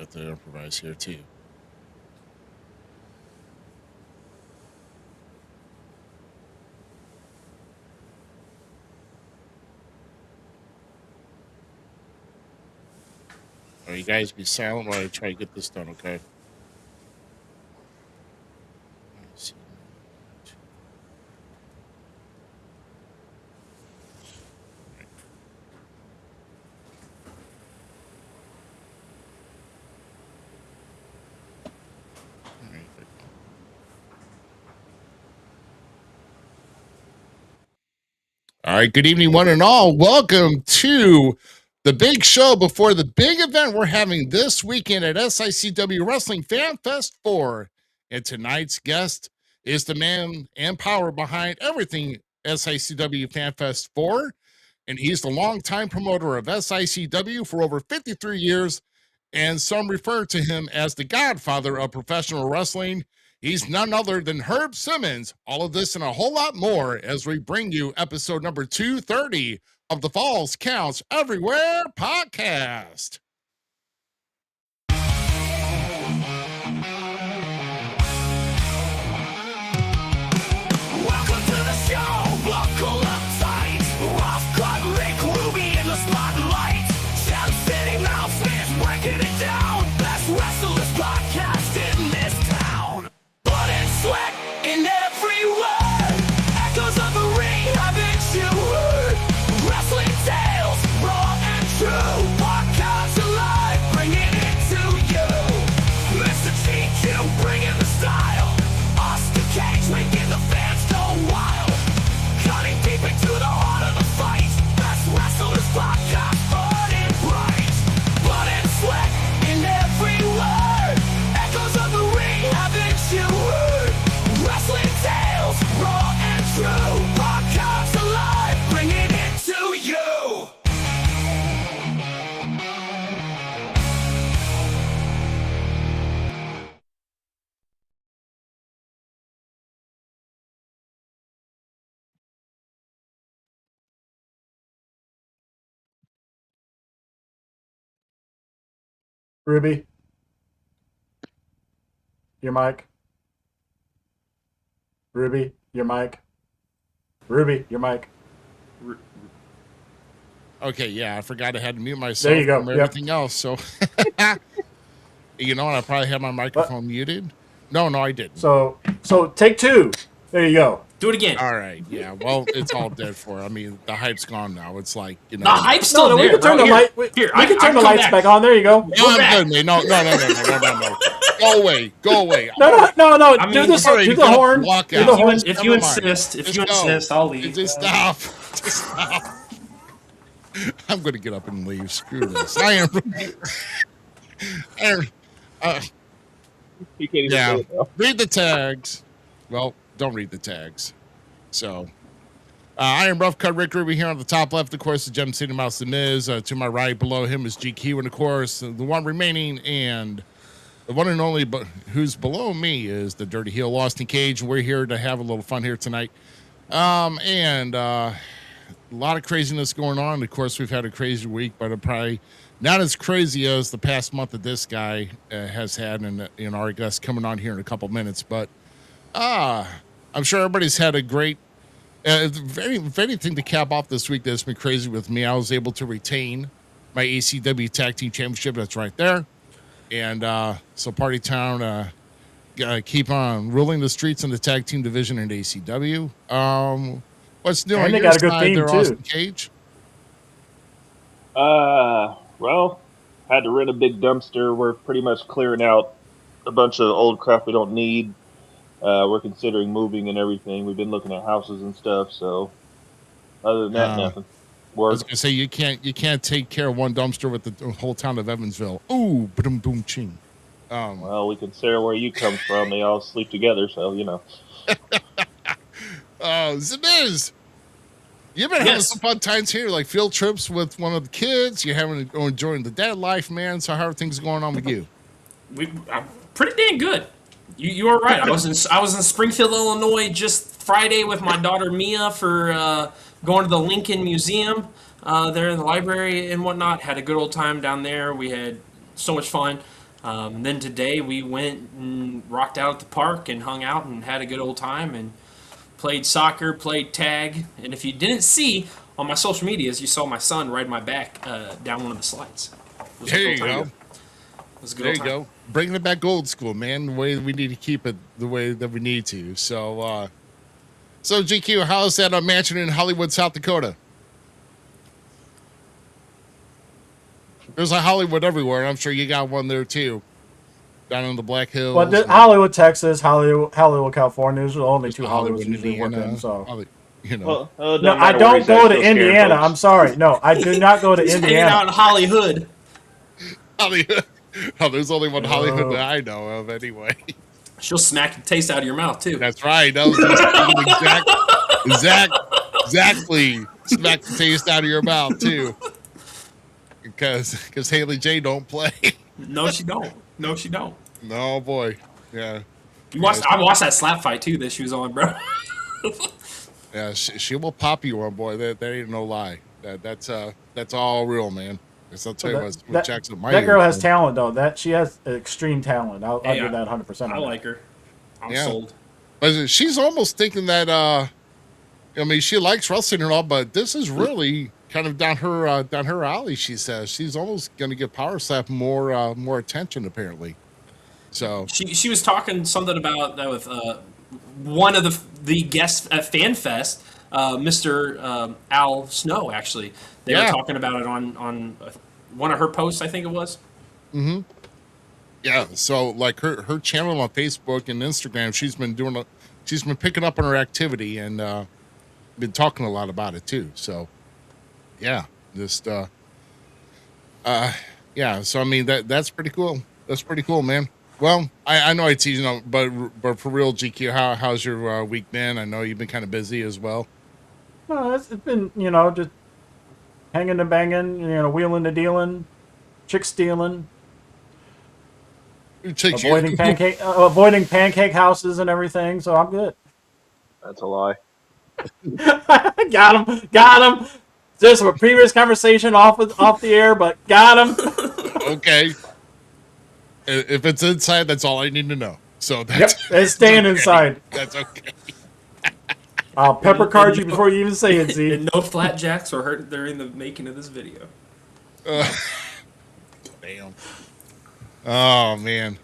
have to improvise here too. All right, you guys be silent while I try to get this done, okay? Let's see. All right. All right, good evening, one and all. Welcome to the big show before the big event we're having this weekend at SICW Wrestling Fan Fest 4. And tonight's guest is the man and power behind everything SICW Fan Fest 4. And he's the longtime promoter of SICW for over 53 years. And some refer to him as the Godfather of professional wrestling. He's none other than Herb Simmons. All of this and a whole lot more as we bring you episode number 230 of the Falls Counts Everywhere podcast. Welcome to the show. Buckle up tight. Rough cut Rick Ruby in the spotlight. Shout City Mouth Smith breaking it down. Best wrestlers podcast in this town. Blood and sweat in every word. Echoes of the ring haven't you heard? Wrestling tales, raw and true. Podcasts alive, bringing it to you. Mr. G2 bringing the style. Austin Cage making the fans go wild. Cutting deep into the heart of the fight. Best wrestlers podcast, burning bright. Blood and sweat in every word. Echoes of the ring haven't you heard? Wrestling tales, raw and true. Podcasts alive, bringing it to you. Ruby, your mic. Ruby, your mic. Ruby, your mic. Okay, yeah, I forgot I had to mute myself There you go. from Yep. everything else. So, you know what? I probably had my microphone muted. No, I didn't. So take two. There you go. Do it again. All right, yeah. Well, it's all dead for. I mean, the hype's gone now. It's like, you know. The hype's still No, there. we can turn bro. the Here, light. We here, can turn the come lights back on. There you go. No, I'm good, man. No. Go away. No. I Do mean, the already do the got horn. walk Do out. the horn. If Never you mind. insist, Just go. I'll leave. Just stop. I'm going to get up and leave. Screw this. I am. You can't even Yeah. say it, though. Read the tags. Well, don't read the tags. So, I am Rough Cut Rick Ruby here on the top left. Of course, the Gem City Mouse, Zmiz. To my right, below him is GQ, and of course, the one remaining and the one and only, but who's below me is the Dirty Heel, Austin Cage. We're here to have a little fun here tonight, and a lot of craziness going on. Of course, we've had a crazy week, but probably not as crazy as the past month that this guy has had, and our guest coming on here in a couple minutes. But I'm sure everybody's had a great, very anything to cap off this week that's been crazy with me. I was able to retain my ACW Tag Team Championship. That's right there. And so Party Town keep on ruling the streets in the tag team division in ACW. What's new And on they your got a good side theme, there, too. Austin Cage? Well, had to rent a big dumpster. We're pretty much clearing out a bunch of old crap we don't need. We're considering moving and everything. We've been looking at houses and stuff. So, other than that, nothing. I was gonna say you can't take care of one dumpster with the whole town of Evansville. Ooh, boom, boom, ching. Well, we consider where you come from. They all sleep together, so you know. Zmiz, you've been having some fun times here, like field trips with one of the kids. You're enjoying the dad life, man. So how are things going on with you? I'm pretty dang good. You are right. I was in Springfield, Illinois, just Friday with my daughter Mia for going to the Lincoln Museum there in the library and whatnot. Had a good old time down there. We had so much fun. And then today we went and rocked out at the park and hung out and had a good old time and played soccer, played tag. And if you didn't see on my social medias, you saw my son ride my back down one of the slides. It was a There good you old go. time. It was a good There old you time. go. Bringing it back old school, man. The way we need to keep it, the way that we need to. So, GQ, how's that mansion in Hollywood, South Dakota? There's a Hollywood everywhere, and I'm sure you got one there too. Down in the Black Hills. Well, and Hollywood, Texas, Hollywood, California. Those are the only two Hollywood, Hollywoods usually work in. So, you know. Well, no, I don't go to Indiana. I'm sorry. No, I do not go to He's hanging Indiana. out in Hollywood. Hollywood. Oh, there's only one Hollywood that I know of, anyway. She'll smack the taste out of your mouth too. That's right. That was exactly smack the taste out of your mouth too. Because Haley J don't play. No, she don't. No, she don't. No boy. Yeah. I watched that slap fight too that she was on, bro. Yeah, she will pop you one, boy. That ain't no lie. That's all real, man. I'll tell you what Jackson might. That girl has talent, though. She has extreme talent. I'll Hey, give that 100%. I like her. I'm Yeah. sold. But she's almost thinking that. I mean, she likes wrestling and all, but this is really kind of down her alley. She says she's almost going to give Power Slap more attention, apparently. So She was talking something about that with one of the guests at FanFest, Mr. Al Snow. Actually, they were talking about it on one of her posts. I think it was. Mm-hmm. Yeah. So like her channel on Facebook and Instagram, she's been picking up on her activity and been talking a lot about it too. So yeah, just yeah. So I mean that's pretty cool. That's pretty cool, man. Well, I know I tease you, but for real, GQ, how's your week been? I know you've been kind of busy as well. No, it's been, just hanging and banging, wheeling and dealing, chick stealing, avoiding pancake houses and everything. So I'm good. That's a lie. Got him. There's a previous conversation off the air, but got him. Okay. If it's inside, that's all I need to know. So that's it's staying inside. That's okay. I'll pepper card you before you even say it, Z. And no flapjacks were hurt during the making of this video. Damn. Oh man.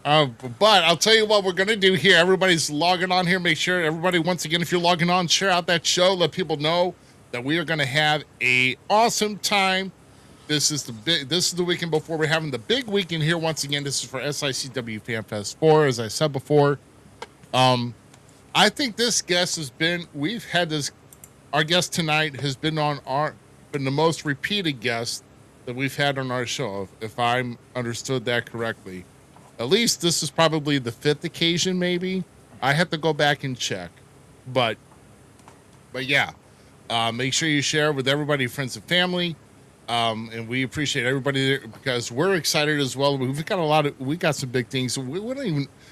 But I'll tell you what we're gonna do here. Everybody's logging on here. Make sure everybody, once again, if you're logging on, share out that show. Let people know that we are gonna have a awesome time. This is the weekend before we're having the big weekend here. Once again, this is for SICW FanFest 4. As I said before, I think this guest our guest tonight has been been the most repeated guest that we've had on our show, if I'm understood that correctly. At least this is probably the 5th occasion, maybe. I have to go back and check, but yeah, make sure you share with everybody, friends and family. And we appreciate everybody there because we're excited as well. We got some big things.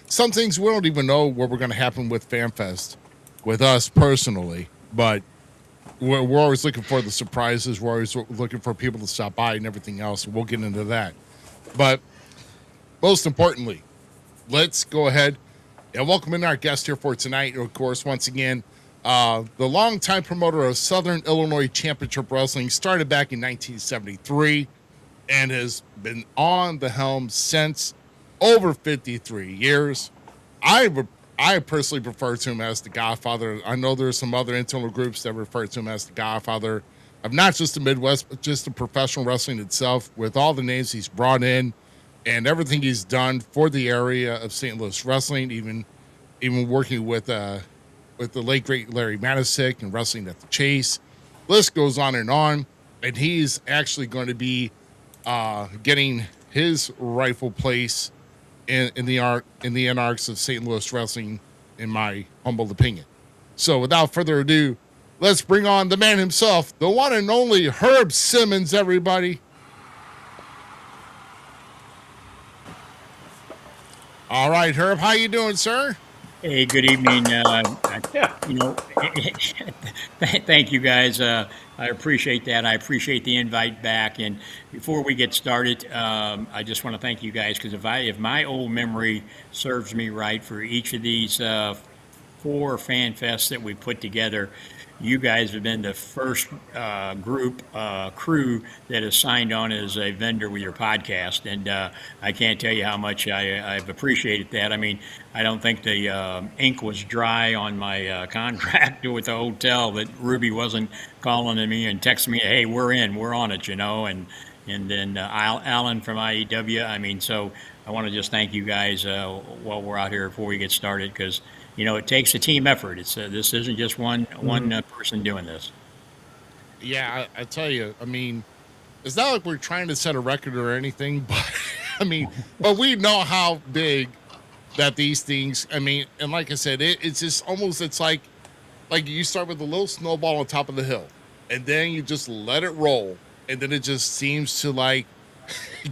Some things we don't even know what we're going to happen with FanFest with us personally, but we're always looking for the surprises. We're always looking for people to stop by and everything else. We'll get into that. But most importantly, let's go ahead and welcome in our guest here for tonight. Of course, once again, the longtime promoter of Southern Illinois Championship Wrestling, started back in 1973 and has been on the helm since over 53 years. I personally refer to him as the Godfather. I know there's some other internal groups that refer to him as the Godfather of not just the Midwest, but just the professional wrestling itself, with all the names he's brought in and everything he's done for the area of St. Louis wrestling, even working with the late great Larry Matisick and wrestling at the Chase. List goes on, and he's actually going to be getting his rightful place in the anarchs of St. Louis wrestling, in my humble opinion. So without further ado, let's bring on the man himself, the one and only Herb Simmons, everybody. All right, Herb, how you doing, sir? Hey, good evening. You know, thank you guys. I appreciate that. I appreciate the invite back. And before we get started, I just want to thank you guys because if my old memory serves me right, for each of these 4 fan fests that we put together, you guys have been the first crew that has signed on as a vendor with your podcast, and I can't tell you how much I've appreciated that. I mean, I don't think the ink was dry on my contract with the hotel that Ruby wasn't calling me and texting me, "Hey, we're in, we're on it," and then Alan from IEW. I mean, so I want to just thank you guys while we're out here before we get started, because it takes a team effort. It's this isn't just one person doing this. Yeah, I tell you, I mean, it's not like we're trying to set a record or anything, but I mean, but we know how big that these things. I mean, and like I said, it's just almost it's like you start with a little snowball on top of the hill, and then you just let it roll, and then it just seems to like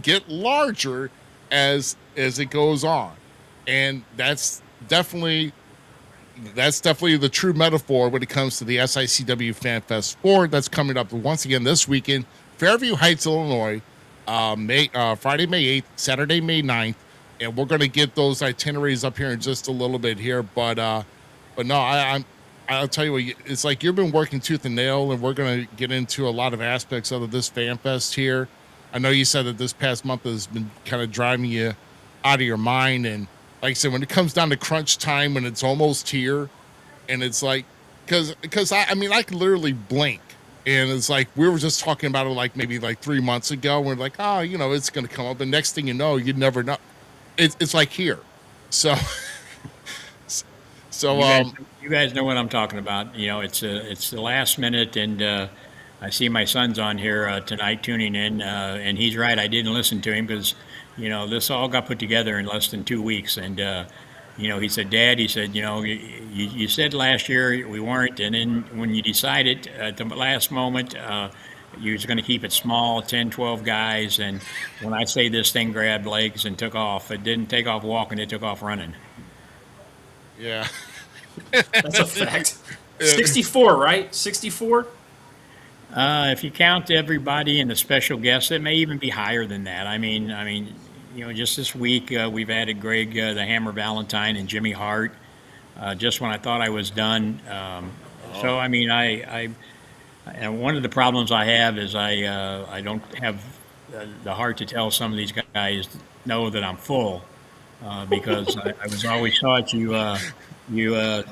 get larger as it goes on, and that's definitely the true metaphor when it comes to the SICW Fan Fest 4 that's coming up once again this weekend, Fairview Heights, Illinois, Friday, May 8th, Saturday, May 9th, and we're going to get those itineraries up here in just a little bit here. But no, I'll tell you what, it's like you've been working tooth and nail, and we're going to get into a lot of aspects of this Fan Fest here. I know you said that this past month has been kind of driving you out of your mind, and like I said, when it comes down to crunch time, when it's almost here, and it's like, because I mean, I can literally blink, and it's like we were just talking about it like maybe like 3 months ago. We're like, oh, it's going to come up, and next thing you know, you'd never know. It's like here, so You guys know what I'm talking about. It's the last minute, and I see my son's on here tonight tuning in, and he's right. I didn't listen to him because this all got put together in less than 2 weeks, and he said, "Dad," he said, you said last year we weren't, and then when you decided at the last moment you was going to keep it small, 10, 12 guys, and when I say this thing grabbed legs and took off, it didn't take off walking, it took off running. yeah. That's a fact. 64, right? 64? If you count everybody and the special guests, it may even be higher than that. I mean, just this week we've added Greg, the Hammer Valentine, and Jimmy Hart. Just when I thought I was done. So I mean, and one of the problems I have is I don't have the heart to tell some of these guys know that I'm full, because I was always taught you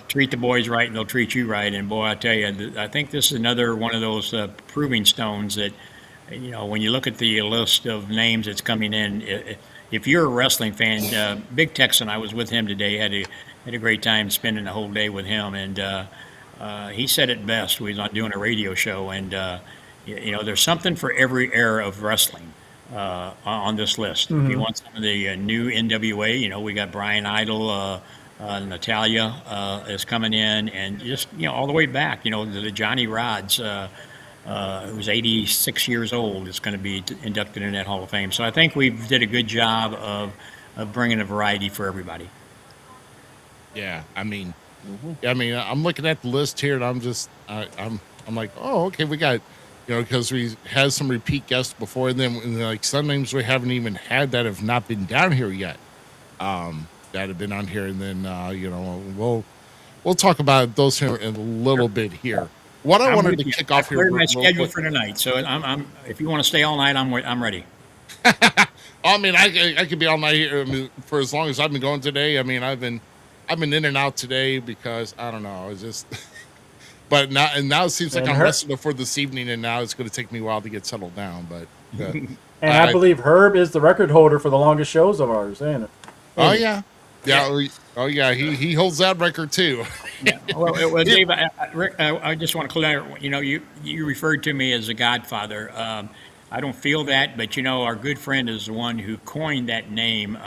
treat the boys right and they'll treat you right. And boy, I tell you, I think this is another one of those proving stones that, when you look at the list of names that's coming in, if you're a wrestling fan, Big Texan, I was with him today, had a great time spending the whole day with him. And he said it best. We was on doing a radio show, and there's something for every era of wrestling on this list. If you want some of the new NWA, we got Brian Idol, Natalia is coming in, and just all the way back, the Johnny Rods, who's 86 years old, is going to be inducted in that Hall of Fame. So I think we did a good job of bringing a variety for everybody. Yeah, I mean, I'm looking at the list here, and I'm just, I'm like, oh, okay, we got, because we had some repeat guests before, and then like some names we haven't even had that have not been down here yet, that have been on here, and then we'll talk about those here in a little bit here. What I wanted to kick off here, cleared my schedule for tonight, so I'm if you want to stay all night, I'm ready. I mean, I could be all night here. I mean, for as long as I've been going today. I mean, I've been in and out today because I don't know. It's just, but now it seems like I'm resting for this evening, and now it's going to take me a while to get settled down. But and I believe Herb is the record holder for the longest shows of ours, ain't it? Oh yeah. Oh yeah, he holds that record too. Yeah. Well, Dave, Rick, I just want to clear. You referred to me as a Godfather. I don't feel that, but our good friend is the one who coined that name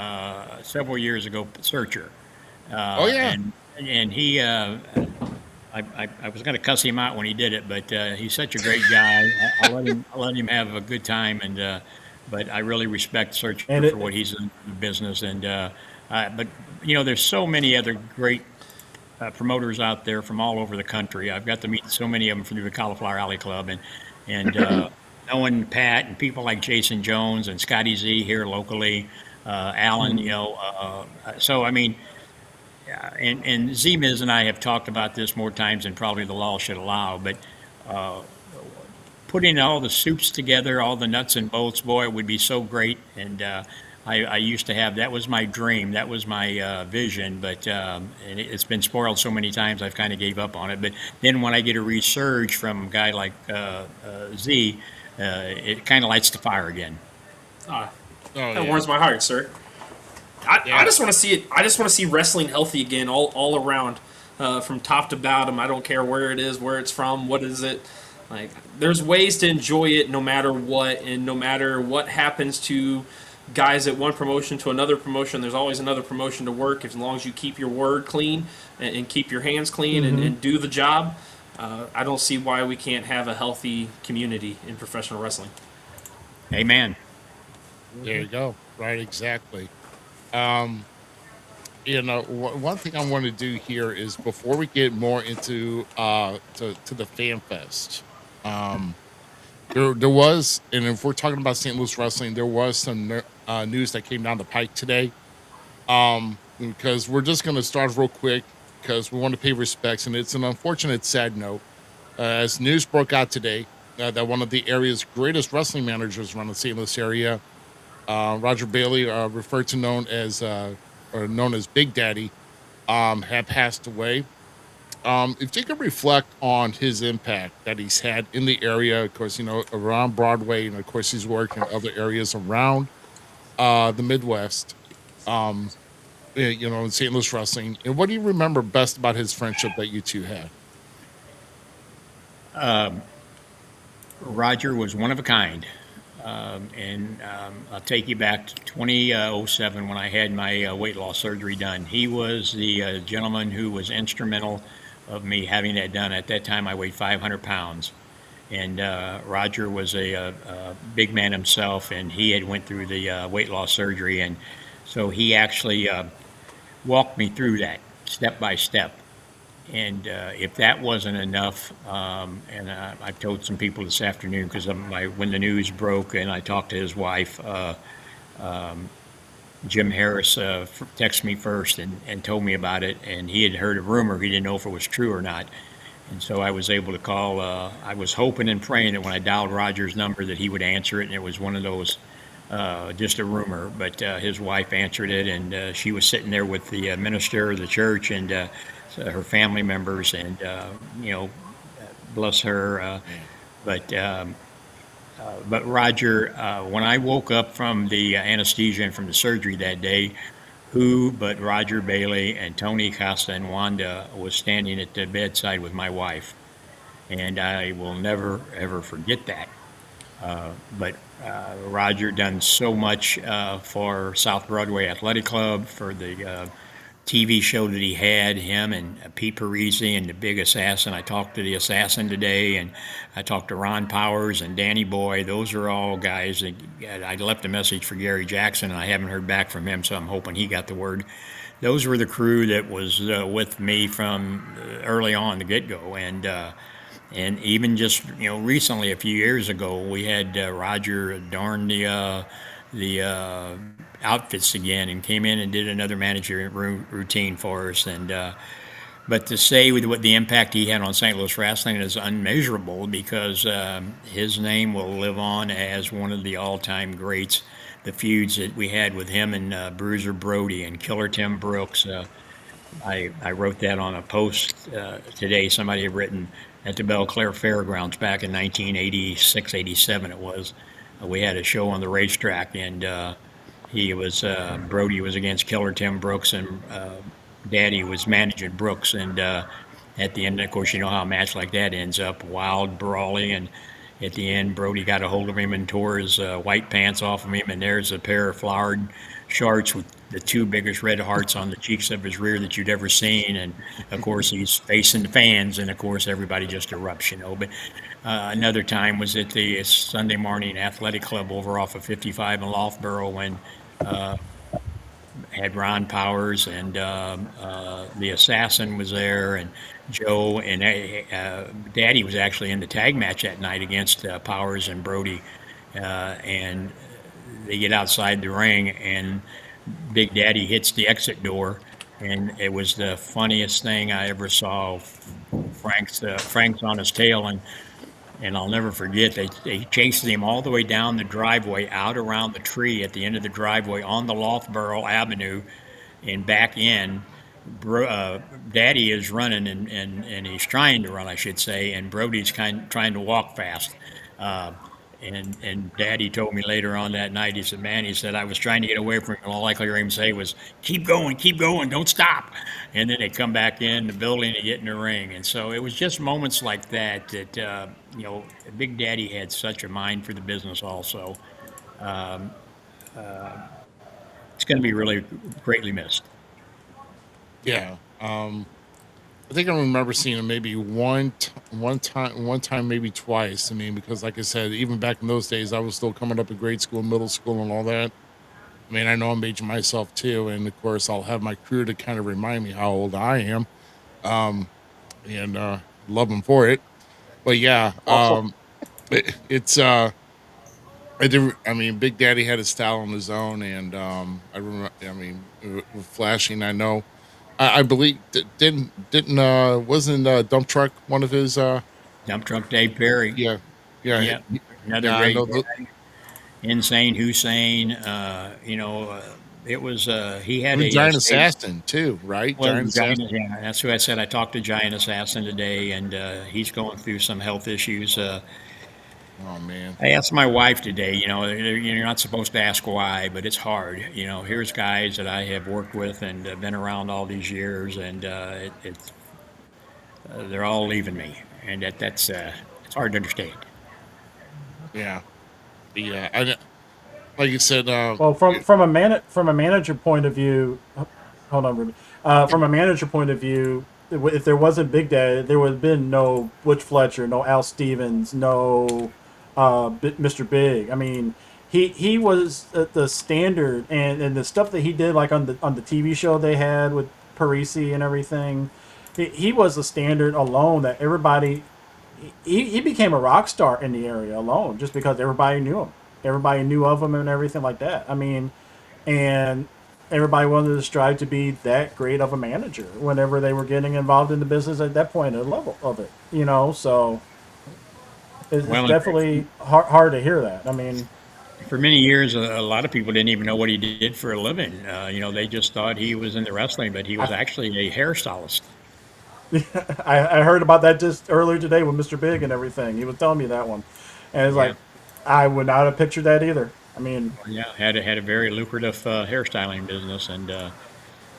several years ago, Searcher. Oh yeah, and he. I was going to cuss him out when he did it, but he's such a great guy. I'll let him have a good time, and but I really respect Searcher for what he's in the business, and but there's so many other great promoters out there from all over the country. I've got to meet so many of them through the Cauliflower Alley Club, and knowing Pat and people like Jason Jones and Scotty Z here locally, Alan, so I mean, and Zmiz and I have talked about this more times than probably the law should allow, but putting all the soups together, all the nuts and bolts, boy, it would be so great. And I used to have, that was my dream, that was my vision, but and it's been spoiled so many times I've kind of gave up on it. But then when I get a resurge from a guy like Z, it kind of lights the fire again. That warms my heart, sir. I just want to see it. I just want to see wrestling healthy again, all around, from top to bottom. I don't care where it is, where it's from, what is it. Like, there's ways to enjoy it no matter what, and no matter what happens to guys at one promotion to another promotion, there's always another promotion to work, as long as you keep your word clean and keep your hands clean and do the job. I don't see why we can't have a healthy community in professional wrestling. Amen. There you go. Right, exactly. One thing I want to do here is, before we get more into to the Fan Fest, there was, and if we're talking about St. Louis wrestling, there was some news that came down the pike today. Because we're just going to start real quick, because we want to pay respects, and it's an unfortunate, sad note. As news broke out today that one of the area's greatest wrestling managers around the St. Louis area, Roger Bailey, referred to known as Big Daddy, had passed away. If you could reflect on his impact that he's had in the area, of course, around Broadway, and of course he's worked in other areas around the Midwest, in St. Louis wrestling. And what do you remember best about his friendship that you two had? Roger was one of a kind. And I'll take you back to 2007 when I had my weight loss surgery done. He was the gentleman who was instrumental of me having that done. At that time, I weighed 500 pounds. And Roger was a big man himself, and he had went through the weight loss surgery. And so he actually walked me through that step by step. And if that wasn't enough, and I've told some people this afternoon, because when the news broke and I talked to his wife, Jim Harris texted me first and told me about it, and he had heard a rumor. He didn't know if it was true or not. And so I was able to call. I was hoping and praying that when I dialed Roger's number that he would answer it, and it was one of those, just a rumor. But his wife answered it, and she was sitting there with the minister of the church and her family members, and bless her. But Roger, when I woke up from the anesthesia and from the surgery that day, who but Roger Bailey and Tony Costa and Wanda was standing at the bedside with my wife, and I will never ever forget that. But Roger done so much for South Broadway Athletic Club, for the TV show that he had, him and Pete Parisi and the Big Assassin. I talked to the Assassin today, and I talked to Ron Powers and Danny Boy. Those are all guys that I left a message for Gary Jackson, and I haven't heard back from him, so I'm hoping he got the word. Those were the crew that was with me from early on, the get-go. And even just recently, a few years ago, we had Roger adorn the outfits again and came in and did another manager routine for us. And but to say with what the impact he had on St. Louis wrestling is unmeasurable, because his name will live on as one of the all-time greats. The feuds that we had with him and Bruiser Brody and Killer Tim Brooks. I wrote that on a post today. Somebody had written at the Belle Claire Fairgrounds back in 1986, 87 it was. We had a show on the racetrack, and Brody was against Killer Tim Brooks, and Daddy was managing Brooks. And at the end, of course, you know how a match like that ends up, wild, brawly. And at the end, Brody got a hold of him and tore his white pants off of him, and there's a pair of flowered shorts with the two biggest red hearts on the cheeks of his rear that you'd ever seen. And of course, he's facing the fans, and of course, everybody just erupts, But another time was at the Sunday morning athletic club over off of 55 in Loughborough, when had Ron Powers, and the assassin was there, and Joe, and Daddy was actually in the tag match that night against Powers and Brody, and they get outside the ring, and Big Daddy hits the exit door, and it was the funniest thing I ever saw. Frank's on his tail, and I'll never forget, they chased him all the way down the driveway, out around the tree at the end of the driveway on the Loughborough Avenue, and back in. Daddy is running, and he's trying to run, I should say, and Brody's trying to walk fast. And Daddy told me later on that night, he said, man, he said, I was trying to get away from him, and all I could hear him say was, keep going, don't stop. And then they come back in the building to get in the ring. And so it was just moments like that Big Daddy had such a mind for the business also. It's going to be really greatly missed. Yeah. I think I remember seeing him maybe one time, maybe twice. I mean, because like I said, even back in those days, I was still coming up in grade school, middle school, and all that. I mean, I know I'm aging myself too, and of course, I'll have my crew to kind of remind me how old I am, and love them for it. But yeah, it's I mean, Big Daddy had his style on his own, and I remember. I mean, with flashing, I know. I believe wasn't Dump Truck one of his? Dump Truck Dave Perry. Yeah. Yep. Another Yeah, I great know guy. Insane Hussein. It was he had a Giant stage- Assassin too, right? Well, Giant Assassin. yeah, that's who I said. I talked to Giant Assassin today, and he's going through some health issues. Oh man. I asked my wife today, you're not supposed to ask why, but it's hard. Here's guys that I have worked with and been around all these years, and they're all leaving me, and that's it's hard to understand. Yeah. Yeah. Like you said. Well, from a manager point of view, hold on, Ruby. From a manager point of view, if there wasn't Big Daddy, there would have been no Butch Fletcher, no Al Stevens, no Mr. Big. I mean, he was the standard, and the stuff that he did, like on the TV show they had with Parisi and everything, he was the standard alone that everybody. He became a rock star in the area alone just because everybody knew him. Everybody knew of him and everything like that. I mean, and everybody wanted to strive to be that great of a manager whenever they were getting involved in the business at that point, at the level of it, so it's definitely hard to hear that. I mean, for many years, a lot of people didn't even know what he did for a living. They just thought he was in the wrestling, but he was actually a hairstylist. I heard about that just earlier today with Mr. Big and everything. He was telling me that one, and it's like, I would not have pictured that either. I mean, yeah, had a very lucrative hairstyling business, and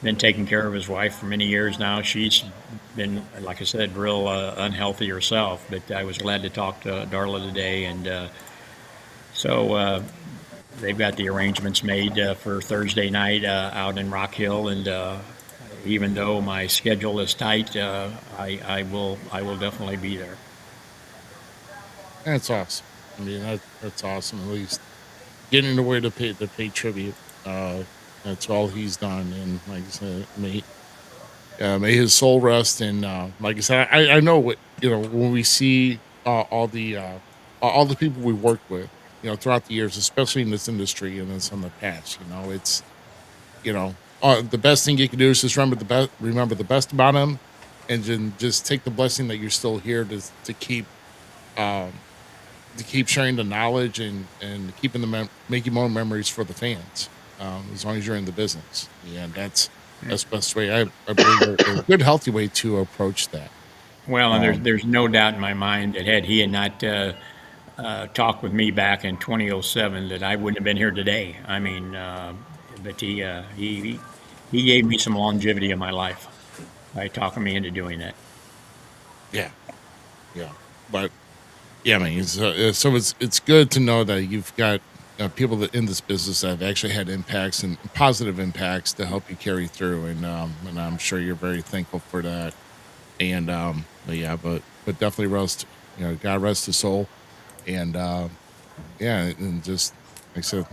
been taking care of his wife for many years now. She's been, like I said, real unhealthy herself, but I was glad to talk to Darla today, and so they've got the arrangements made for Thursday night out in Rock Hill, and even though my schedule is tight, I will definitely be there. That's awesome. I mean, that's awesome. At least getting away to pay tribute. That's all he's done, and like I said, may his soul rest. And like I said, I know what when we see all the people we worked with, throughout the years, especially in this industry and then some of the past. It's the best thing you can do is just remember the best about him, and then just take the blessing that you're still here to keep sharing the knowledge and keeping making more memories for the fans, as long as you're in the business. And that's the best way. I believe a good, healthy way to approach that. Well, and there's no doubt in my mind that had he not talked with me back in 2007, that I wouldn't have been here today. I mean, but he gave me some longevity in my life by talking me into doing that. Yeah, but yeah, I mean, so it's good to know that you've got people that in this business that have actually had impacts and positive impacts to help you carry through, and I'm sure you're very thankful for that. And but definitely God rest his soul, and and just like I said,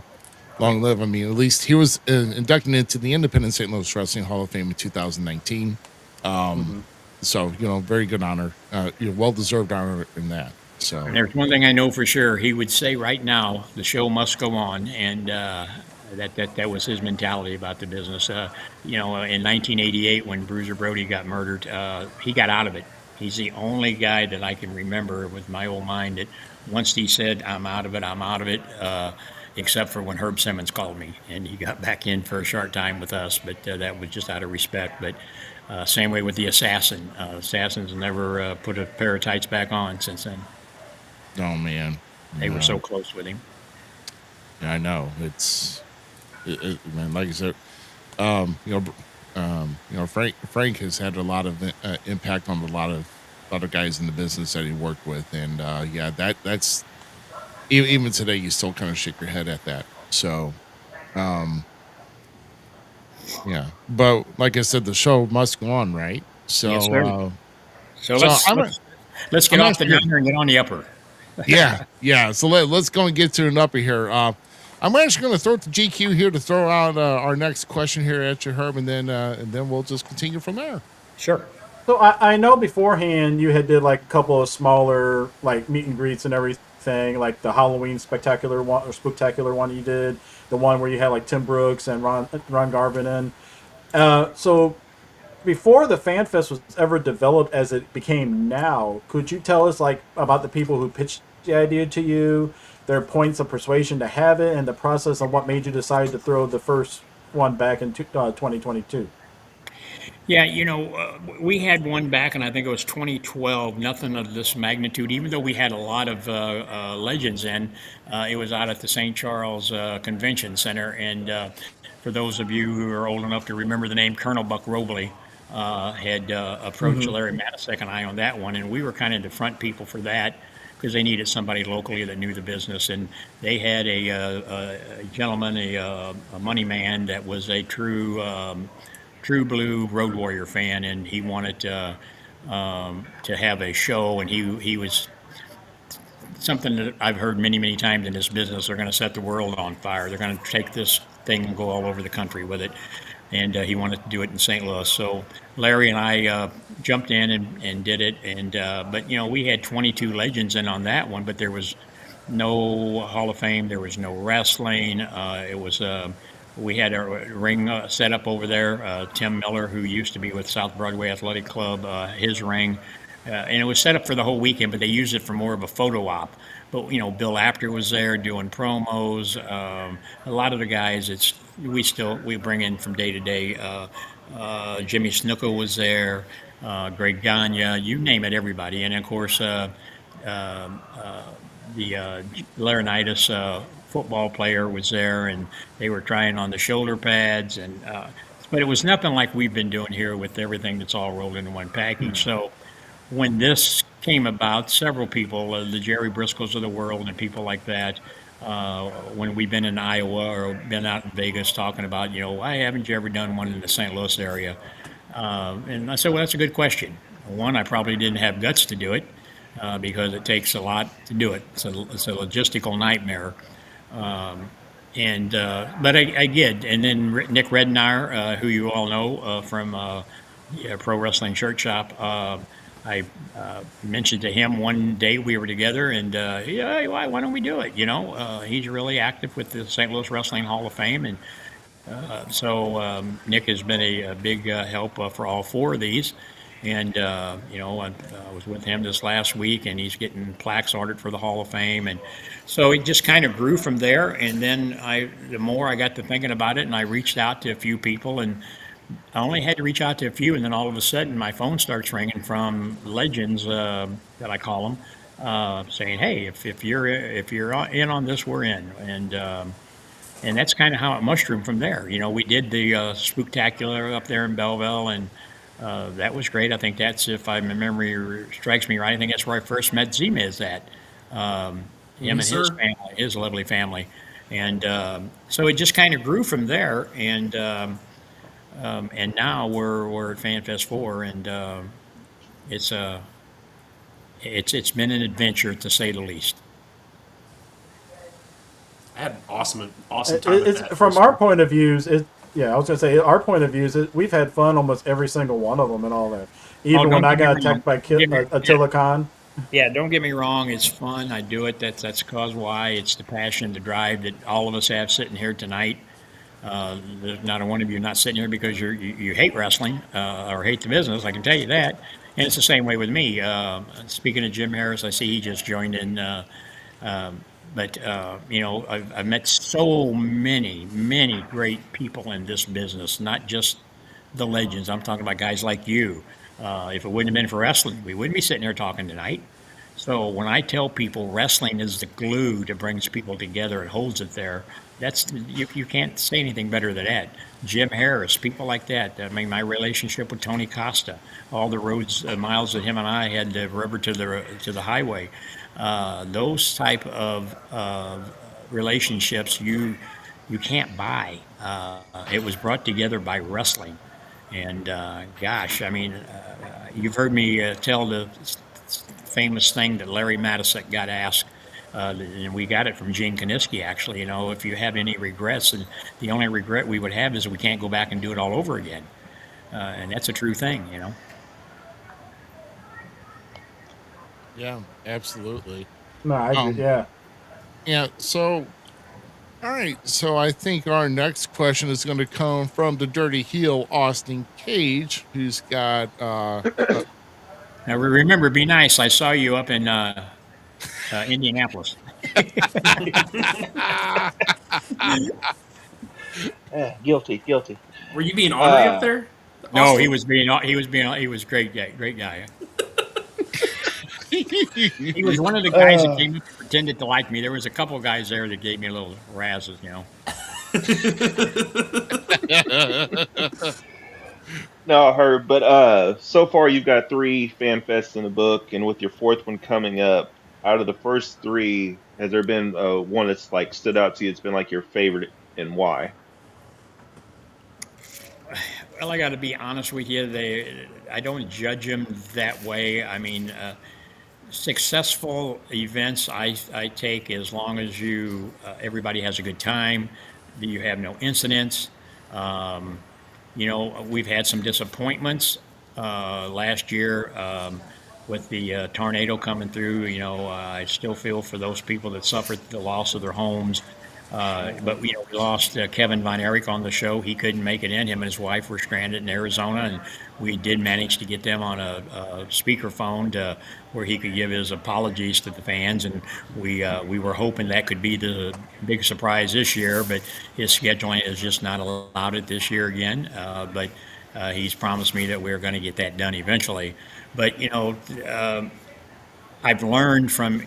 long live. I mean, at least he was inducted into the Independent St. Louis Wrestling Hall of Fame in 2019. Hmm. So, very good honor, well deserved honor in that. So, There's one thing I know for sure. He would say right now, the show must go on, and that was his mentality about the business. In 1988, when Bruiser Brody got murdered, he got out of it. He's the only guy that I can remember with my old mind that once he said, "I'm out of it, I'm out of it," except for when Herb Simmons called me, and he got back in for a short time with us, but that was just out of respect. But same way with the Assassin. Assassin's never put a pair of tights back on since then. oh man, They were no. so close with him. Yeah, I know. Man, like I said, Frank has had a lot of impact on a lot of guys in the business that he worked with, and yeah, that's even today you still kind of shake your head at that. So, um, yeah, but like I said, the show must go on, right? Yes, So, sir. So so let's I'm let's let's get I'm off the asking. downer and get on the upper. Yeah, yeah. So let's go and get to an upper here. I'm actually going to throw it to GQ here to throw out our next question here at you, Herb, and then we'll just continue from there. Sure. So I know beforehand you had did like a couple of smaller like meet and greets and everything, like the Halloween spectacular one or spectacular one you did, the one where you had like Tim Brooks and Ron Garvin in. So before the Fan Fest was ever developed as it became now, could you tell us like about the people who pitched the idea to you, their points of persuasion to have it, and the process on what made you decide to throw the first one back in 2022? Yeah, we had one back, and I think it was 2012. Nothing of this magnitude, even though we had a lot of legends in. It was out at the St. Charles Convention Center, and for those of you who are old enough to remember the name Colonel Buck Robley, had approached Hmm. Larry Matisek and I on that one, and we were kind of the front people for that because they needed somebody locally that knew the business, and they had a gentleman, a money man that was a true blue Road Warrior fan, and he wanted to have a show, and he was something that I've heard many times in this business. They're going to set the world on fire. They're going to take this thing and go all over the country with it. And he wanted to do it in St. Louis. So Larry and I jumped in and did it. And but we had 22 legends in on that one, but there was no Hall of Fame. There was no wrestling. It was we had a ring set up over there. Tim Miller, who used to be with South Broadway Athletic Club, his ring. And it was set up for the whole weekend, but they used it for more of a photo op. But Bill Apter was there doing promos. A lot of the guys, we bring in from day to day. Jimmy Snuka was there, Greg Gagne, you name it, everybody. And of course, the Laurinaitis football player was there, and they were trying on the shoulder pads, and but it was nothing like we've been doing here with everything that's all rolled into one package. So when this came about, several people, the Jerry Briscoes of the world and people like that, when we've been in Iowa or been out in Vegas talking about, why haven't you ever done one in the St. Louis area? And I said, well, that's a good question. One, I probably didn't have guts to do it because it takes a lot to do it. It's a logistical nightmare. But I did. And then Nick Rednar, who you all know from Pro Wrestling Shirt Shop, I mentioned to him one day we were together, and yeah, why don't we do it? He's really active with the St. Louis Wrestling Hall of Fame, and so Nick has been a big help for all four of these. And I was with him this last week, and he's getting plaques ordered for the Hall of Fame, and so it just kind of grew from there. And then the more I got to thinking about it, and I reached out to a few people, and I only had to reach out to a few, and then all of a sudden my phone starts ringing from legends that I call them, saying, "Hey, if you're in on this, we're in." And that's kind of how it mushroomed from there. We did the Spooktacular up there in Belleville, and that was great. I think that's, if my memory strikes me right, I think that's where I first met Zmiz at. Him and Yes, his sir. family, his lovely family, and so it just kind of grew from there. And now we're at FanFest 4, and it's it's been an adventure to say the least. I had an awesome time with It's that. from first our one. point of views. I was gonna say our point of views. We've had fun almost every single one of them and all that. Oh, Even when don't I get me got wrong. attacked by Don't get me, yeah, Attila Khan. yeah, don't get me wrong. It's fun. I do it. That's cause why. It's the passion, the drive that all of us have sitting here tonight. There's not a one of you not sitting here because you hate wrestling or hate the business. I can tell you that. And it's the same way with me. Speaking of Jim Harris, I see he just joined in. But you know, I've met so many great people in this business, not just the legends. I'm talking about guys like you. If it wouldn't have been for wrestling, we wouldn't be sitting here talking tonight. So when I tell people wrestling is the glue that brings people together and holds it there, you can't say anything better than that. Jim Harris, people like that. I mean, my relationship with Tony Costa, all the roads, miles that him and I had the river to the highway, those type of relationships you can't buy. It was brought together by wrestling, and gosh, I mean, you've heard me tell the famous thing that Larry Mattisek got asked, and we got it from Gene Kaniski actually. You know, if you have any regrets, and the only regret we would have is that we can't go back and do it all over again, and that's a true thing. You know. Yeah, absolutely. No, I agree. Um, Yeah. yeah. So, all right. So I think our next question is going to come from the Dirty Heel, Austin Cage, who's got Now remember, be nice. I saw you up in Indianapolis. Guilty. Were you being ornery up there? No, Austin? he was great guy. He was one of the guys that came up and pretended to like me. There was a couple of guys there that gave me a little razzes, you know. No, Herb, but so far you've got 3 fan fests in the book, and with your 4th one coming up, out of the first 3, has there been one that's like stood out to you? It's been like your favorite, and why? Well, I got to be honest with you. I don't judge them that way. I mean, successful events I take as long as everybody has a good time, that you have no incidents. Um, you know, we've had some disappointments last year with the tornado coming through. You know, I still feel for those people that suffered the loss of their homes. But we lost Kevin Von Erich on the show. He couldn't make it in. Him and his wife were stranded in Arizona, and we did manage to get them on a speakerphone where he could give his apologies to the fans. And we were hoping that could be the big surprise this year, but his scheduling has just not allowed it this year again. But he's promised me that we're going to get that done eventually. But I've learned from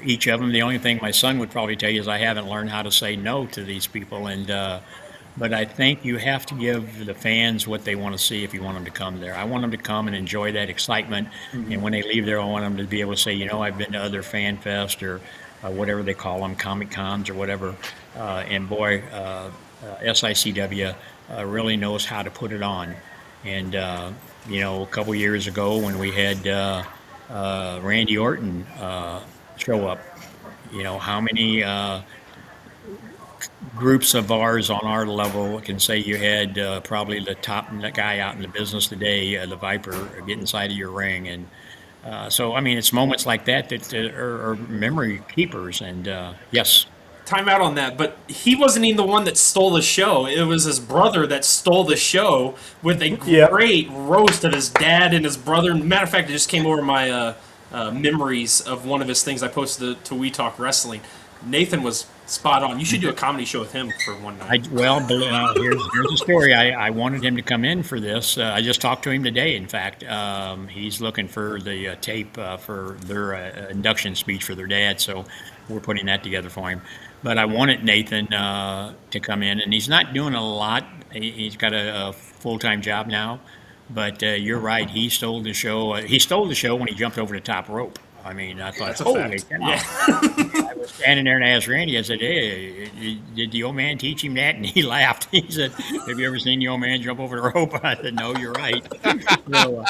each of them. The only thing my son would probably tell you is I haven't learned how to say no to these people. But I think you have to give the fans what they want to see if you want them to come there. I want them to come and enjoy that excitement. And when they leave there, I want them to be able to say, I've been to other fan fest or whatever they call them, Comic Cons or whatever. And boy, SICW really knows how to put it on. And, a couple years ago when we had Randy Orton show up. How many groups of ours on our level can say you had probably the top guy out in the business today, the Viper, get inside of your ring. And so, I mean, it's moments like that are memory keepers. And yes. Time out on that, but he wasn't even the one that stole the show. It was his brother that stole the show with a great roast of his dad and his brother. Matter of fact, it just came over my memories of one of his things I posted to We Talk Wrestling. Nathan was spot on. You should do a comedy show with him for one night. Here's the story. I wanted him to come in for this. I just talked to him today, in fact. He's looking for the tape for their induction speech for their dad, so we're putting that together for him. But I wanted Nathan to come in, and he's not doing a lot. He's got a full-time job now. But you're right. He stole the show. He stole the show when he jumped over the top rope. I mean, I thought, holy cow. Yeah. I was standing there and asked Randy, I said, hey, did the old man teach him that? And he laughed. He said, have you ever seen the old man jump over the rope? I said, no, you're right. So,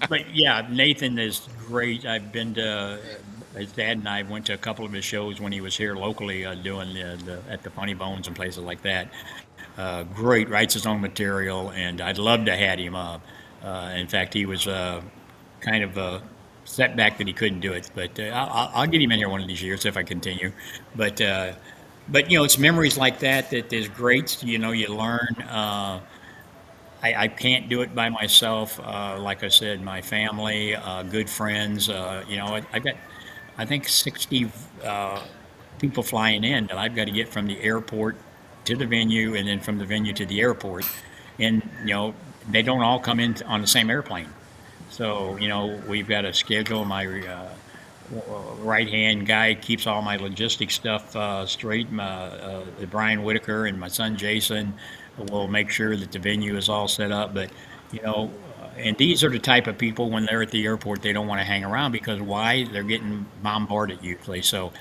but yeah, Nathan is great. I've been to his dad and I went to a couple of his shows when he was here locally, doing at the Funny Bones and places like that. Great, writes his own material, and I'd love to had him up. In fact, he was kind of a setback that he couldn't do it, but I'll get him in here one of these years if I continue. But it's memories like that that is great. You learn. I can't do it by myself. Like I said, my family, good friends. I've got, I think, 60 people flying in that I've got to get from the airport to the venue, and then from the venue to the airport. And they don't all come in on the same airplane. So we've got to schedule. My right hand guy keeps all my logistics stuff straight. Brian Whitaker and my son Jason will make sure that the venue is all set up. But and these are the type of people, when they're at the airport, they don't want to hang around, because why? They're getting bombarded usually. So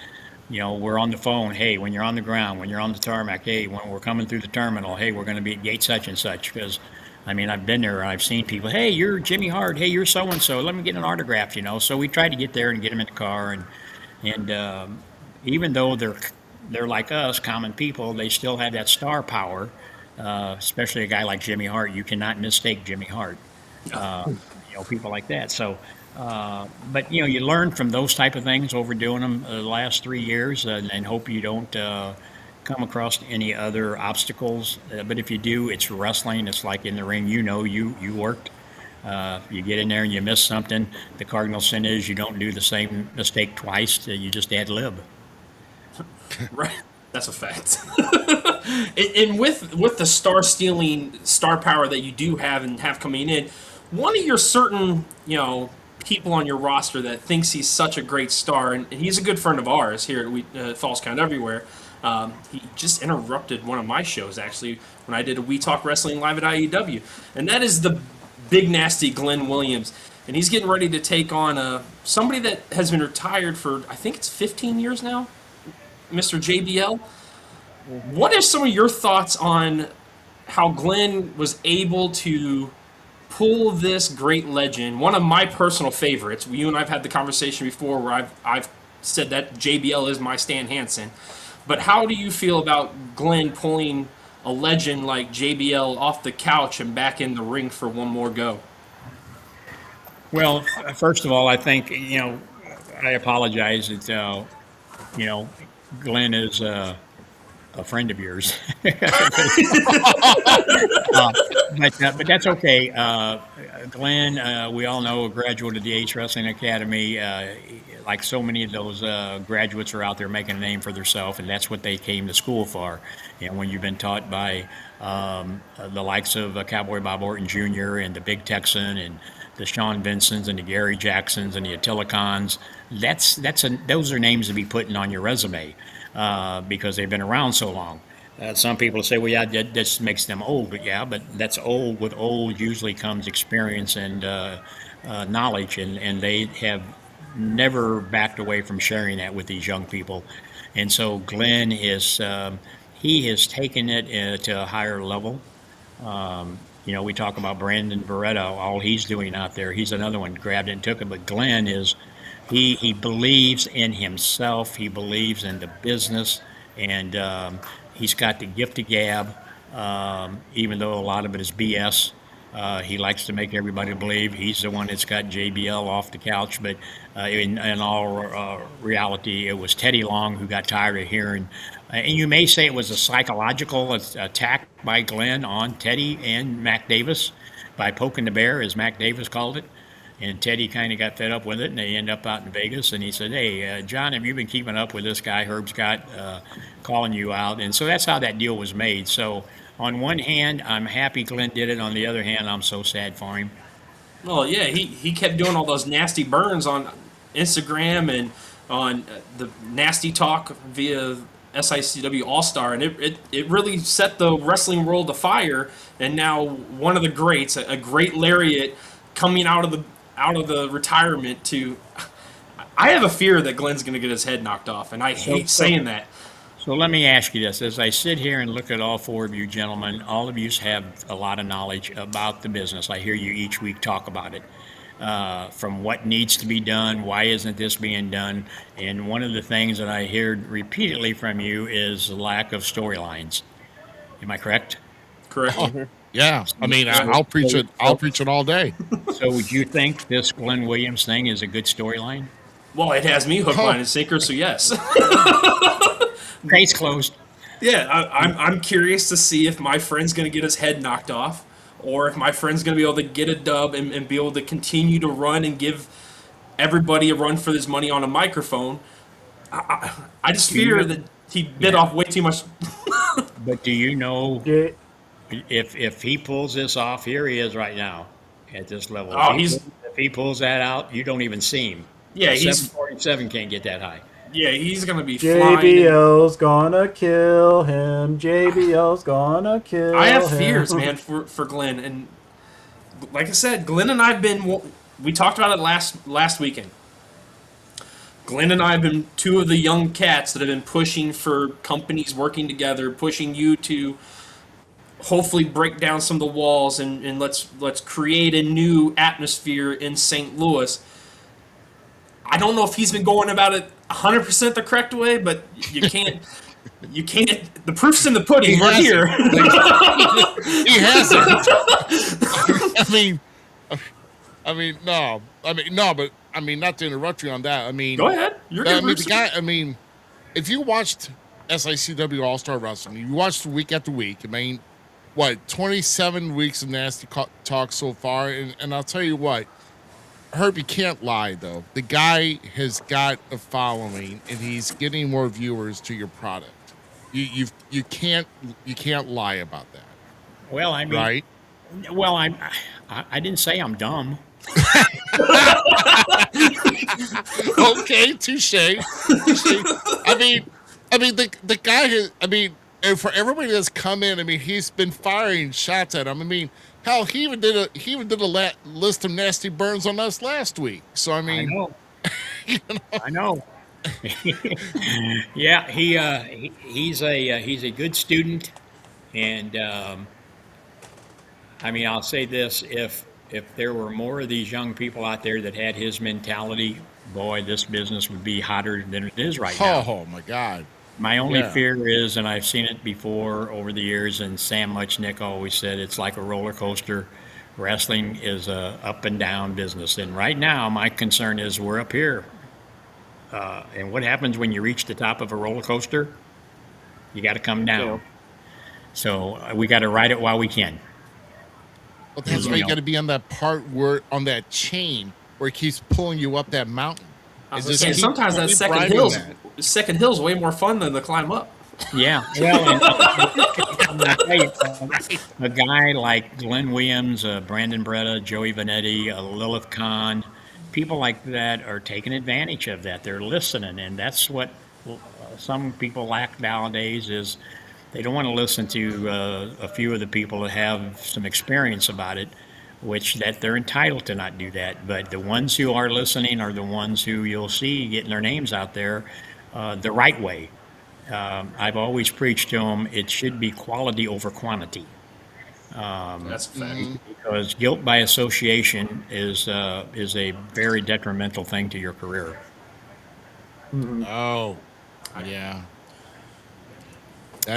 we're on the phone. Hey, when you're on the ground, when you're on the tarmac, hey, when we're coming through the terminal, hey, we're going to be at gate such and such. Because I've been there and I've seen people, hey, you're Jimmy Hart, hey, you're so and so, let me get an autograph. So we try to get there and get them in the car, and even though they're like us, common people, they still have that star power. Especially a guy like Jimmy Hart, you cannot mistake Jimmy Hart. People like that. So. But you learn from those type of things over doing them the last 3 years, and hope you don't come across any other obstacles. But if you do, it's wrestling. It's like in the ring. You worked. You get in there and you miss something. The cardinal sin is you don't do the same mistake twice. You just ad lib. Right. That's a fact. And with the star power that you do have and have coming in, one of your certain people on your roster that thinks he's such a great star, and he's a good friend of ours here at Falls Count Everywhere. He just interrupted one of my shows, actually, when I did a We Talk Wrestling live at IEW, and that is the big nasty Glenn Williams, and he's getting ready to take on somebody that has been retired for, I think it's 15 years now, Mr. JBL. What are some of your thoughts on how Glenn was able to pull this great legend, one of my personal favorites? You and I have had the conversation before where I've said that JBL is my Stan Hansen. But how do you feel about Glenn pulling a legend like JBL off the couch and back in the ring for one more go? Well, first of all, I think, I apologize that, Glenn is a friend of yours. But that's okay. Glenn, we all know, a graduate of the Ace Wrestling Academy. Like so many of those graduates are out there making a name for themselves, and that's what they came to school for. And when you've been taught by the likes of Cowboy Bob Orton Jr. and the Big Texan and the Sean Vincents and the Gary Jacksons and the Attila Khans, those are names to be putting on your resume. Because they've been around so long. Some people say, well, yeah, that just makes them old. But yeah, but that's old. With old usually comes experience and knowledge, and they have never backed away from sharing that with these young people. And so Glenn he has taken it to a higher level. We talk about Brandon Beretta, all he's doing out there. He's another one, grabbed it and took it. But Glenn is... He believes in himself. He believes in the business, and he's got the gift of gab. Even though a lot of it is BS, he likes to make everybody believe he's the one that's got JBL off the couch. But in all reality, it was Teddy Long who got tired of hearing. And you may say it was a psychological attack by Glenn on Teddy and Mac Davis by poking the bear, as Mac Davis called it. And Teddy kind of got fed up with it, and they end up out in Vegas. And he said, hey, John, have you been keeping up with this guy, Herb Scott, calling you out? And so that's how that deal was made. So on one hand, I'm happy Glenn did it. On the other hand, I'm so sad for him. Well, yeah, he kept doing all those nasty burns on Instagram and on the nasty talk via SICW All-Star, and it really set the wrestling world afire. And now one of the greats, a great lariat, coming out of the retirement to... I have a fear that Glenn's going to get his head knocked off, and I hate saying that. So let me ask you this. As I sit here and look at all four of you gentlemen, all of you have a lot of knowledge about the business. I hear you each week talk about it. from what needs to be done, why isn't this being done? And one of the things that I heard repeatedly from you is the lack of storylines. Am I correct? Correct. Yeah, I mean, So- I'll preach it. I'll so- preach it all day. So would you think this Glenn Williams thing is a good storyline? Well, it has me hook, line, and sinker, so yes. Case closed. Yeah, I'm curious to see if my friend's going to get his head knocked off, or if my friend's going to be able to get a dub and be able to continue to run and give everybody a run for his money on a microphone. I just fear that he bit off way too much. But do you know Yeah, if he pulls this off? Here he is right now at this level. Oh, if he pulls that out, you don't even see him. Yeah, he's 747 can't get that high. he's going to be flying. JBL's gonna kill him. JBL's gonna kill him. I have fears, man, for Glenn. And like I said, Glenn and I have been. We talked about it last weekend. Glenn and I have been two of the young cats that have been pushing for companies working together, pushing you to hopefully break down some of the walls and let's create a new atmosphere in St. Louis. I don't know if he's been going about it 100% the correct way, but you can't. The proof's in the pudding. We're here. He hasn't. No. But not to interrupt you on that. Go ahead. You're good. the guy. If you watched SICW All Star Wrestling, you watched week after week. 27 weeks of nasty talk so far, and I'll tell you what, Herb, you can't lie though. The guy has got a following, and he's getting more viewers to your product. You can't lie about that. Well, I mean, Right? Well, I didn't say I'm dumb. Okay, touche. The guy has. And for everybody that's come in, he's been firing shots at him. Hell, he even did a list of nasty burns on us last week. So I know. I know. Yeah, he's a good student, and I'll say this: if there were more of these young people out there that had his mentality, boy, this business would be hotter than it is right now. Oh my God! My only fear is, and I've seen it before over the years, and Sam Muchnick always said it's like a roller coaster. Wrestling is a up and down business, and right now my concern is we're up here. And what happens when you reach the top of a roller coaster? You got to come down. Yeah. So we got to ride it while we can. But that's why you got to be on that part on that chain where it keeps pulling you up that mountain. Sometimes that second hill's way more fun than the climb up. Yeah. Well, and I'm gonna tell you, a guy like Glenn Williams, Brandon Bretta, Joey Vanetti, Lilith Kahn, people like that are taking advantage of that. They're listening, and that's what some people lack nowadays is they don't want to listen to a few of the people that have some experience about it, which that they're entitled to not do that. But the ones who are listening are the ones who you'll see getting their names out there the right way. I've always preached to them it should be quality over quantity. That's a fact. Because guilt by association is a very detrimental thing to your career. Oh, yeah.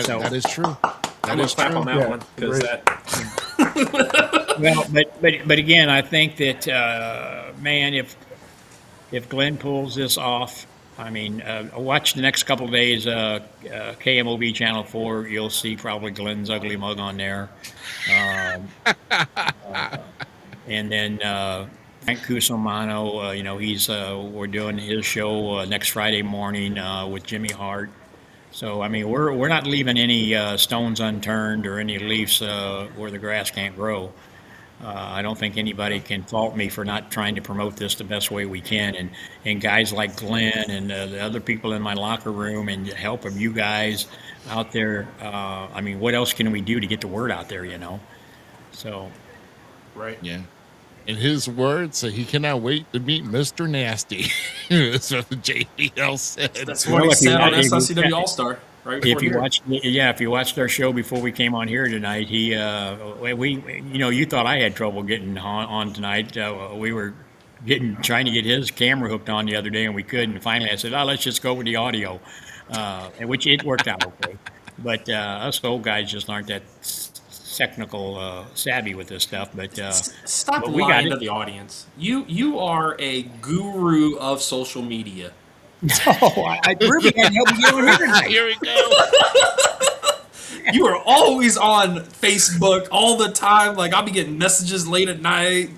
So- that is true. I'm That gonna is clap true. on that Yeah, one because great. that. Well, but again, I think that man, if Glenn pulls this off, watch the next couple of days. KMOB Channel 4, you'll see probably Glenn's ugly mug on there, and then Frank Cusumano. We're doing his show next Friday morning with Jimmy Hart. So we're not leaving any stones unturned or any leaves where the grass can't grow. I don't think anybody can fault me for not trying to promote this the best way we can. And guys like Glenn and the other people in my locker room and helping you guys out there. What else can we do to get the word out there, So, Right. Yeah. In his words, he cannot wait to meet Mr. Nasty. That's what JBL said. That's what he if you said on want- SICW All Star. Right if before you here. watched our show before we came on here tonight, you thought I had trouble getting on tonight. We were trying to get his camera hooked on the other day, and we couldn't. And finally, I said, "Oh, let's just go with the audio," and which it worked out okay. But us old guys just aren't that technical savvy with this stuff. Stop But we got lying it. to the audience. You are a guru of social media. Ruby had help me get on here tonight. Here we go. You are always on Facebook all the time. Like I'll be getting messages late at night,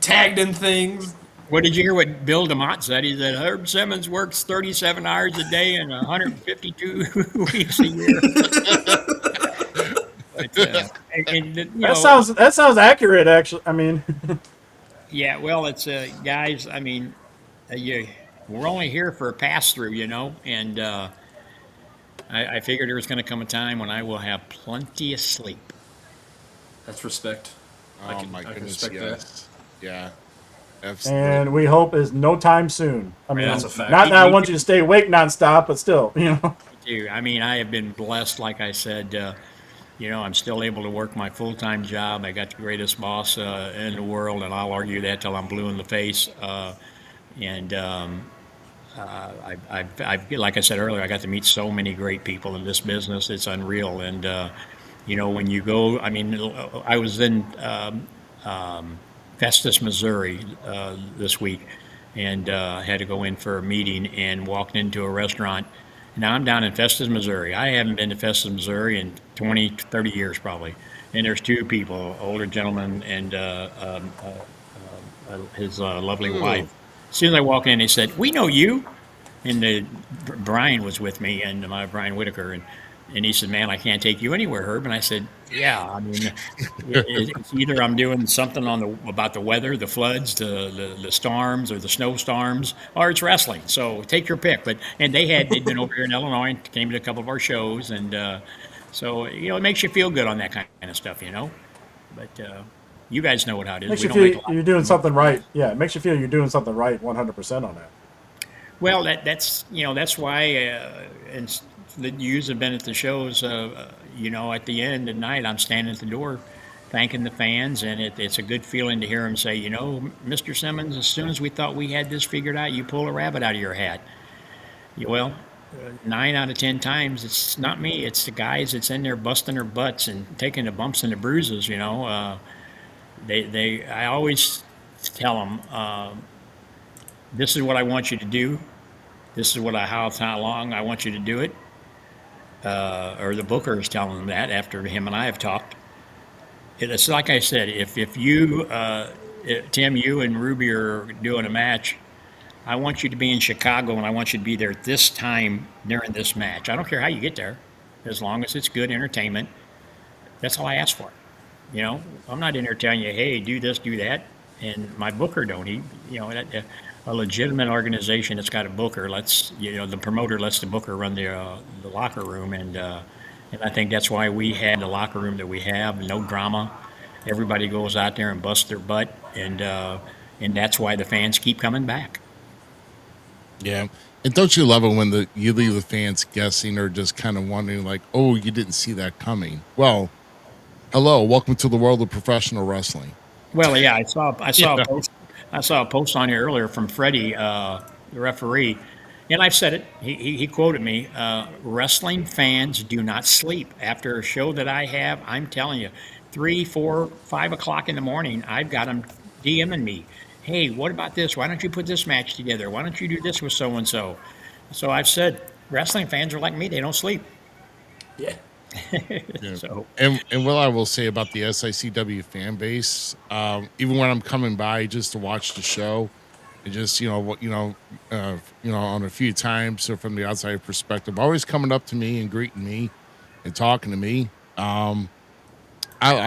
tagged in things. What did you hear? What Bill DeMott said? He said Herb Simmons works 37 hours a day and 152 weeks a year. But, That sounds accurate, actually. I mean, yeah. Well, it's guys. I mean, we're only here for a pass through, and I figured there was going to come a time when I will have plenty of sleep. That's respect. Oh my I can goodness, respect yes. Yeah. and we hope is no time soon. I mean, that's a fact. not that I want you to stay awake nonstop, but still, Dude, I mean, I have been blessed. Like I said, I'm still able to work my full-time job. I got the greatest boss in the world, and I'll argue that till I'm blue in the face. And like I said earlier, I got to meet so many great people in this business. It's unreal. And when you go, I mean, I was in Festus, Missouri this week, and had to go in for a meeting and walked into a restaurant. Now I'm down in Festus, Missouri. I haven't been to Festus, Missouri in 20, 30 years probably. And there's two people, older gentleman and his lovely wife. As soon as I walk in, they said, "We know you." And Brian was with me, and my Brian Whitaker, and he said, "Man, I can't take you anywhere, Herb." And I said, "Yeah, I mean, it's either I'm doing something about the weather, the floods, the storms, or the snowstorms, or it's wrestling. So take your pick." And they'd been over here in Illinois and came to a couple of our shows, and so it makes you feel good on that kind of stuff, But you guys know how it is. makes We you don't make a feel lot. you're doing something right. Yeah, it makes you feel you're doing something right 100% on that. Well, that's why and the yous have been at the shows. At the end of the night, I'm standing at the door, thanking the fans, and it's a good feeling to hear them say, "Mr. Simmons, as soon as we thought we had this figured out, you pull a rabbit out of your hat." Well, 9 out of 10 times, it's not me; it's the guys that's in there busting their butts and taking the bumps and the bruises. I always tell them. This is what I want you to do. This is how long I want you to do it. Or the booker is telling them that after him and I have talked. It's like I said, if you, Tim, you and Ruby are doing a match, I want you to be in Chicago and I want you to be there at this time during this match. I don't care how you get there, as long as it's good entertainment. That's all I ask for. I'm not in there telling you, "Hey, do this, do that." And my booker don't. A legitimate organization that's got a booker the promoter lets the booker run the locker room, and I think that's why we had the locker room that we have. No drama. Everybody goes out there and busts their butt, and that's why the fans keep coming back. Yeah. And don't you love it when you leave the fans guessing or just kind of wondering like, "Oh, you didn't see that coming." Well, hello, welcome to the world of professional wrestling. Well, yeah, I saw a post. I saw a post on here earlier from Freddie, the referee, and I've said it. He quoted me. Wrestling fans do not sleep. After a show that I have, I'm telling you, 3, 4, 5 o'clock in the morning, I've got them DMing me. "Hey, what about this? Why don't you put this match together? Why don't you do this with so and so?" So I've said, wrestling fans are like me; they don't sleep. Yeah. Yeah. So And what I will say about the SICW fan base, even when I'm coming by just to watch the show, and just on a few times, so from the outside perspective, always coming up to me and greeting me and talking to me. I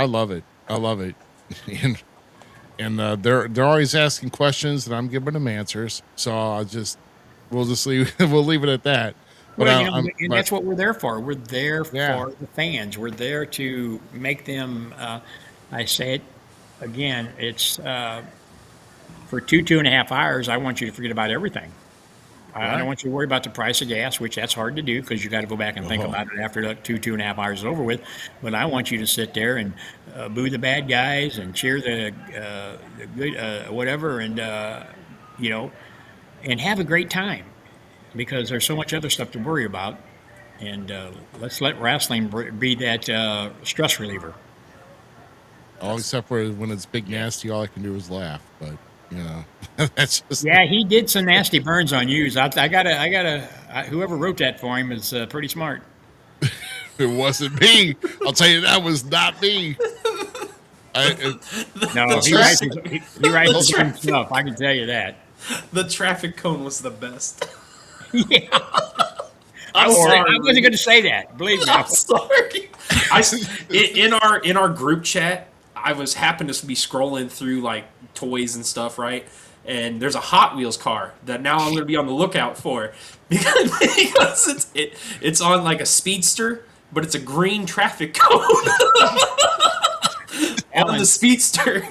love it. I love it, and they're always asking questions, and I'm giving them answers. So we'll leave it at that. But Well, that's what we're there for. We're there Yeah. for the fans. We're there to make them. I say it again. It's for 2.5 hours. I want you to forget about everything. I don't want you to worry about the price of gas, which that's hard to do because you got to go back and think about it after the 2.5 hours is over with. But I want you to sit there and boo the bad guys and cheer the good, whatever, and you know, and have a great time because there's so much other stuff to worry about. And let's let wrestling be that stress reliever. All except for when it's big nasty, all I can do is laugh. But you know, that's just Yeah, he did some nasty burns on you. Whoever wrote that for him is pretty smart. it wasn't me. I'll tell you that was not me. No, he writes his own stuff. I can tell you that. The traffic cone was the best. Yeah. I'm I sorry. wasn't going to say that. Believe me. I'm sorry. In our group chat, I happened to be scrolling through like toys and stuff, right? And there's a Hot Wheels car that now I'm going to be on the lookout for because it's on like a speedster, but it's a green traffic cone on the speedster.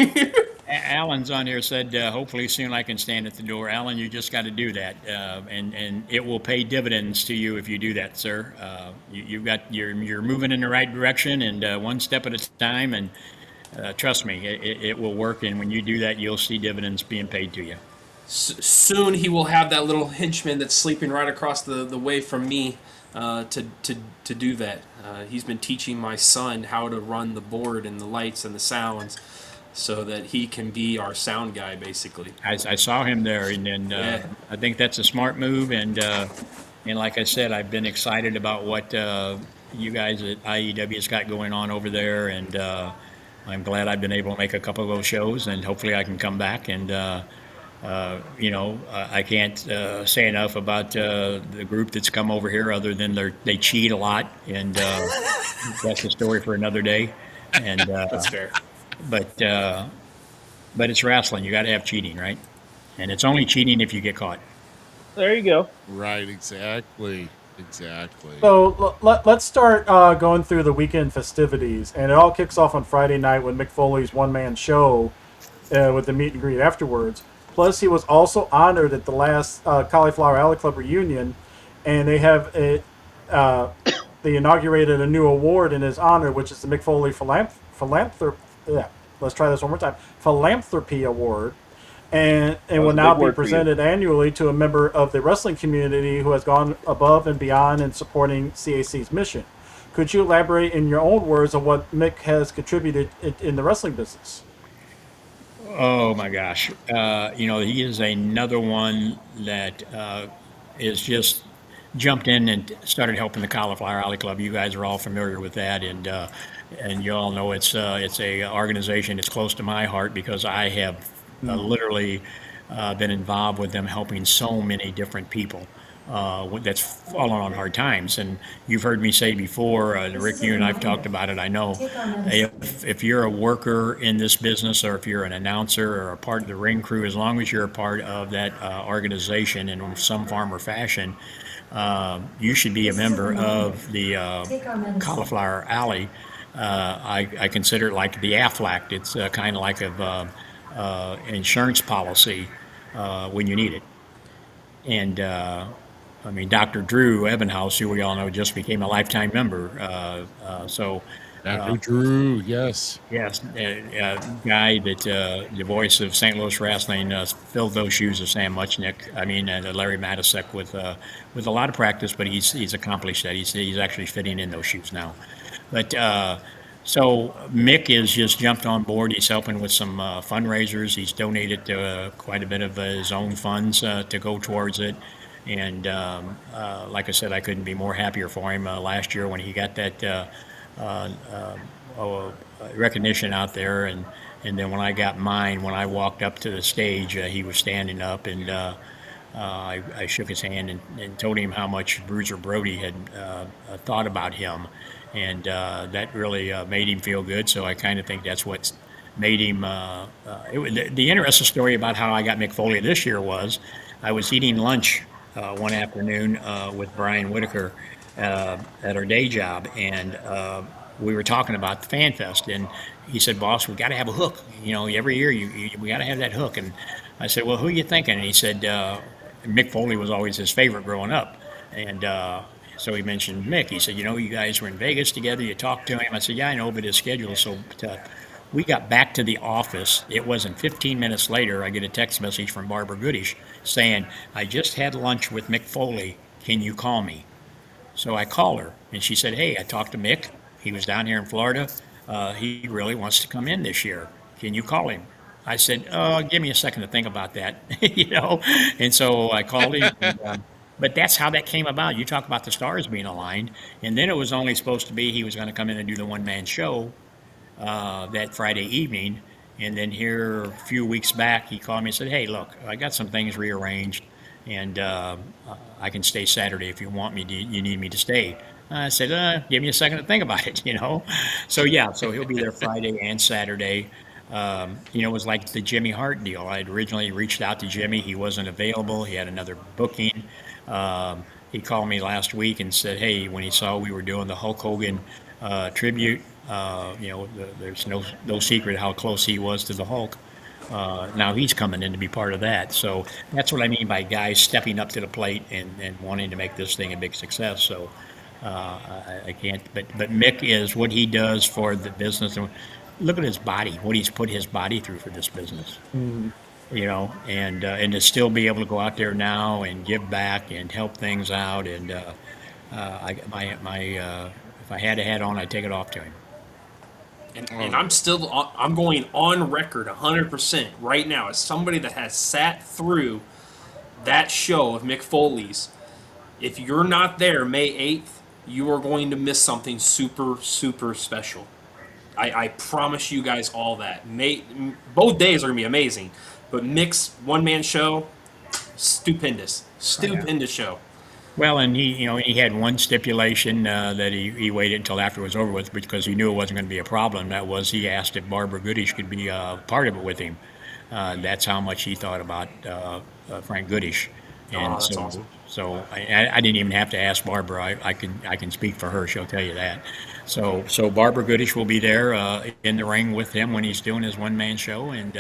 Alan's on here said, hopefully soon I can stand at the door. Alan, you just got to do that, and it will pay dividends to you if you do that, sir. You're moving in the right direction, and one step at a time, and trust me, it will work. And when you do that, you'll see dividends being paid to you. Soon he will have that little henchman that's sleeping right across the way from me to do that. He's been teaching my son how to run the board and the lights and the sounds, so that he can be our sound guy, basically. I saw him there, and Yeah. I think that's a smart move. And like I said, I've been excited about what you guys at IEW's got going on over there, and I'm glad I've been able to make a couple of those shows, and hopefully I can come back. And I can't say enough about the group that's come over here, other than they cheat a lot, and that's a story for another day. And That's fair. But it's wrestling. You got to have cheating, right? And it's only cheating if you get caught. There you go. right. Exactly. So let's start going through the weekend festivities, and it all kicks off on Friday night with Mick Foley's one-man show with the meet and greet afterwards. Plus, he was also honored at the last Cauliflower Alley Club reunion, and they have they inaugurated a new award in his honor, which is the Mick Foley Philanthropy Award, and will now be presented annually to a member of the wrestling community who has gone above and beyond in supporting CAC's mission. Could you elaborate in your own words on what Mick has contributed in the wrestling business? Oh my gosh. He is another one that is just jumped in and started helping the Cauliflower Alley Club. You guys are all familiar with that, and you all know it's a organization that's close to my heart because I have literally been involved with them, helping so many different people that's fallen on hard times. And you've heard me say before, Rick, you and I've talked about it. I know if you're a worker in this business, or if you're an announcer or a part of the ring crew, as long as you're a part of that organization in some form or fashion, you should be a member of the Cauliflower Alley. I consider it like the Aflac. It's kind of like a insurance policy when you need it. And Dr. Drew Ebenhouse, who we all know, just became a lifetime member. Dr. Drew, yes. Yes, a guy that the voice of St. Louis wrestling filled those shoes of Sam Muchnick. Larry Matisek with a lot of practice, but he's accomplished that. He's actually fitting in those shoes now. But so Mick has just jumped on board. He's helping with some fundraisers. He's donated quite a bit of his own funds to go towards it. And like I said, I couldn't be more happier for him. Last year when he got that recognition out there, and then when I got mine, when I walked up to the stage, he was standing up, and I shook his hand and told him how much Bruiser Brody had thought about him, and that really made him feel good. So I kind of think that's what's made him. The interesting story about how I got Mick Foley this year was I was eating lunch one afternoon with Brian Whitaker at our day job, and we were talking about the Fan Fest, and he said, "Boss, we got to have a hook. Every year we got to have that hook." And I said, "Well, who are you thinking?" And he said, Mick Foley was always his favorite growing up. And so he mentioned Mick. He said, you guys were in Vegas together. You talked to him. I said, yeah, I know, but his schedule is so tough. We got back to the office. It wasn't 15 minutes later, I get a text message from Barbara Goodish saying, I just had lunch with Mick Foley. Can you call me? So I called her, and she said, hey, I talked to Mick. He was down here in Florida. He really wants to come in this year. Can you call him? I said, give me a second to think about that, And so I called him. But that's how that came about. You talk about the stars being aligned. And then it was only supposed to be he was going to come in and do the one-man show that Friday evening. And then here a few weeks back, he called me and said, hey, look, I got some things rearranged, and I can stay Saturday if you want me. You need me to stay? I said, give me a second to think about it, So, yeah, so he'll be there Friday and Saturday. It was like the Jimmy Hart deal. I had originally reached out to Jimmy. He wasn't available. He had another booking. He called me last week and said, hey, when he saw we were doing the Hulk Hogan tribute, there's no secret how close he was to the Hulk. Now he's coming in to be part of that. So that's what I mean by guys stepping up to the plate and wanting to make this thing a big success. So I can't, but Mick is what he does for the business. And look at his body, what he's put his body through for this business. And to still be able to go out there now and give back and help things out. And if I had a hat on, I'd take it off to him. And I'm going on record 100% right now as somebody that has sat through that show of Mick Foley's. If you're not there May 8th, you are going to miss something super, super special. I promise you guys all that. Both days are going to be amazing. But Mick's one-man show, stupendous. Stupendous show. Well, and he had one stipulation that he waited until after it was over with because he knew it wasn't going to be a problem. That was he asked if Barbara Goodish could be part of it with him. That's how much he thought about Frank Goodish. And that's awesome. So I didn't even have to ask Barbara. I can speak for her. She'll tell you that. So Barbara Goodish will be there in the ring with him when he's doing his one-man show, and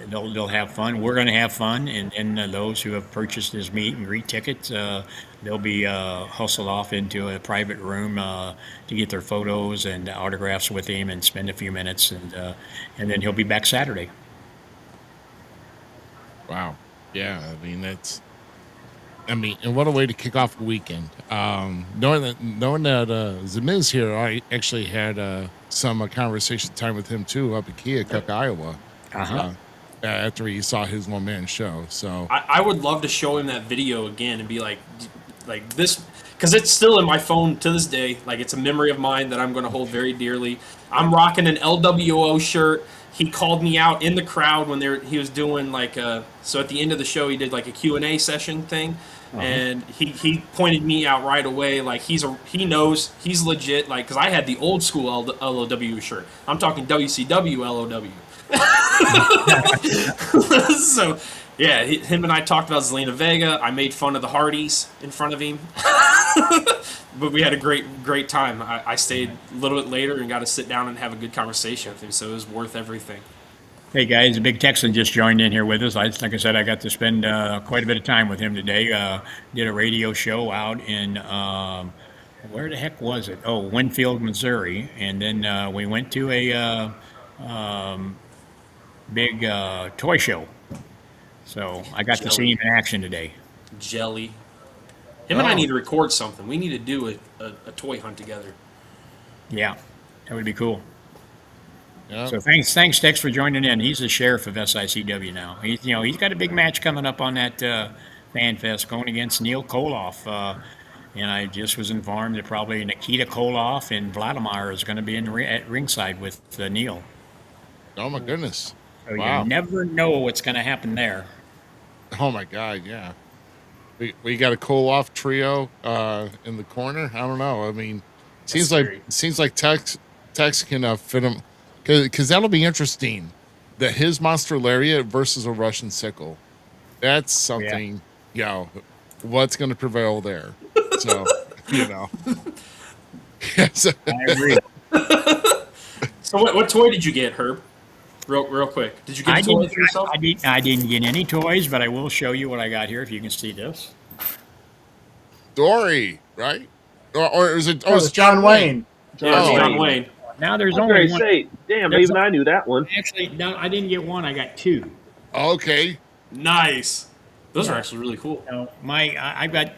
they'll have fun. We're going to have fun, and those who have purchased his meet and greet tickets, they'll be hustled off into a private room to get their photos and autographs with him and spend a few minutes, and then he'll be back Saturday. Wow. Yeah, and what a way to kick off the weekend. Knowing that Zmiz here, I actually had some conversation time with him too up in Keokuk, Iowa. After he saw his one-man show. So I would love to show him that video again and be like this, because it's still in my phone to this day. Like, it's a memory of mine that I'm going to hold very dearly. I'm rocking an LWO shirt. He called me out in the crowd when he was doing so at the end of the show he did like a Q&A session thing, and he pointed me out right away. Like, he knows he's legit. Like, because I had the old school LOW shirt. I'm talking WCW LOW. So yeah, him and I talked about Zelina Vega. I made fun of the Hardys in front of him. But we had a great time. I stayed a little bit later and got to sit down and have a good conversation with him, so it was worth everything. Hey guys, Big Texan just joined in here with us. Like I said, I got to spend quite a bit of time with him today. Did a radio show out in where the heck was it? Oh, Winfield, Missouri, and then we went to a big toy show. So I got to see him in action today. Jelly. Him and I need to record something. We need to do a toy hunt together. Yeah, that would be cool. Yeah. So thanks Tex for joining in. He's the sheriff of SICW now. He's got a big match coming up on that Fan Fest going against Neil Koloff. And I just was informed that probably Nikita Koloff and Vladimir is going to be at ringside with Neil. Oh my goodness! So wow. You never know what's going to happen there. Oh my God! Yeah, we got a Koloff trio in the corner. I don't know. I mean, seems like Tex can fit him, because that'll be interesting. That his monster lariat versus a Russian sickle. That's something. Yeah. What's going to prevail there? So I agree. So what toy did you get, Herb? Real quick. Did you get I a toy didn't, for yourself? I didn't get any toys, but I will show you what I got here if you can see this. Dory, right? Or is it? Oh, Oh, it's it's John Wayne. Yeah, it's Oh. John Wayne. Now there's I was only going to one. say, damn, There's even I knew that one. Actually, no, I didn't get one. I got two. Okay. Nice. Those are actually really cool. No, I've got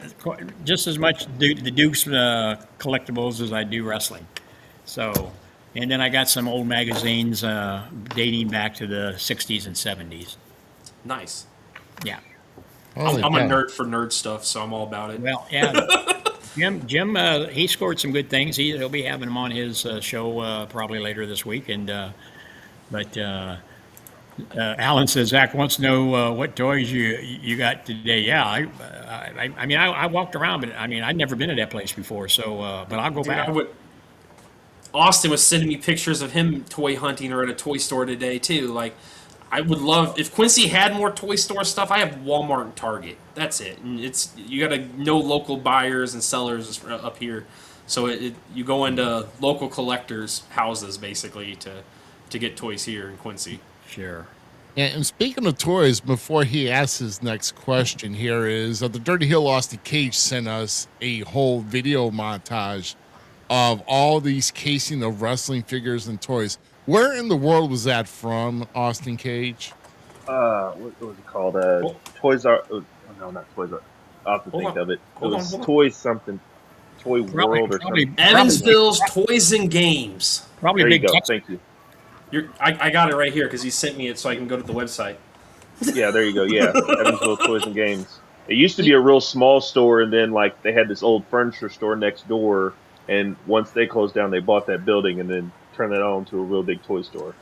just as much the Duke's collectibles as I do wrestling. So, and then I got some old magazines dating back to the 60s and 70s. Nice. Yeah. Holy I'm a cow. nerd for nerd stuff, so I'm all about it. Well, yeah. Jim, he scored some good things. He'll be having them on his show probably later this week. And but Alan says Zach wants to know what toys you got today. Yeah, I mean I walked around, but I mean I'd never been to that place before. So, but I'll go Dude, back. Austin was sending me pictures of him toy hunting or at a toy store today too. Like, I would love if Quincy had more toy store stuff. I have Walmart and Target. That's it. And it's you got to know local buyers and sellers up here. So you go into local collectors' houses basically to get toys here in Quincy. Sure. Yeah, and speaking of toys, before he asks his next question, here is the Dirty Hill Austin Cage sent us a whole video montage of all these casing of wrestling figures and toys. Where in the world was that from, Austin Cage? What was it called? Toys R. Oh, no, not Toys R. I'll have to Hold think on. of it. Hold It on, was hold on. Toys something. Toy World or something. Evansville's Toys and Games. Probably There you big go. Texas. Thank you. I got it right here because he sent me it so I can go to the website. Yeah, there you go. Yeah, Evansville Toys and Games. It used to be a real small store, and then like they had this old furniture store next door. And once they closed down, they bought that building and then turned that on to a real big toy store.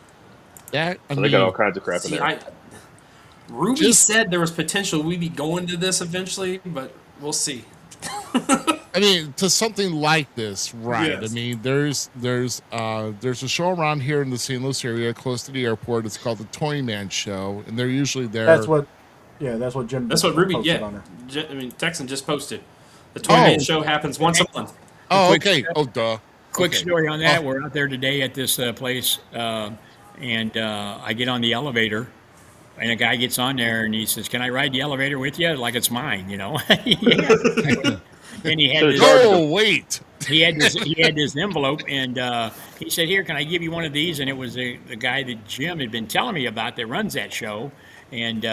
That I So mean, they got all kinds of crap in See, there. Ruby said there was potential we'd be going to this eventually, but we'll see. I mean, to something like this, right? Yes. I mean, there's a show around here in the St. Louis area, close to the airport. It's called the Toy Man Show, and they're usually there. That's what Jim. That's what Ruby. posted Yeah, on there. Texan just posted. The Toy Man Show happens once a month. Oh, quick okay. step. Oh, duh. Quick Okay. story on that. Oh. We're out there today at this place, and I get on the elevator, and a guy gets on there, and he says, "Can I ride the elevator with you? Like it's mine, you know?" Yeah. And he had So this, Oh, wait. he had this envelope, and he said, "Here, can I give you one of these?" And it was the guy that Jim had been telling me about that runs that show, and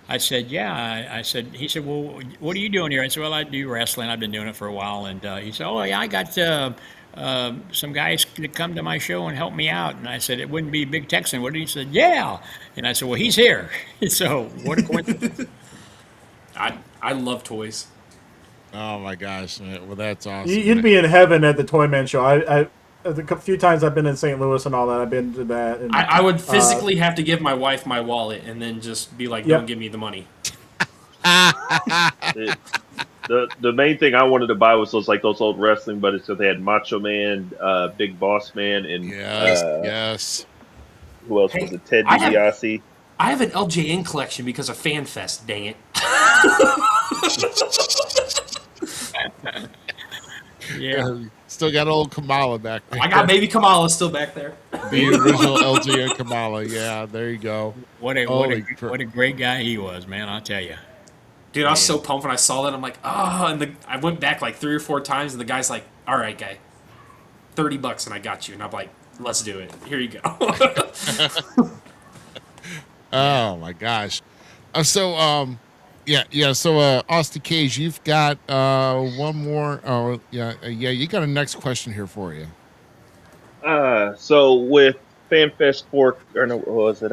I said, "Yeah." I said, he said, "Well, what are you doing here?" I said, "Well, I do wrestling. I've been doing it for a while." And he said, "Oh, yeah, I got some guys to come to my show and help me out." And I said, "It wouldn't be Big Texan, would it?" He said, "Yeah." And I said, "Well, he's here." So what a coincidence. I love toys. Oh my gosh. Man. Well, that's awesome. You'd be in heaven at the Toy Man Show. I the few times I've been in St. Louis and all that, I've been to that. And, I would physically have to give my wife my wallet and then just be like, Yep. "Don't give me the money." The main thing I wanted to buy was those old wrestling buddies. So they had Macho Man, Big Boss Man, and Yes. Yes. who else Hey, was it? Ted I have- DiBiase. I have an LJN collection because of FanFest. Dang it! Yeah. Still got old Kamala back there. I got baby Kamala still back there. the original LG and Kamala. Yeah, there you go. What a Holy crap. what a great guy he was, man. I'll tell you. Dude, I was so pumped when I saw that. I'm like, oh, and I went back like 3 or 4 times, and the guy's like, "All right, guy, $30, and I got you." And I'm like, "Let's do it. Here you go." Oh my gosh. So Austin Cage, you've got one more. Oh yeah, you got a next question here for you. So with FanFest 4, or no, what was it?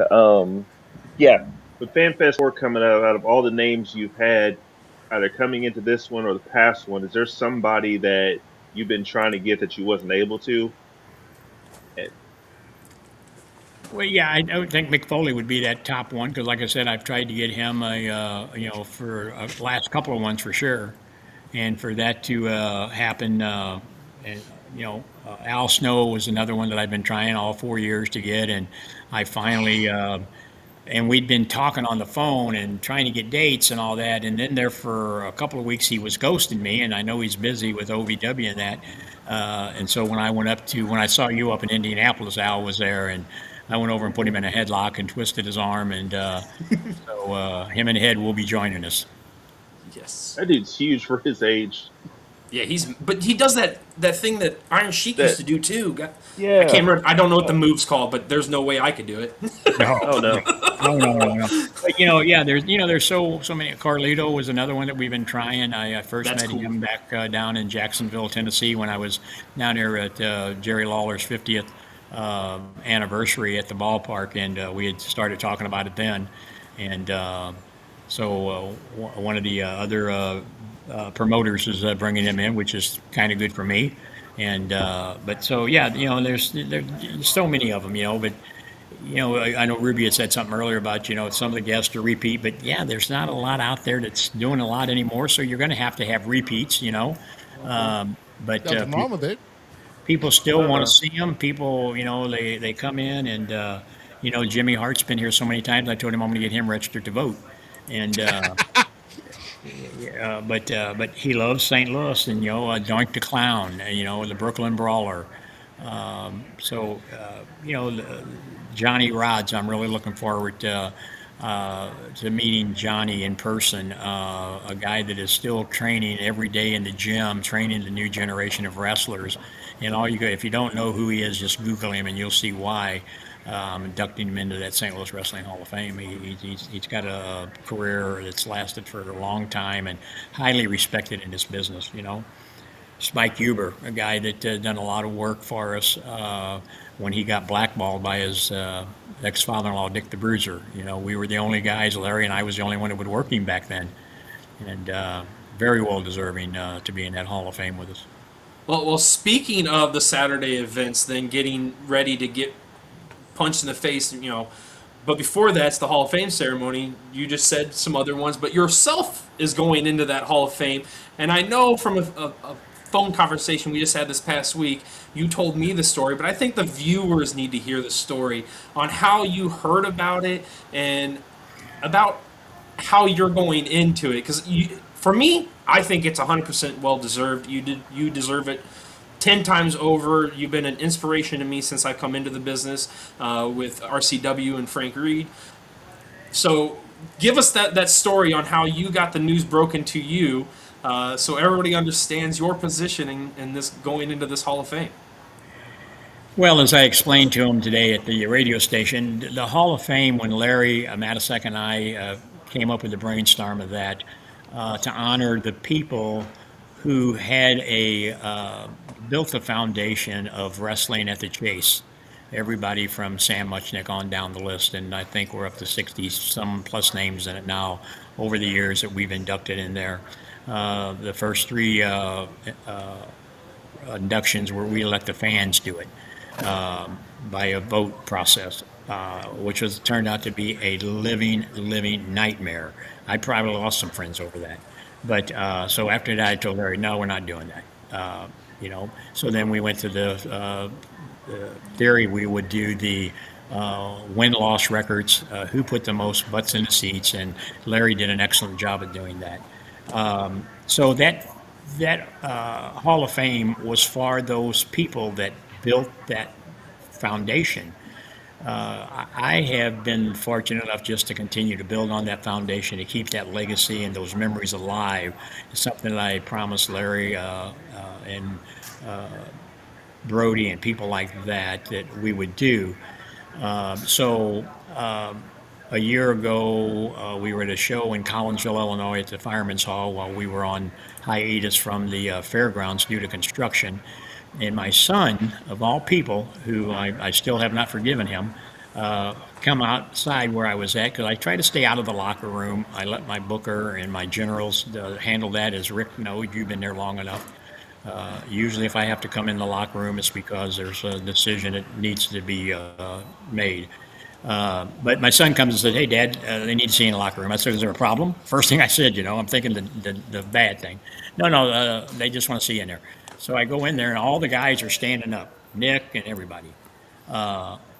Yeah, with FanFest 4 coming out of all the names you've had, either coming into this one or the past one, is there somebody that you've been trying to get that you wasn't able to? Well, yeah, I don't think Mick Foley would be that top one because, like I said, I've tried to get him, for last couple of ones for sure, and for that to happen, Al Snow was another one that I've been trying all 4 years to get, and I finally, and we'd been talking on the phone and trying to get dates and all that, and then there for a couple of weeks he was ghosting me, and I know he's busy with OVW and that, and so when I saw you up in Indianapolis, Al was there, and I went over and put him in a headlock and twisted his arm, and so him and Head will be joining us. Yes. That dude's huge for his age. Yeah, but he does that thing that Iron Sheik used That- to do too. Yeah. I can't remember. I don't know what the move's called, but there's no way I could do it. No, Oh no. no. But yeah, there's so many. Carlito was another one that we've been trying. I first That's met cool. him back down in Jacksonville, Tennessee, when I was down there at Jerry Lawler's 50th anniversary at the ballpark, and we had started talking about it then. And so one of the other promoters is bringing him in, which is kind of good for me. And but so yeah, there's so many of them, but. I know Ruby had said something earlier about, some of the guests are repeat, but yeah, there's not a lot out there that's doing a lot anymore. So you're going to have repeats, but Nothing wrong with it. people still want to see them. People, they come in and, Jimmy Hart's been here so many times. I told him I'm going to get him registered to vote. And, but he loves St. Louis and, Doink the Clown, the Brooklyn Brawler. Johnny Rods, I'm really looking forward to meeting Johnny in person, a guy that is still training every day in the gym, training the new generation of wrestlers. And if you don't know who he is, just Google him and you'll see why. Inducting him into that St. Louis Wrestling Hall of Fame. He's got a career that's lasted for a long time and highly respected in this business, Spike Huber, a guy that done a lot of work for us when he got blackballed by his ex-father-in-law, Dick the Bruiser. We were the only guys, Larry and I was the only one that would work him back then. And very well deserving to be in that Hall of Fame with us. Well, speaking of the Saturday events, then getting ready to get punched in the face, but before that's the Hall of Fame ceremony. You just said some other ones, but yourself is going into that Hall of Fame. And I know from a phone conversation we just had this past week, you told me the story, but I think the viewers need to hear the story on how you heard about it and about how you're going into it. Because for me, I think it's 100% well deserved. You deserve it 10 times over. You've been an inspiration to me since I come into the business with RCW and Frank Reed. So give us that story on how you got the news broken to you, so everybody understands your position in this going into this Hall of Fame. Well, as I explained to him today at the radio station, the Hall of Fame, when Larry Matasek and I came up with the brainstorm of that, to honor the people who had built the foundation of wrestling at the Chase. Everybody from Sam Muchnick on down the list, and I think we're up to 60-some plus names in it now over the years that we've inducted in there. The first three inductions where we let the fans do it by a vote process, which turned out to be a living nightmare. I probably lost some friends over that. But so after that, I told Larry, no, we're not doing that. So then we went to the theory we would do the win-loss records, who put the most butts in the seats, and Larry did an excellent job at doing that. So that Hall of Fame was for those people that built that foundation. I have been fortunate enough just to continue to build on that foundation, to keep that legacy and those memories alive. It's something that I promised Larry and Brody and people like that we would do. A year ago, we were at a show in Collinsville, Illinois at the Fireman's Hall while we were on hiatus from the fairgrounds due to construction. And my son, of all people, who I still have not forgiven him, come outside where I was at, because I try to stay out of the locker room. I let my booker and my generals handle that, as Rick knows. You've been there long enough. Usually if I have to come in the locker room, it's because there's a decision that needs to be made. But my son comes and said, "Hey, Dad, they need to see you in the locker room." I said, "Is there a problem?" First thing I said, I'm thinking the bad thing. No, they just want to see you in there. So I go in there, and all the guys are standing up. Nick and everybody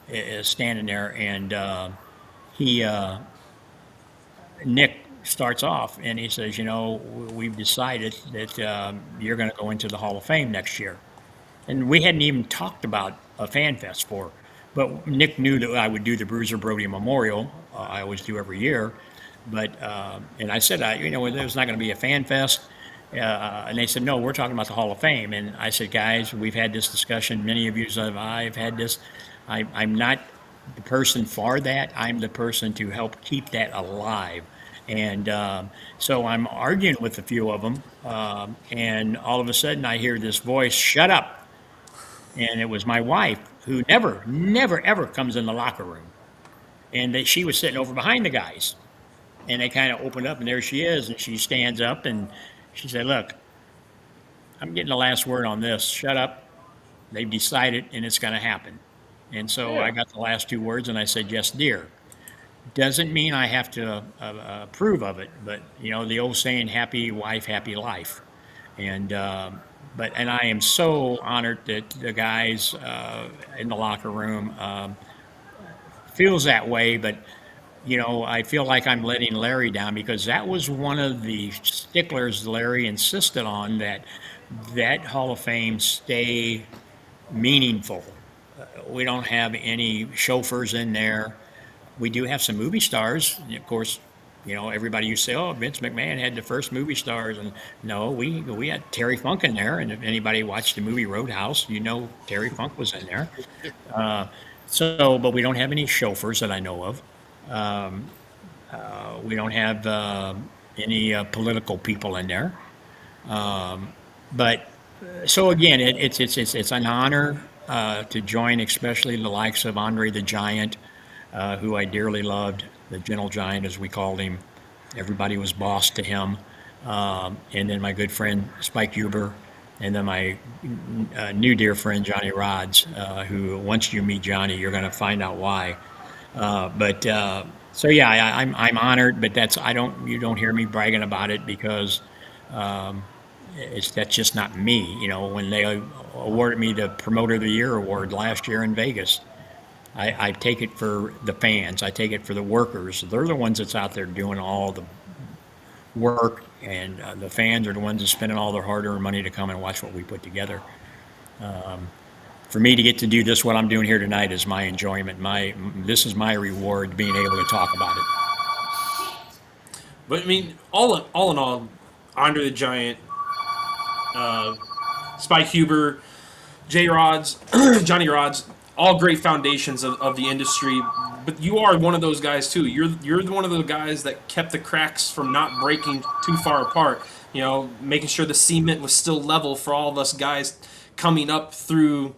is standing there, and Nick starts off, and he says, "We've decided that you're going to go into the Hall of Fame next year." And we hadn't even talked about a fan fest for But Nick knew that I would do the Bruiser Brody Memorial. I always do every year. But, and I said, there's not going to be a fan fest. And they said, no, we're talking about the Hall of Fame. And I said, guys, we've had this discussion. Many of you have, I've had this. I'm not the person for that. I'm the person to help keep that alive. And so I'm arguing with a few of them. And all of a sudden I hear this voice, shut up. And it was my wife, who never, ever comes in the locker room. And she was sitting over behind the guys. And they kind of opened up, and there she is. And she stands up, and she said, look, I'm getting the last word on this. Shut up. They've decided, and it's going to happen. And so I got the last two words, and I said, yes, dear. Doesn't mean I have to approve of it. But, the old saying, happy wife, happy life. And and I am so honored that the guys in the locker room feels that way. But, I feel like I'm letting Larry down, because that was one of the sticklers Larry insisted on, that Hall of Fame stay meaningful. We don't have any chauffeurs in there. We do have some movie stars. Of course, everybody used to say, oh, Vince McMahon had the first movie stars. And no, we had Terry Funk in there. And if anybody watched the movie Roadhouse, Terry Funk was in there. But we don't have any chauffeurs that I know of. We don't have any political people in there. So again, it's an honor to join, especially the likes of Andre the Giant, who I dearly loved, the Gentle Giant, as we called him. Everybody was boss to him. And then my good friend Spike Huber, and then my new dear friend Johnny Rods, who once you meet Johnny, you're going to find out why. So yeah, I'm honored, but you don't hear me bragging about it, because that's just not me. When they awarded me the Promoter of the Year award last year in Vegas, I take it for the fans. I take it for the workers. They're the ones that's out there doing all the work, and the fans are the ones that spending all their hard-earned money to come and watch what we put together. For me to get to do this, what I'm doing here tonight, is my enjoyment. This is my reward, being able to talk about it. But I mean, all in all, Andre the Giant, Spike Huber, J Rods, Johnny Rods, all great foundations of the industry. But you are one of those guys too. You're one of those guys that kept the cracks from not breaking too far apart. Making sure the cement was still level for all of us guys coming up through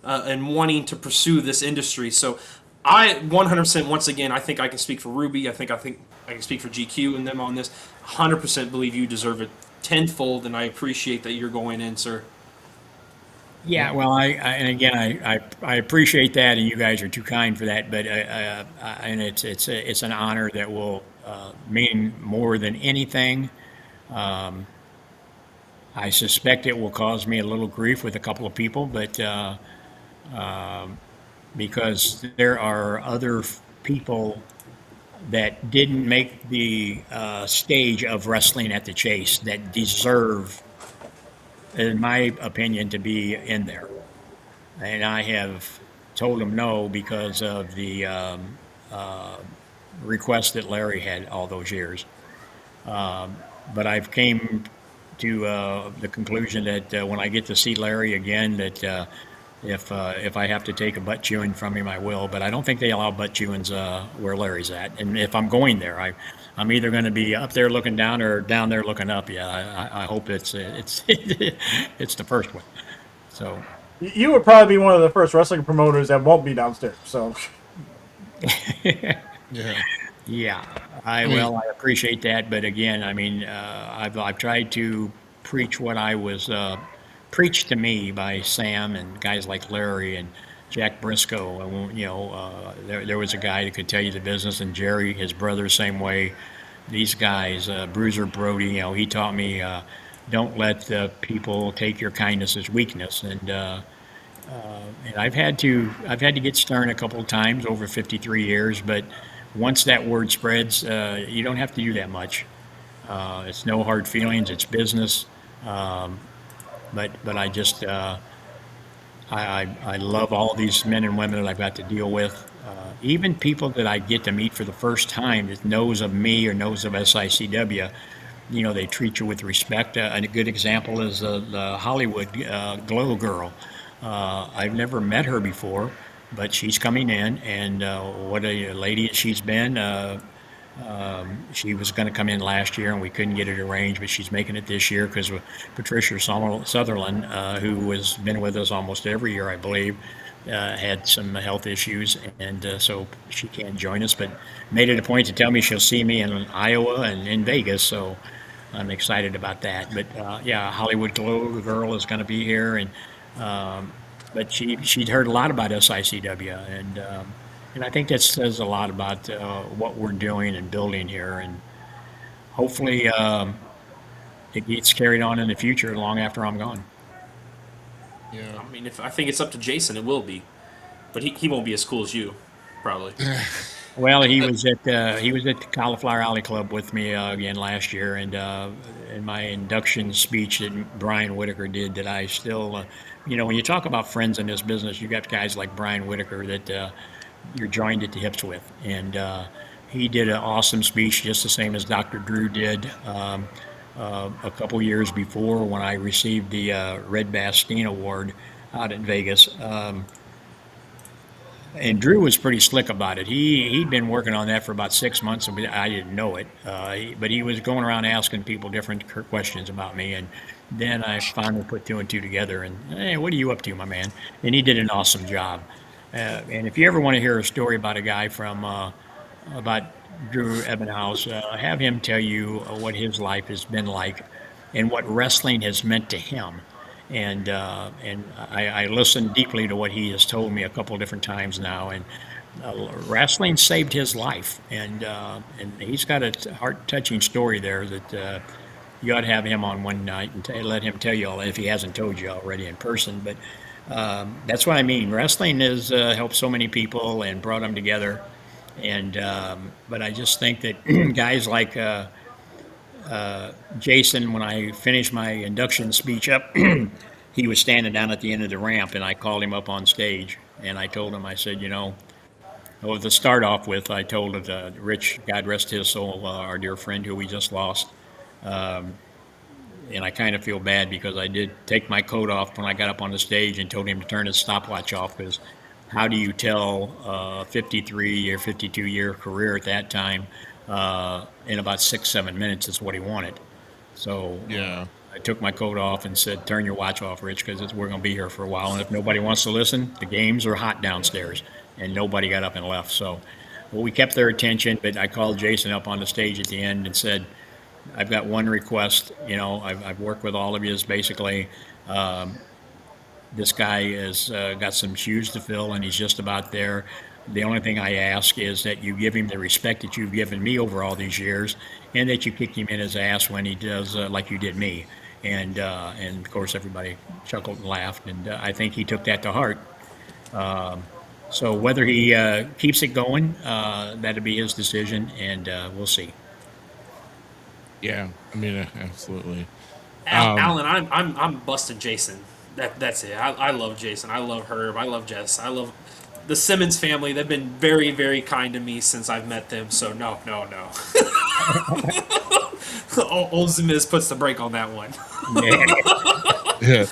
and wanting to pursue this industry. So I 100%, once again, I think I can speak for Ruby. I think I can speak for GQ and them on this. 100% believe you deserve it tenfold, and I appreciate that you're going in, sir. Yeah, well, I appreciate that, and you guys are too kind for that. But and it's an honor that will mean more than anything. I suspect it will cause me a little grief with a couple of people, but because there are other people that didn't make the stage of wrestling at the Chase that deserve, in my opinion, to be in there. And I have told them no, because of the request that Larry had all those years. But I've came to the conclusion that when I get to see Larry again, that if I have to take a butt chewing from him, I will. But I don't think they allow butt chewings where Larry's at. And if I'm going there, I'm either going to be up there looking down or down there looking up. Yeah, I hope it's it's the first one. So you would probably be one of the first wrestling promoters that won't be downstairs. So yeah, I appreciate that. But again, I mean, I've tried to preach what I was preached to me by Sam and guys like Larry and Jack Briscoe. There was a guy that could tell you the business, and Jerry, his brother, same way. These guys, Bruiser Brody, he taught me, don't let people take your kindness as weakness. And I've had to get stern a couple of times over 53 years, but once that word spreads, you don't have to do that much. It's no hard feelings. It's business. But I just I love all these men and women that I've got to deal with. Even people that I get to meet for the first time that knows of me or knows of SICW, they treat you with respect. And a good example is the Hollywood Glow girl. I've never met her before, but she's coming in, and what a lady she's been. She was going to come in last year, and we couldn't get it arranged, but she's making it this year because Patricia Sutherland, who has been with us almost every year, I believe, had some health issues, and so she can't join us, but made it a point to tell me she'll see me in Iowa and in Vegas, so I'm excited about that. But yeah, Hollywood Glow girl is going to be here, and but she'd heard a lot about SICW, and I think that says a lot about what we're doing and building here, and hopefully it gets carried on in the future long after I'm gone. Yeah. I mean, if I think it's up to Jason, it will be, but he won't be as cool as you, probably. Well, he was at the Cauliflower Alley Club with me again last year, and in my induction speech that Brian Whitaker did, that I still, when you talk about friends in this business, you got guys like Brian Whitaker that you're joined at the hips with, and he did an awesome speech, just the same as Dr. Drew did a couple years before when I received the Red Bastine Award out in Vegas. And Drew was pretty slick about it. He'd been working on that for about 6 months, and I didn't know it. But he was going around asking people different questions about me, and then I finally put two and two together. And hey, what are you up to, my man? And he did an awesome job. And if you ever want to hear a story about a guy from about Drew Ebenhaus, have him tell you what his life has been like, and what wrestling has meant to him. And I listened deeply to what he has told me a couple of different times now, and wrestling saved his life, and he's got a heart-touching story there that you ought to have him on one night and let him tell you all if he hasn't told you already in person. But that's what I mean. Wrestling has helped so many people and brought them together, and but I just think that guys like Jason, when I finished my induction speech up, he was standing down at the end of the ramp, and I called him up on stage, and I told him, I said, well, to start off with, I told Rich, God rest his soul, our dear friend who we just lost, and I kind of feel bad because I did take my coat off when I got up on the stage and told him to turn his stopwatch off, because how do you tell a 53 or 52 year career at that time in about 6-7 minutes is what he wanted. So Yeah. I took my coat off and said, turn your watch off, Rich, because we're going to be here for a while. And if nobody wants to listen, the games are hot downstairs. And nobody got up and left. So we kept their attention, but I called Jason up on the stage at the end and said, I've got one request. I've worked with all of you basically. This guy has got some shoes to fill, and he's just about there. The only thing I ask is that you give him the respect that you've given me over all these years, and that you kick him in his ass when he does like you did me. And of course, everybody chuckled and laughed, and I think he took that to heart. So whether he keeps it going, that'll be his decision, and we'll see. Yeah. I mean, absolutely. Alan, I'm busting Jason. That's it. I love Jason. I love Herb. I love Jess. I love the Simmons family. They've been very, very kind to me since I've met them. So no. Old Zmiz puts the brake on that one. Yeah.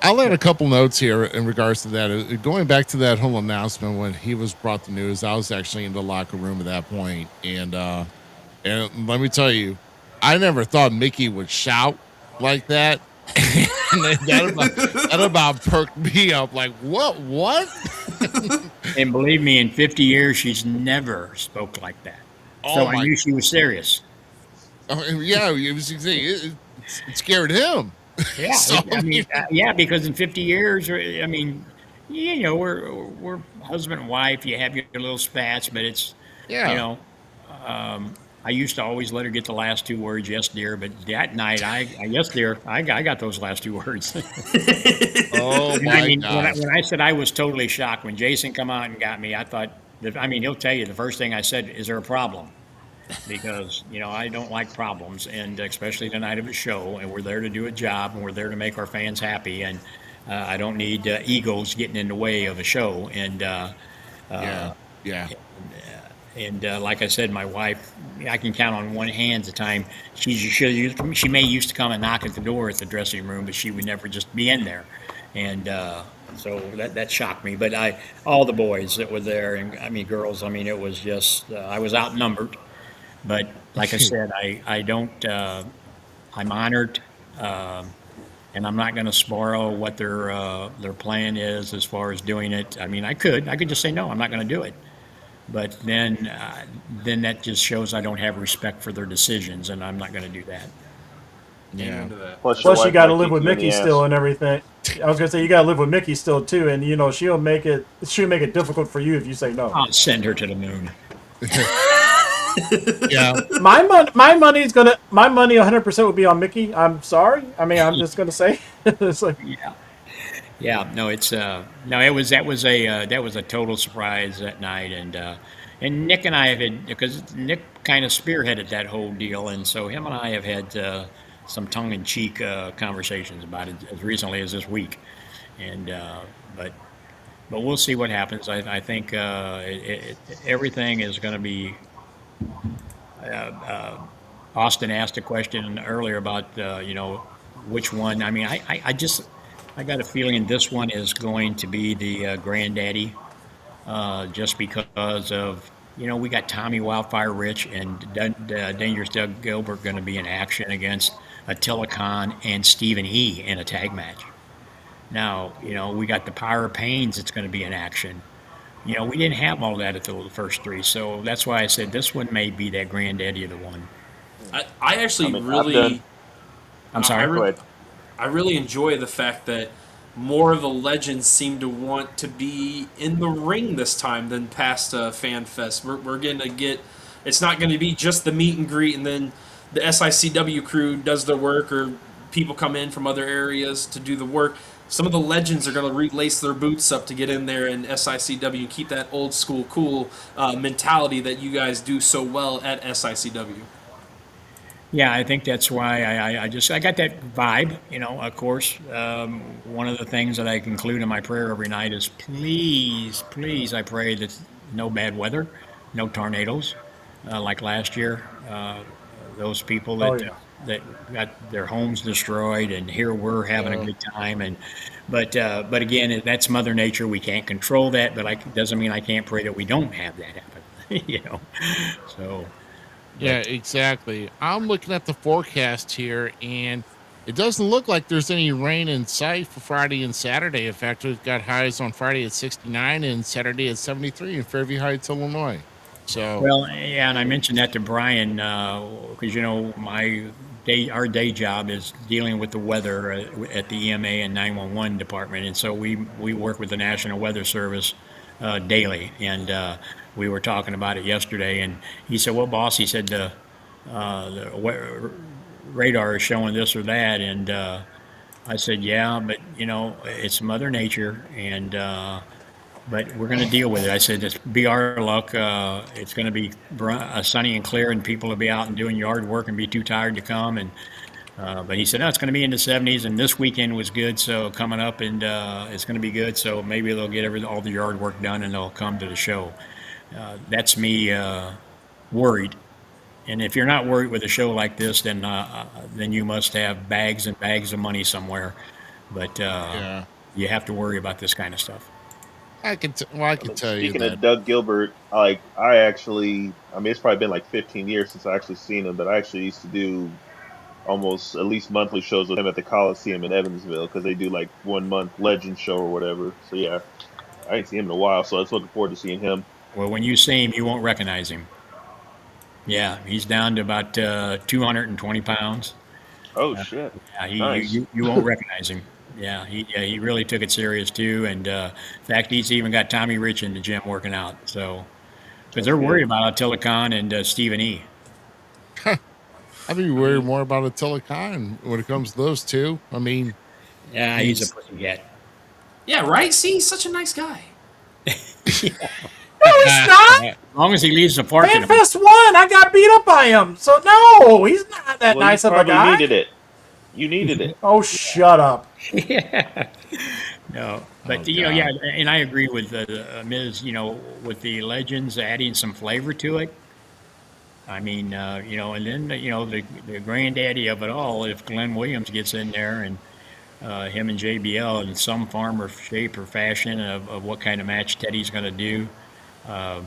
I'll add a couple notes here in regards to that. Going back to that whole announcement when he was brought the news, I was actually in the locker room at that point, and let me tell you, I never thought Mickey would shout like that. that about perked me up. Like, what? And believe me, in 50 years, she's never spoke like that. So I knew she was serious. Yeah, it scared him. Yeah, So, yeah, because in 50 years, I mean, we're husband and wife. You have your little spats, but it's, I used to always let her get the last two words, yes, dear. But that night, yes, dear, I got those last two words. Oh my God! When I said I was totally shocked when Jason come out and got me, I thought, he'll tell you the first thing I said, is there a problem? Because I don't like problems, and especially the night of a show, and we're there to do a job, and we're there to make our fans happy, and I don't need egos getting in the way of a show. And Yeah. Yeah. like I said, my wife, I can count on one hand the time she may used to come and knock at the door at the dressing room, but she would never just be in there. And so that shocked me. But all the boys that were there, and I mean girls, I mean it was just I was outnumbered. But like I said, I don't. I'm honored, and I'm not going to spoil what their plan is as far as doing it. I mean, I could just say no, I'm not going to do it. But then that just shows I don't have respect for their decisions, and I'm not going to do that. Yeah. Into that. Plus, Plus, you got to might live kick with you in Mickey the ass. still and everything. I was gonna say you got to live with Mickey still too, and you know she'll make it difficult for you if you say no. I'll send her to the moon. Yeah. My money 100% would be on Mickey. I'm sorry. I mean, I'm just gonna say it's like Yeah, no, it's no, it was that was a total surprise that night, and Nick and I have had because Nick kind of spearheaded that whole deal, and so him and I have had some tongue-in-cheek conversations about it as recently as this week, and but we'll see what happens. I think everything is going to be. Austin asked a question earlier about which one. I mean, I got a feeling this one is going to be the granddaddy, just because of we got Tommy Wildfire Rich and Dangerous Doug Gilbert going to be in action against Attila Khan and Stephen E in a tag match. Now we got the Power of Pains that's going to be in action. We didn't have all that at the first three, so that's why I said this one may be that granddaddy of the one. I actually I'm really. done. I'm sorry. Go ahead. I really enjoy the fact that more of the legends seem to want to be in the ring this time than past Fan Fest. We're going to get. It's not going to be just the meet and greet, and then the SICW crew does their work, or people come in from other areas to do the work. Some of the legends are going to relace their boots up to get in there in SICW and keep that old school cool mentality that you guys do so well at SICW. Yeah, I think that's why I got that vibe. Of course, one of the things that I conclude in my prayer every night is please, please, I pray that no bad weather, no tornadoes, like last year. Those people that got their homes destroyed, and here we're having a good time. But again, that's Mother Nature. We can't control that, but doesn't mean I can't pray that we don't have that happen. So. Yeah, exactly. I'm looking at the forecast here, and it doesn't look like there's any rain in sight for Friday and Saturday. In fact, we've got highs on Friday at 69 and Saturday at 73 in Fairview Heights, Illinois. So, Well, yeah, and I mentioned that to Brian because our day job is dealing with the weather at the EMA and 911 department, and so we work with the National Weather Service daily, and we were talking about it yesterday, and he said, "Well, boss," he said, the radar is showing this or that," and I said, "Yeah, but it's Mother Nature, and but we're going to deal with it." I said, "It's be our luck. It's going to be sunny and clear, and people will be out and doing yard work and be too tired to come." And but he said, "No, it's going to be in the 70s, and this weekend was good, so coming up, and it's going to be good. So maybe they'll get all the yard work done, and they'll come to the show." That's me worried. And if you're not worried with a show like this, then you must have bags and bags of money somewhere. But yeah, you have to worry about this kind of stuff. I can tell you Speaking that. of Doug Gilbert, I actually, I mean, it's probably been like 15 years since I actually seen him, but I actually used to do almost at least monthly shows with him at the Coliseum in Evansville because they do like 1 month legend show or whatever. So yeah, I ain't seen him in a while, so I was looking forward to seeing him. Well, when you see him, you won't recognize him. Yeah, he's down to about 220 pounds. Oh shit! Yeah, Nice. you won't recognize him. Yeah, he really took it serious too, and in fact, he's even got Tommy Rich in the gym working out. So, because they're worried about Attila Khan and Stephen E. I'd be worried more about Attila Khan when it comes to those two. I mean, Yeah, he's a pussycat. Yeah, right? See, he's such a nice guy. no, he's not. As long as he leaves the parking. FanFest 1, I got beat up by him. So no, he's not that Well, nice you of a probably guy. needed it. You needed it. Oh, shut up. Yeah. No, but Oh, yeah, God. and I agree with Ms. With the legends adding some flavor to it. I mean, and then the granddaddy of it all, if Glenn Williams gets in there and him and JBL in some form or shape or fashion of what kind of match Teddy's going to do. Uh,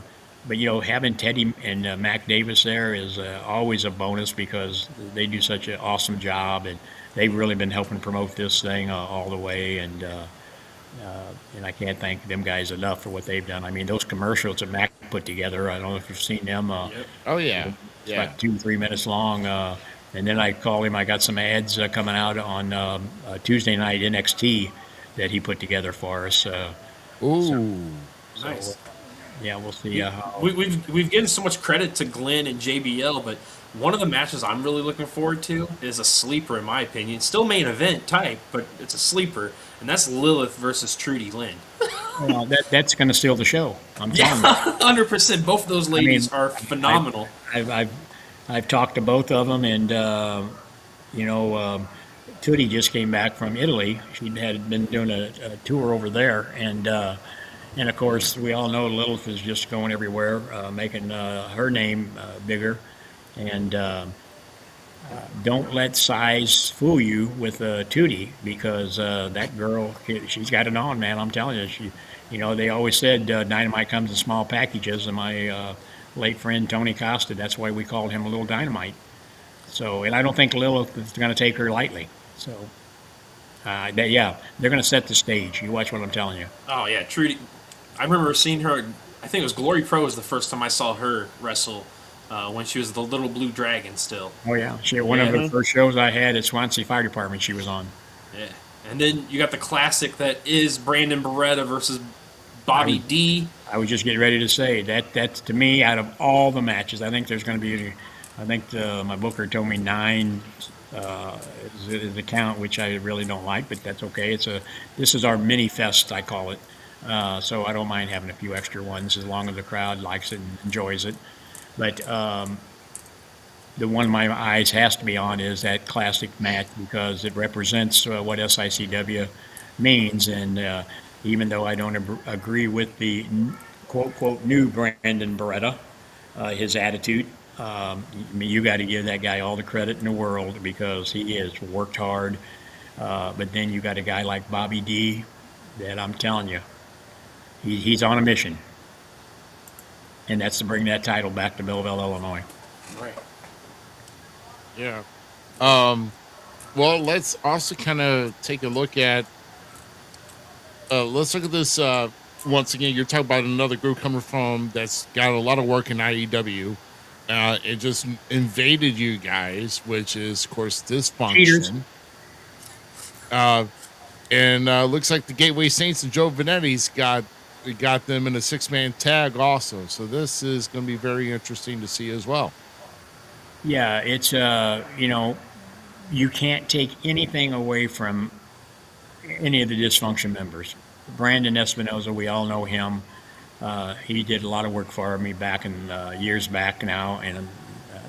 but having Teddy and Mac Davis there is always a bonus because they do such an awesome job, and they've really been helping promote this thing all the way. And I can't thank them guys enough for what they've done. I mean, those commercials that Mac put together, I don't know if you've seen them. Yep. Oh, yeah. It's Yeah. about 2 3 minutes long. And then I called him. I got some ads coming out on Tuesday night NXT that he put together for us. Ooh. Nice. Yeah, we'll see. How, We've given so much credit to Glenn and JBL, but one of the matches I'm really looking forward to is a sleeper, in my opinion. Still main event type, but it's a sleeper, and that's Lilith versus Trudy Lynn. that's going to steal the show. I'm telling you. 100%. Both of those ladies are phenomenal. I've talked to both of them, and Tootie just came back from Italy. She had been doing a tour over there, and of course we all know Lilith is just going everywhere, making her name bigger. And don't let size fool you with Tootie because that girl, she's got it on, man. I'm telling you, they always said dynamite comes in small packages, and my late friend Tony Costa, that's why we called him a little dynamite. So, and I don't think Lilith is going to take her lightly. So, they're going to set the stage. You watch what I'm telling you. Oh, yeah, Trudy. I remember seeing her, I think it was Glory Pro was the first time I saw her wrestle when she was the little blue dragon still. Oh, yeah. She one of the first shows I had at Swansea Fire Department she was on. Yeah. And then you got the classic that is Brandon Beretta versus Bobby D. I was just getting ready to say that's to me, out of all the matches, I think there's going to be, my booker told me 9 is the count, which I really don't like, but that's okay. This is our mini fest, I call it. So I don't mind having a few extra ones as long as the crowd likes it and enjoys it. But the one my eyes has to be on is that classic match because it represents what SICW means. And even though I don't agree with the quote new Brandon Beretta, his attitude, you got to give that guy all the credit in the world because he has worked hard. But then you got a guy like Bobby D that I'm telling you, he's on a mission. And that's to bring that title back to Millville, Illinois. Right. Yeah. Well, let's also kind of take a look at. Let's look at this once again. You're talking about another group coming from that's got a lot of work in IEW. It just invaded you guys, which is, of course, Dysfunction. And looks like the Gateway Saints and Joe Venetti's got them in a 6-man tag also. So this is going to be very interesting to see as well. Yeah, it's you can't take anything away from any of the Dysfunction members. Brandon Espinoza, we all know him. He did a lot of work for me back in years back now, and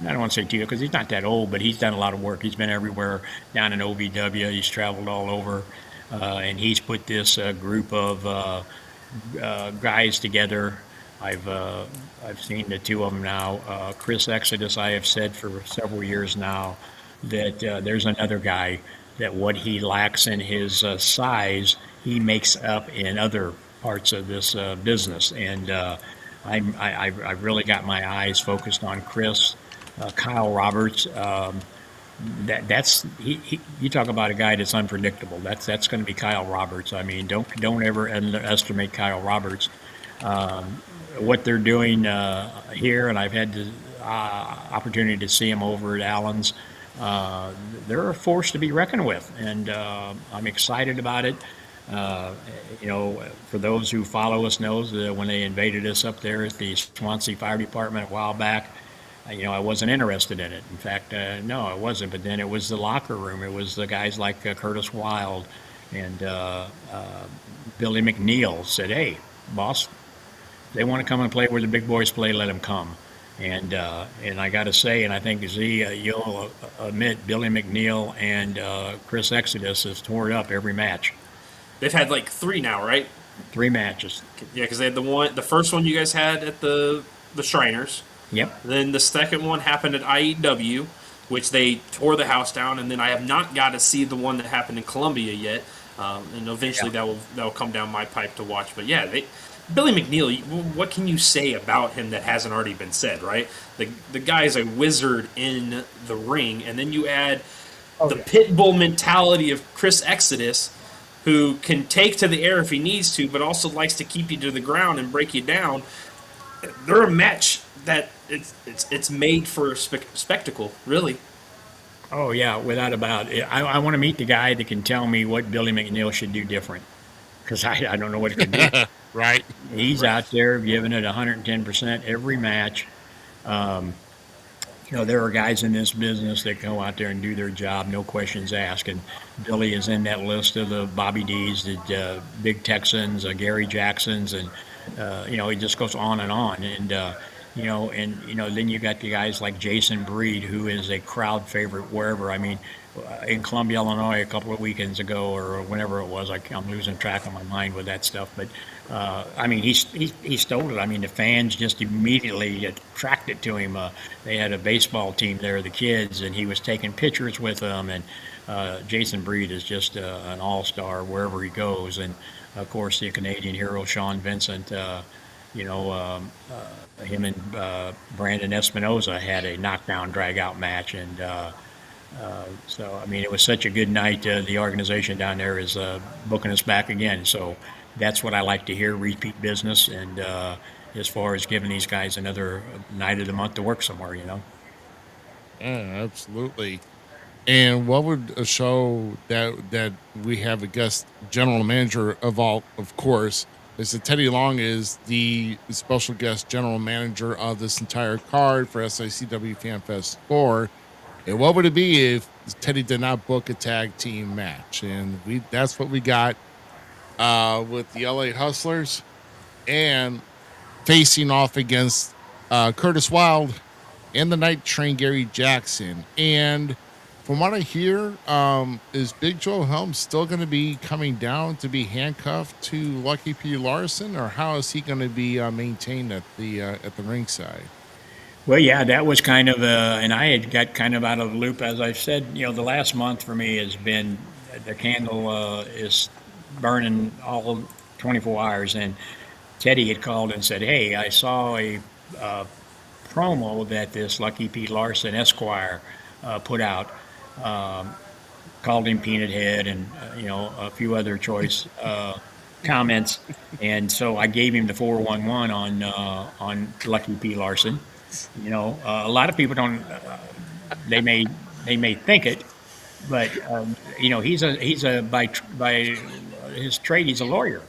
I don't want to say Tito because he's not that old, but he's done a lot of work. He's been everywhere down in OVW. He's traveled all over, and he's put this group of guys together. I've seen the 2 of them now. Chris Exodus, I have said for several years now that there's another guy that what he lacks in his size, he makes up in other parts of this business. And I've really got my eyes focused on Chris, Kyle Roberts. That's you talk about a guy that's unpredictable. That's going to be Kyle Roberts. I mean, don't ever underestimate Kyle Roberts. What they're doing here, and I've had the opportunity to see them over at Allen's. They're a force to be reckoned with, and I'm excited about it. For those who follow us knows that when they invaded us up there at the Swansea Fire Department a while back, I wasn't interested in it. In fact, no, I wasn't. But then it was the locker room. It was the guys like Curtis Wilde and Billy McNeil said, "Hey, boss, they want to come and play where the big boys play. Let them come." And I got to say, and I think Z, you'll admit, Billy McNeil and Chris Exodus has tore it up every match. They've had like 3 now, right? 3 matches. Yeah, because they had the first one you guys had at the Shriners. Yep. Then the second one happened at IEW, which they tore the house down. And then I have not got to see the one that happened in Columbia yet. And eventually Yeah. that will come down my pipe to watch. But yeah, Billy McNeil. What can you say about him that hasn't already been said? Right, the guy is a wizard in the ring, and then you add the pit bull mentality of Chris Exodus, who can take to the air if he needs to, but also likes to keep you to the ground and break you down. They're a match that it's made for a spectacle, really. Oh yeah, without a doubt. I want to meet the guy that can tell me what Billy McNeil should do different, because I don't know what it could do. Right. He's out there giving it 110% every match. There are guys in this business that go out there and do their job, no questions asked. And Billy is in that list of the Bobby D's, the Big Texans, Gary Jacksons, and it just goes on and on. And then you got the guys like Jason Breed, who is a crowd favorite wherever. I mean, in Columbia, Illinois, a couple of weekends ago, or whenever it was, I'm losing track of my mind with that stuff. But I mean, he stole it. I mean, the fans just immediately attracted to him. They had a baseball team there, the kids, and he was taking pictures with them. And Jason Breed is just an all-star wherever he goes. And of course, the Canadian hero Sean Vincent. Him and Brandon Espinoza had a knockdown drag-out match, and so I mean, it was such a good night. The organization down there is booking us back again, so that's what I like to hear: repeat business, and as far as giving these guys another night of the month to work somewhere, Yeah, absolutely. And what would a show that we have a guest general manager of course, is that Teddy Long is the special guest general manager of this entire card for SICW Fan Fest 4. And what would it be if Teddy did not book a tag team match? And that's what we got with the LA Hustlers and facing off against Curtis Wilde and the Night Train Gary Jackson. And from what I hear, is Big Joe Helm still going to be coming down to be handcuffed to Lucky P. Larson, or how is he going to be maintained at the ringside? Well, yeah, that was kind of, and I had got kind of out of the loop, as I've said. The last month for me has been the candle is burning all 24 hours, and Teddy had called and said, "Hey, I saw a promo that this Lucky P. Larson Esquire put out." Called him Peanut Head and a few other choice comments, and so I gave him the 411 on Lucky P. Larson. A lot of people don't. They may think it, but he's a by his trade he's a lawyer.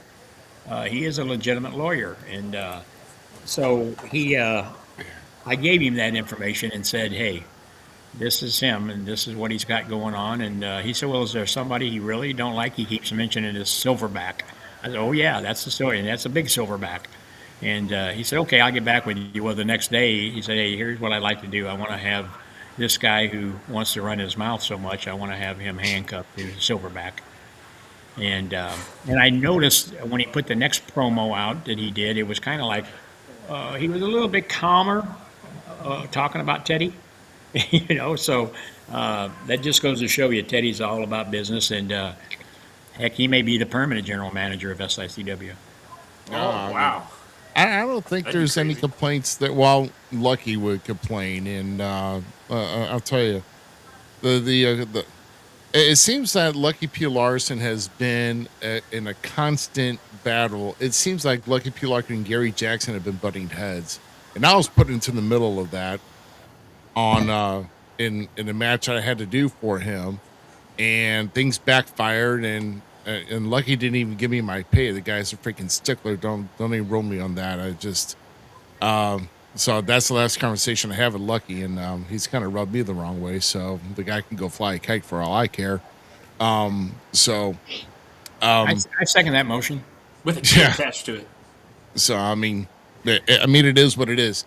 He is a legitimate lawyer, and so I gave him that information and said, "Hey, this is him, and this is what he's got going on." And he said, "Well, is there somebody he really don't like? He keeps mentioning his silverback." I said, "Oh yeah, that's the story, and that's a big silverback." And he said, "Okay, I'll get back with you." Well, the next day he said, "Hey, here's what I'd like to do. I want to have this guy who wants to run his mouth so much. I want to have him handcuffed to silverback." And I noticed when he put the next promo out that he did, it was kind of like he was a little bit calmer talking about Teddy. So that just goes to show you Teddy's all about business, and heck, he may be the permanent general manager of SICW. Oh, wow. I don't think That'd be there's any crazy. complaints that Lucky would complain, and I'll tell you, the it seems that Lucky P. Larson has been in a constant battle. It seems like Lucky P. Larson and Gary Jackson have been butting heads, and I was put into the middle of that on in a match I had to do for him, and things backfired, and Lucky didn't even give me my pay. The guy's a freaking stickler. Don't even roll me on that. I just so that's the last conversation I have with Lucky, and he's kind of rubbed me the wrong way. So the guy can go fly a kite for all I care. So I second that motion. With a T Yeah. attached to it. So I mean, it is what it is.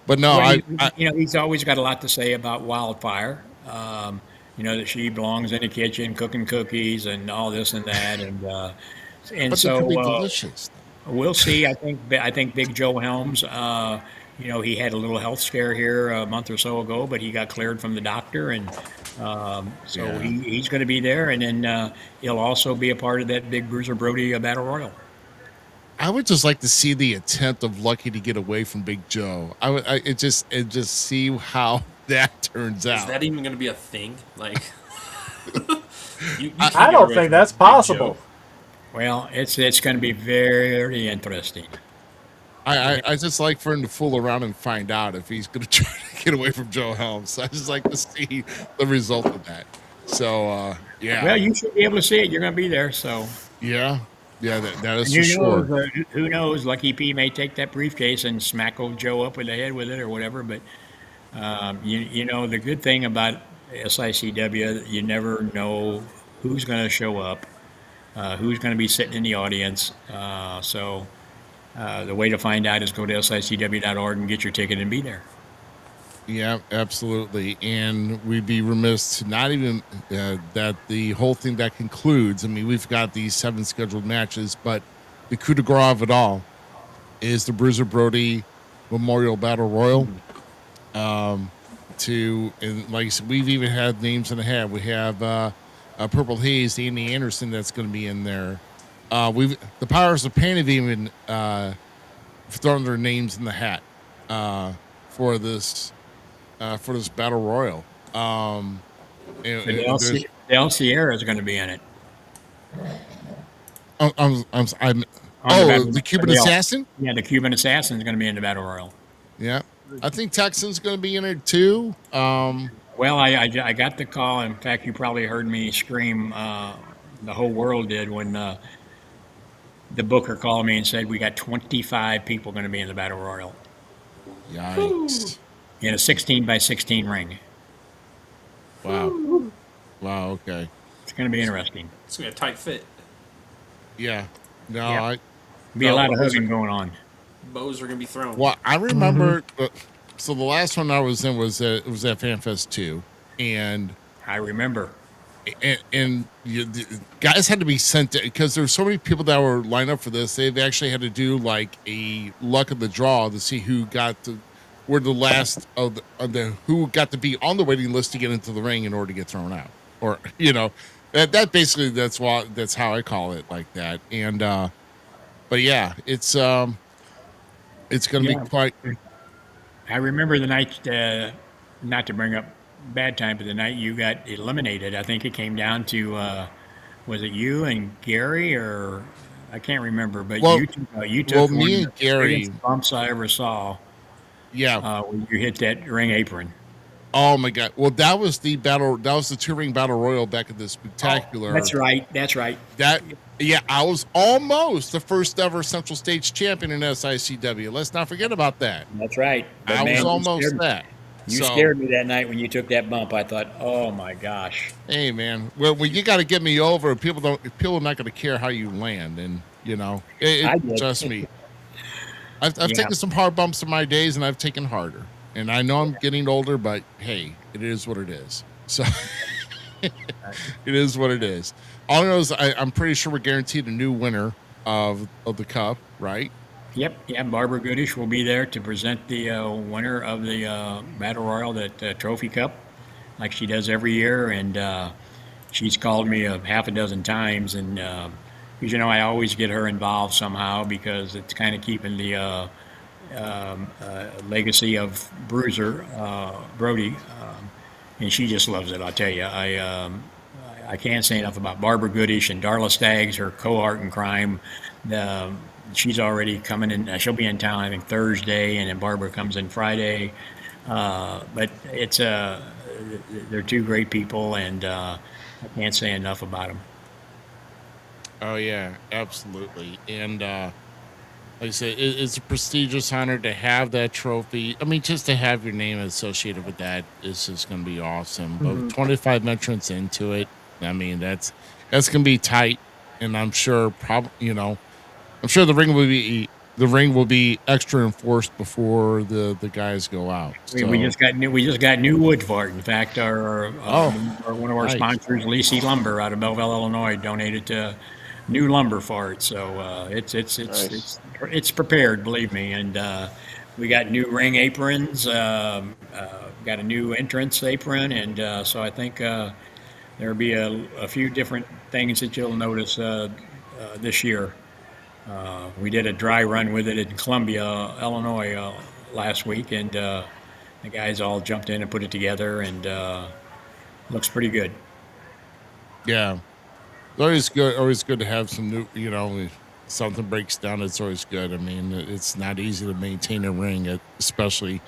But no, Well, I he's always got a lot to say about Wildfire. That she belongs in the kitchen cooking cookies and all this and that, and but they could be so delicious. we'll see. I think Big Joe Helms. He had a little health scare here a month or so ago, but he got cleared from the doctor, and so Yeah. he's going to be there, and then he'll also be a part of that big Bruiser Brody battle royal. I would just like to see the attempt of Lucky to get away from Big Joe. It just see how that turns Is out. that even going to be a thing? Like, you I can't get don't away think from that's Big possible. Joe. Well, it's going to be very interesting. I just like for him to fool around and find out if he's going to try to get away from Joe Helms. I just like to see the result of that. So yeah, Well, you should be able to see it. You're going to be there, so. yeah, that is And for sure. who knows? Lucky P may take that briefcase and smack old Joe up with the head with it or whatever. But the good thing about SICW, you never know who's going to show up, who's going to be sitting in the audience. So the way to find out is go to sicw.org and get your ticket and be there. Yeah, absolutely. And we'd be remiss to not even that the whole thing that concludes. I mean, we've got these 7 scheduled matches, but the coup de grace of it all is the Bruiser Brody Memorial Battle Royal. And like I said, we've even had names in the hat. We have Purple Haze, Andy Anderson, that's going to be in there. The Powers of Pain have even thrown their names in the hat for this battle royal. Del Sierra is going to be in it. The Cuban Assassin? Yeah, the Cuban Assassin is going to be in the battle royal. Yeah. I think Texan's going to be in it too. Well, I got the call. In fact, you probably heard me scream. The whole world did when the booker called me and said we got 25 people going to be in the battle royal Yikes. in a 16 by 16 ring. Wow. Okay. It's going to be interesting. It's going to be a tight fit. Yeah. No, Yeah. Be a lot of hugging going on. Bows are going to be thrown. Well, I remember. So the last one I was in was at FanFest 2, and I remember. The guys had to be sent because there were so many people that were lined up for this. They've actually had to do like a luck of the draw to see who got to were the last of the who got to be on the waiting list to get into the ring in order to get thrown out, or that basically that's how I call it like that. And but yeah, it's going to be quite. I remember the night, not to bring up bad time, but the night you got eliminated. I think it came down to was it you and Gary, or I can't remember, but you took one me of and the Gary. biggest bumps I ever saw. Yeah. When you hit that ring apron. Oh my God! Well, that was the battle. That was the 2-ring battle royal back at the Spectacular. That's right. I was almost the first ever Central Stage champion in SICW. Let's not forget about that. That's right. But I man, was almost that. You scared me that night when you took that bump. I thought, oh my gosh. Hey man, well you got to get me over. People are not going to care how you land, and trust me. I've taken some hard bumps in my days, and I've taken harder. And I know I'm getting older, but hey, it is what it is. So it is what it is. All I know is I'm pretty sure we're guaranteed a new winner of the cup, right? Yep. Yeah, Barbara Goodish will be there to present the winner of the Battle Royal, that Trophy Cup, like she does every year. And she's called me a half a dozen times. And, because, I always get her involved somehow because it's kind of keeping the legacy of Bruiser Brody. And she just loves it, I'll tell you. I can't say enough about Barbara Goodish and Darla Staggs, her cohort in crime. She's already coming in. She'll be in town, I think, Thursday, and then Barbara comes in Friday. But it's they're two great people, and I can't say enough about them. Oh yeah, absolutely. And like I said, it's a prestigious honor to have that trophy. I mean, just to have your name associated with that is just going to be awesome. But 25 entrants into it, I mean, that's going to be tight. And I'm sure, I'm sure the ring will be the ring will be extra enforced before the guys go out. We just got new wood for it. In fact, Oh, one of our nice. sponsors, Lacey Lumber out of Belleville, Illinois, donated new lumber for it. So it's prepared, believe me. And we got new ring aprons, got a new entrance apron, and so I think there'll be a few different things that you'll notice this year. We did a dry run with it in Columbia, Illinois, last week, and the guys all jumped in and put it together, and looks pretty good. Yeah. It's always good. Always good to have some new. If something breaks down, it's always good. I mean, it's not easy to maintain a ring, especially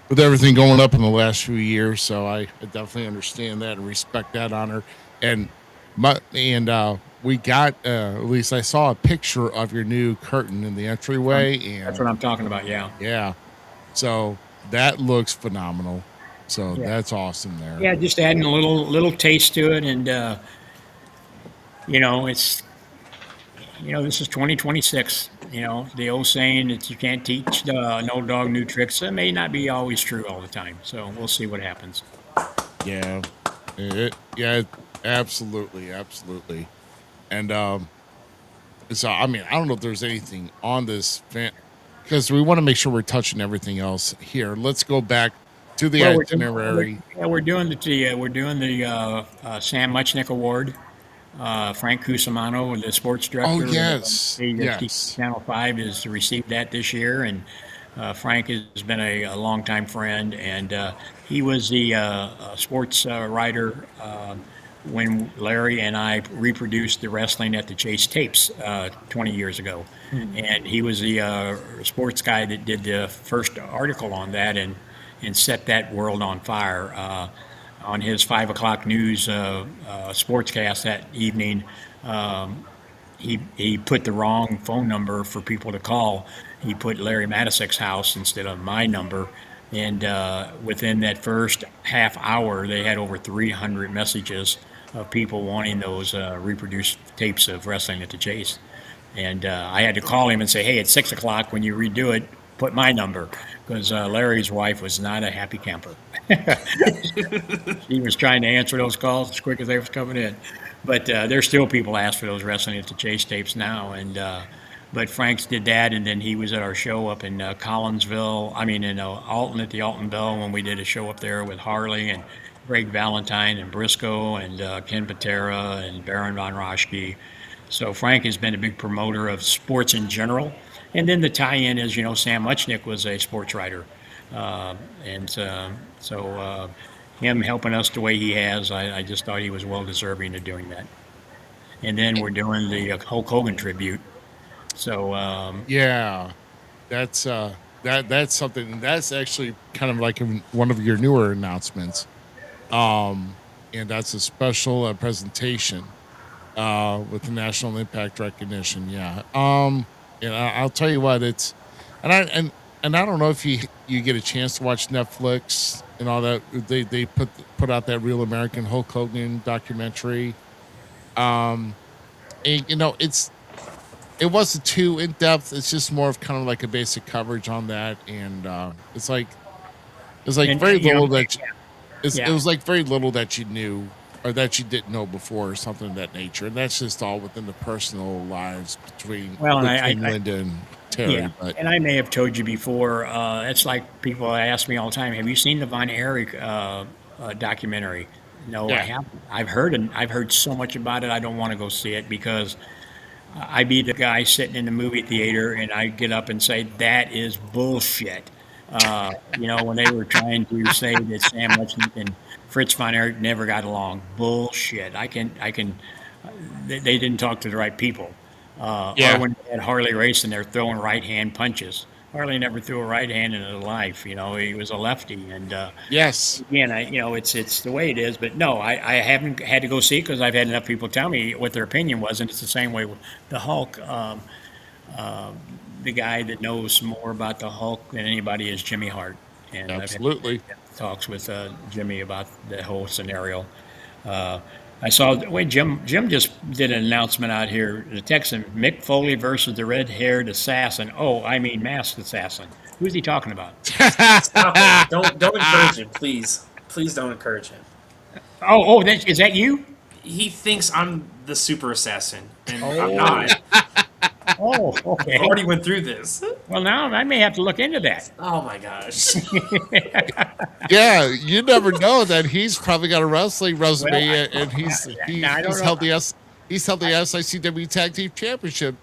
with everything going up in the last few years. So I definitely understand that and respect that honor. And we got at least I saw a picture of your new curtain in the entryway, and That's what I'm talking about. Yeah. yeah, so that looks phenomenal. So Yeah. that's awesome there. Yeah, just adding a little taste to it, and it's this is 2026. The old saying that you can't teach an old dog new tricks. That may not be always true all the time. So we'll see what happens. Yeah, absolutely, absolutely. And so I mean, I don't know if there's anything on this because we want to make sure we're touching everything else here. Let's go back to the itinerary. We're doing the Sam Muchnick Award. Frank Cusimano, the sports director. Oh yes, of yes. Channel 5 has received that this year, and Frank has been a longtime friend, and he was the sports writer when Larry and I reproduced the wrestling at the Chase tapes 20 years ago. And he was the sports guy that did the first article on that and set that world on fire. On his 5 o'clock news sportscast that evening, he put the wrong phone number for people to call. He put Larry Matisek's house instead of my number. And within that first half hour, they had over 300 messages of people wanting those reproduced tapes of wrestling at the Chase. And I had to call him and say, hey, at 6 o'clock when you redo it, put my number, because Larry's wife was not a happy camper. She was trying to answer those calls as quick as they was coming in. But there's still people ask for those wrestling at the Chase tapes now. And but Franks did that, and then he was at our show up in Collinsville. I mean, in Alton at the Alton Bell when we did a show up there with Harley and Greg Valentine and Briscoe and Ken Patera and Baron von Roschke. So Frank has been a big promoter of sports in general. And then the tie-in is, Sam Muchnick was a sports writer. So him helping us the way he has, I just thought he was well-deserving of doing that. And then we're doing the Hulk Hogan tribute. So Yeah, that's that's something that's actually kind of like one of your newer announcements. And that's a special presentation with the National Impact recognition. Yeah. I'll tell you what, it's and I don't know if you get a chance to watch Netflix and all that. They put out that Real American Hulk Hogan documentary. And it wasn't too in depth. It's just more of kind of like a basic coverage on that, and it's like very little that it was like very little that you knew or that you didn't know before, or something of that nature. And that's just all within the personal lives between Linda and Terry. yeah, But and I may have told you before. It's like people ask me all the time, "Have you seen the Von Erich documentary?" No, I yeah, haven't. I've heard so much about it. I don't want to go see it because I be the guy sitting in the movie theater and I get up and say that is bullshit. When they were trying to say that Sam Muchnick and Fritz von Erich never got along, bullshit. They didn't talk to the right people. Or yeah, when they had Harley racing, they're throwing right hand punches. Harley never threw a right hand in his life. He was a lefty, and yes, again, it's the way it is. But no, I haven't had to go see it because I've had enough people tell me what their opinion was, and it's the same way with the Hulk. The guy that knows more about the Hulk than anybody is Jimmy Hart, and I've had absolutely. talks with Jimmy about the whole scenario. I saw. Wait, Jim just did an announcement out here. The Texan Mick Foley versus the red-haired assassin. Oh, I mean masked assassin. Who's he talking about? Stop it! Don't encourage him, please. Please don't encourage him. Oh, is that you? He thinks I'm the super assassin, and Oh. I'm not. Oh, I okay. already went through this. Well, now I may have to look into that. Oh my gosh. Yeah, you never know that he's probably got a wrestling resume, and he's I don't know. held the SICW Tag Team Championship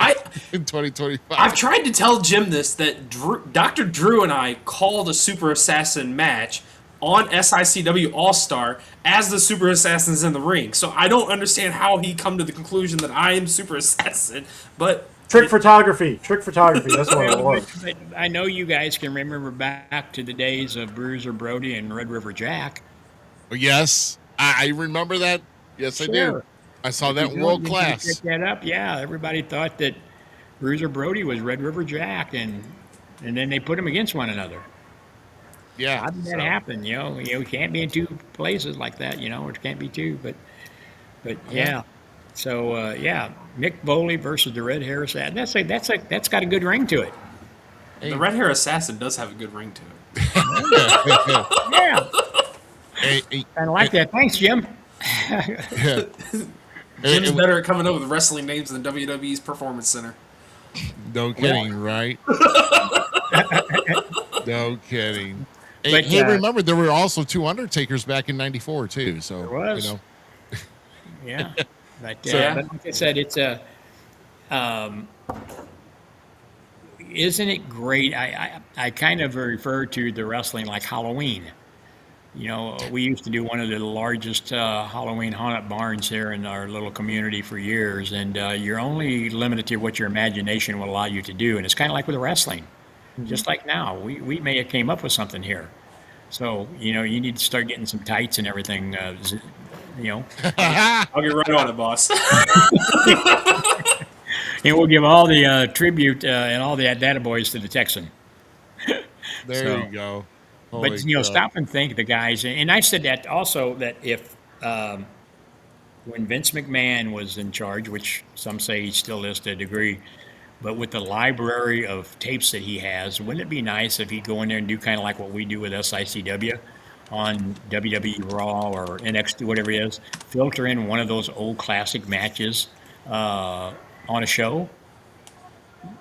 in 2025. I've tried to tell Jim this, that Dr. Drew and I called a Super Assassin match on SICW All-Star as the Super Assassins in the ring. So I don't understand how he come to the conclusion that I am Super Assassin, but Trick photography. That's what it was. But I know you guys can remember back to the days of Bruiser Brody and Red River Jack. Yes, I remember that. Yes, I do. Sure. I saw that You world can class. Pick that up. Yeah, everybody thought that Bruiser Brody was Red River Jack, and then they put them against one another. Yeah, How did that happen? You can't be in two places like that. It can't be two. But yeah. So yeah, Mick Foley versus the Red Hair Assassin. That's got a good ring to it. the Red Hair Assassin does have a good ring to it. Yeah, Hey, kind of like that. Thanks, Jim. Jim's better at coming up with wrestling names than WWE's Performance Center. no kidding, right? No kidding. But, Hey, remember there were also two Undertakers back in '94 too. So There was. Yeah, but like I said, it's isn't it great? I kind of refer to the wrestling like Halloween. We used to do one of the largest Halloween haunted barns here in our little community for years, and you're only limited to what your imagination will allow you to do. And it's kind of like with wrestling, just like now. We may have came up with something here. So, you need to start getting some tights and everything, I'll get right on it, boss. And we'll give all the tribute and all the data boys to the Texan. there you go. Holy But cow. stop and think, the guys, and I said that also, that if when Vince McMahon was in charge, which some say he still is to a degree, but with the library of tapes that he has, wouldn't it be nice if he'd go in there and do kind of like what we do with SICW on WWE Raw or NXT, whatever it is, filter in one of those old classic matches on a show?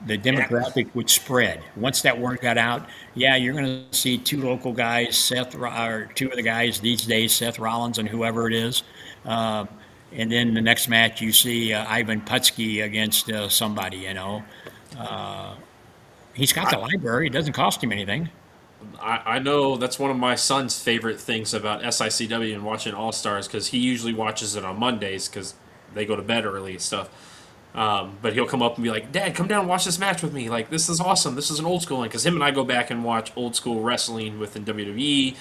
The demographic would spread. Once that word got out, you're going to see two local guys, or two of the guys these days, Seth Rollins and whoever it is. And then the next match, you see Ivan Putski against somebody, He's got the library. It doesn't cost him anything. I know that's one of my son's favorite things about SICW and watching All Stars, because he usually watches it on Mondays because they go to bed early and stuff. But he'll come up and be like, "Dad, come down and watch this match with me. Like, this is awesome. This is an old school one." Because him and I go back and watch old school wrestling within WWE.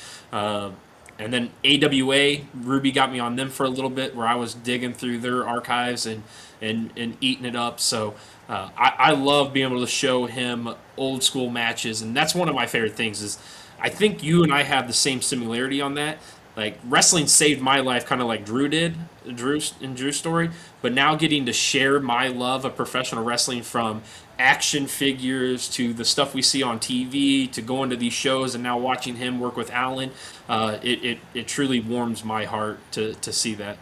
And then AWA, Ruby got me on them for a little bit, where I was digging through their archives and eating it up. So I love being able to show him old school matches. And that's one of my favorite things is I think you and I have the same similarity on that. Like, wrestling saved my life kind of like Drew did, Drew's story. But now getting to share my love of professional wrestling, from action figures to the stuff we see on TV to going to these shows, and now watching him work with Alan, it truly warms my heart to see that.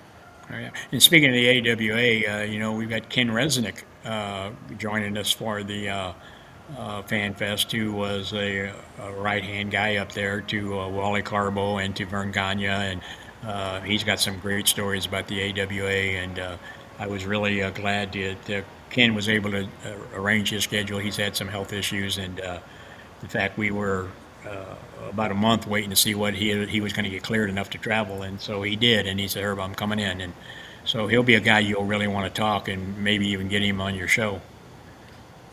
Oh, yeah. And speaking of the AWA, we've got Ken Resnick joining us for the Fan Fest, who was a right-hand guy up there to Wally Carbo and to Vern Gagne, and he's got some great stories about the AWA, and I was really glad that Ken was able to arrange his schedule. He's had some health issues, and in fact, we were about a month waiting to see what he was going to get cleared enough to travel, and so he did, and he said, "Herb, I'm coming in," and so he'll be a guy you'll really want to talk, and maybe even get him on your show.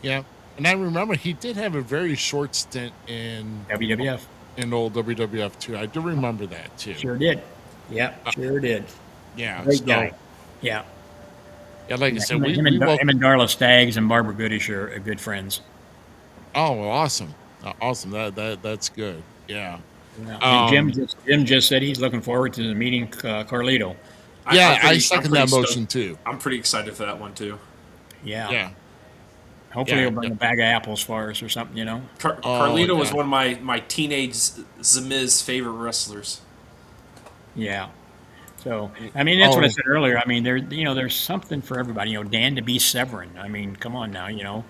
Yeah. And I remember he did have a very short stint in WWF. In old WWF too. I do remember that too. Sure did. Yeah, sure did. Yeah. Great guy. Yeah. Yeah, like I said, him and Darla Staggs and Barbara Goodish are good friends. Oh, well, awesome. Awesome. That's good. Yeah. And Jim just said he's looking forward to meeting Carlito. Yeah, I'm pretty- I I'm second pretty that stoked. motion too. I'm pretty excited for that one too. Yeah. Yeah. Hopefully Yeah, he'll bring a bag of apples for us or something, you know. Oh, Carlito was yeah. one of my teenage Zmiz favorite wrestlers. Yeah. So, I mean, that's what I Oh, said earlier. I mean, there's something for everybody. You know, Dan to be Severin. I mean, come on now, you know.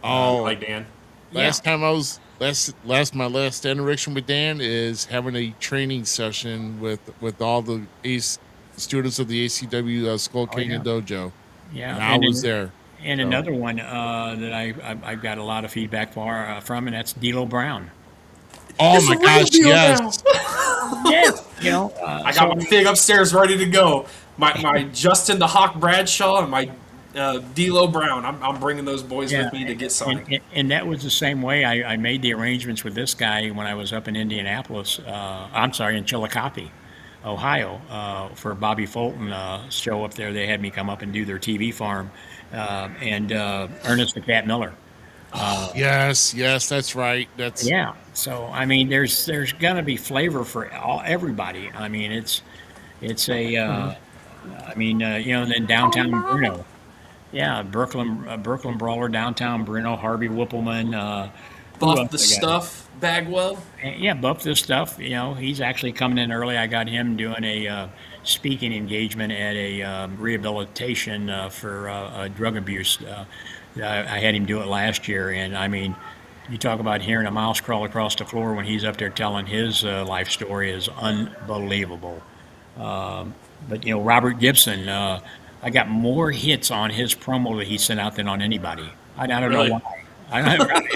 oh. Like Dan. Yeah. Last time my last interaction with Dan is having a training session with all the students of the ACW Skull King yeah. and Dojo, Yeah. and I was there. And So- another one that I've got a lot of feedback from, and that's D'Lo Brown. Oh It's my the real gosh, deal yes. Yes. You know, I got my thing upstairs ready to go. My Justin the Hawk Bradshaw and my D'Lo Brown. I'm bringing those boys with me to get Sonic. And that was the same way. I made the arrangements with this guy when I was up in Indianapolis. I'm sorry, in Chillicothe, Ohio, for Bobby Fulton show up there. They had me come up and do their TV farm, and Ernest the Cat Miller. Yes, that's right. That's Yeah. So I mean, there's gonna be flavor for everybody. I mean, it's a. I mean, you know, and then downtown Bruno. Yeah, Brooklyn Brawler, downtown Bruno, Harvey Whippleman. Who Buff else the I got? stuff, Bagwell. Yeah, Buff this stuff. You know, he's actually coming in early. I got him doing a speaking engagement at a rehabilitation for drug abuse. I had him do it last year, and I mean, you talk about hearing a mouse crawl across the floor when he's up there telling his life story is unbelievable. But you know, Robert Gibson, I got more hits on his promo that he sent out than on anybody. I don't Really? know why. I don't,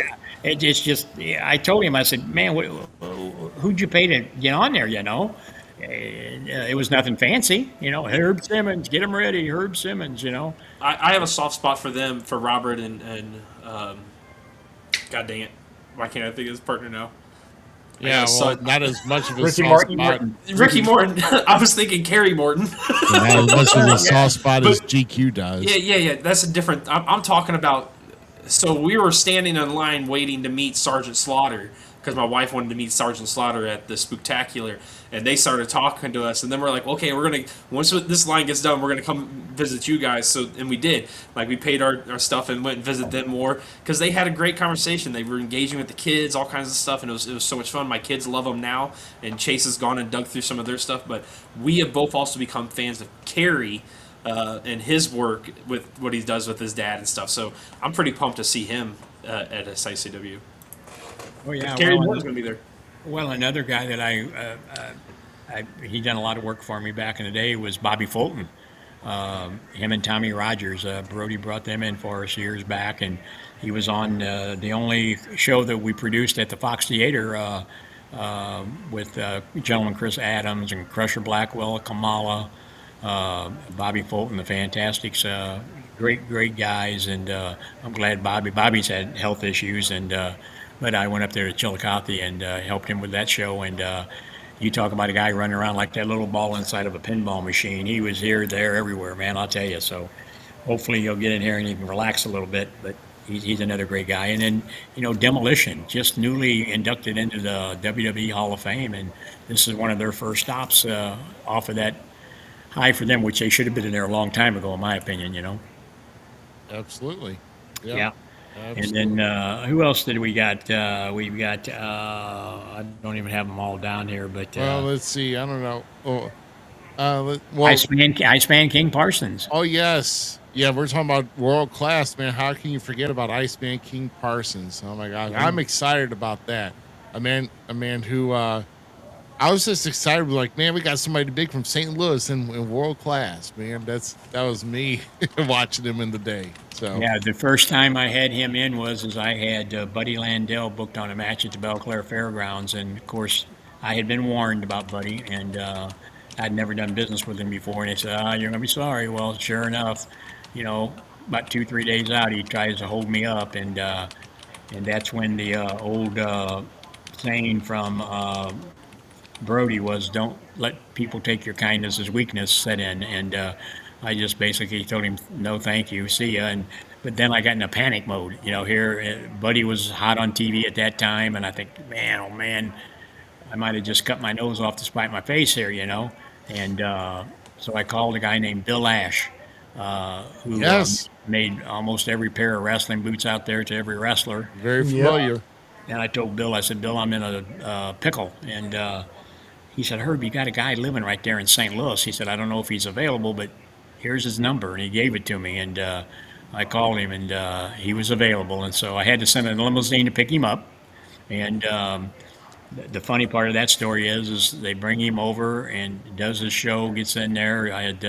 it's just, I told him, I said, man, who'd you pay to get on there, you know? It was nothing fancy, you know. Herb Simmons, get him ready, Herb Simmons, you know. I have a soft spot for them, for Robert and God dang it, why can't I think of his partner now? yeah. So- Well, not as much of a Ricky soft Martin. spot. Ricky Morton. I was thinking Kerry Morton. Not as much of a soft spot as GQ does. Yeah. That's a different. I'm talking about. So we were standing in line waiting to meet Sergeant Slaughter because my wife wanted to meet Sergeant Slaughter at the Spooktacular, and they started talking to us, and then we're like, okay, we're gonna once this line gets done, we're gonna come visit you guys. So and we did. Like we paid our stuff and went and visited them more because they had a great conversation. They were engaging with the kids, all kinds of stuff, and it was so much fun. My kids love them now, and Chase has gone and dug through some of their stuff, but we have both also become fans of Kerry. And his work with what he does with his dad and stuff. So I'm pretty pumped to see him at SICW. Oh, yeah. Kerry well, Morton's going to be there. Well, another guy that he done a lot of work for me back in the day was Bobby Fulton. Him and Tommy Rogers. Brody brought them in for us years back, and he was on the only show that we produced at the Fox Theater with gentleman Chris Adams and Crusher Blackwell, Kamala, Bobby Fulton, the Fantastics. Great guys, and I'm glad Bobby's had health issues, and but I went up there to Chillicothe and helped him with that show, and you talk about a guy running around like that little ball inside of a pinball machine. He was here, there, everywhere, man, I'll tell you. So hopefully he'll get in here and he can relax a little bit, but he's another great guy. And then, you know, Demolition, just newly inducted into the WWE Hall of Fame, and this is one of their first stops off of that high for them, which they should have been in there a long time ago, in my opinion, you know. Absolutely. Yeah. And Absolutely. then who else did we got? We've got I don't even have them all down here, but Well, let's see. I don't know. Iceman King Parsons. Oh yes, yeah. We're talking about world class, man. How can you forget about Iceman King Parsons? Oh my God, I'm excited about that. A man who I was just excited. Like, man, we got somebody big from St. Louis in world class, man. That was me watching him in the day. So Yeah, the first time I had him in was I had Buddy Landell booked on a match at the Belclair Fairgrounds, and of course I had been warned about Buddy, and I'd never done business with him before, and he said, you're gonna be sorry. Well, sure enough, you know, about 2-3 days out, he tries to hold me up, and that's when the old saying from Brody was, "Don't let people take your kindness as weakness," set in, and I just basically told him, "No, thank you, see ya." But then I got in a panic mode. You know, here Buddy was hot on TV at that time, and I think, man, oh man, I might have just cut my nose off to spite my face here, you know. And So I called a guy named Bill Ash, who Yes. made almost every pair of wrestling boots out there to every wrestler. Very Yep. familiar. And I told Bill, I said, Bill, I'm in a pickle. And he said, Herb, you got a guy living right there in St. Louis. He said, I don't know if he's available, but here's his number. And he gave it to me. And I called him, and he was available. And so I had to send a limousine to pick him up. And the funny part of that story is they bring him over and does his show, gets in there. I had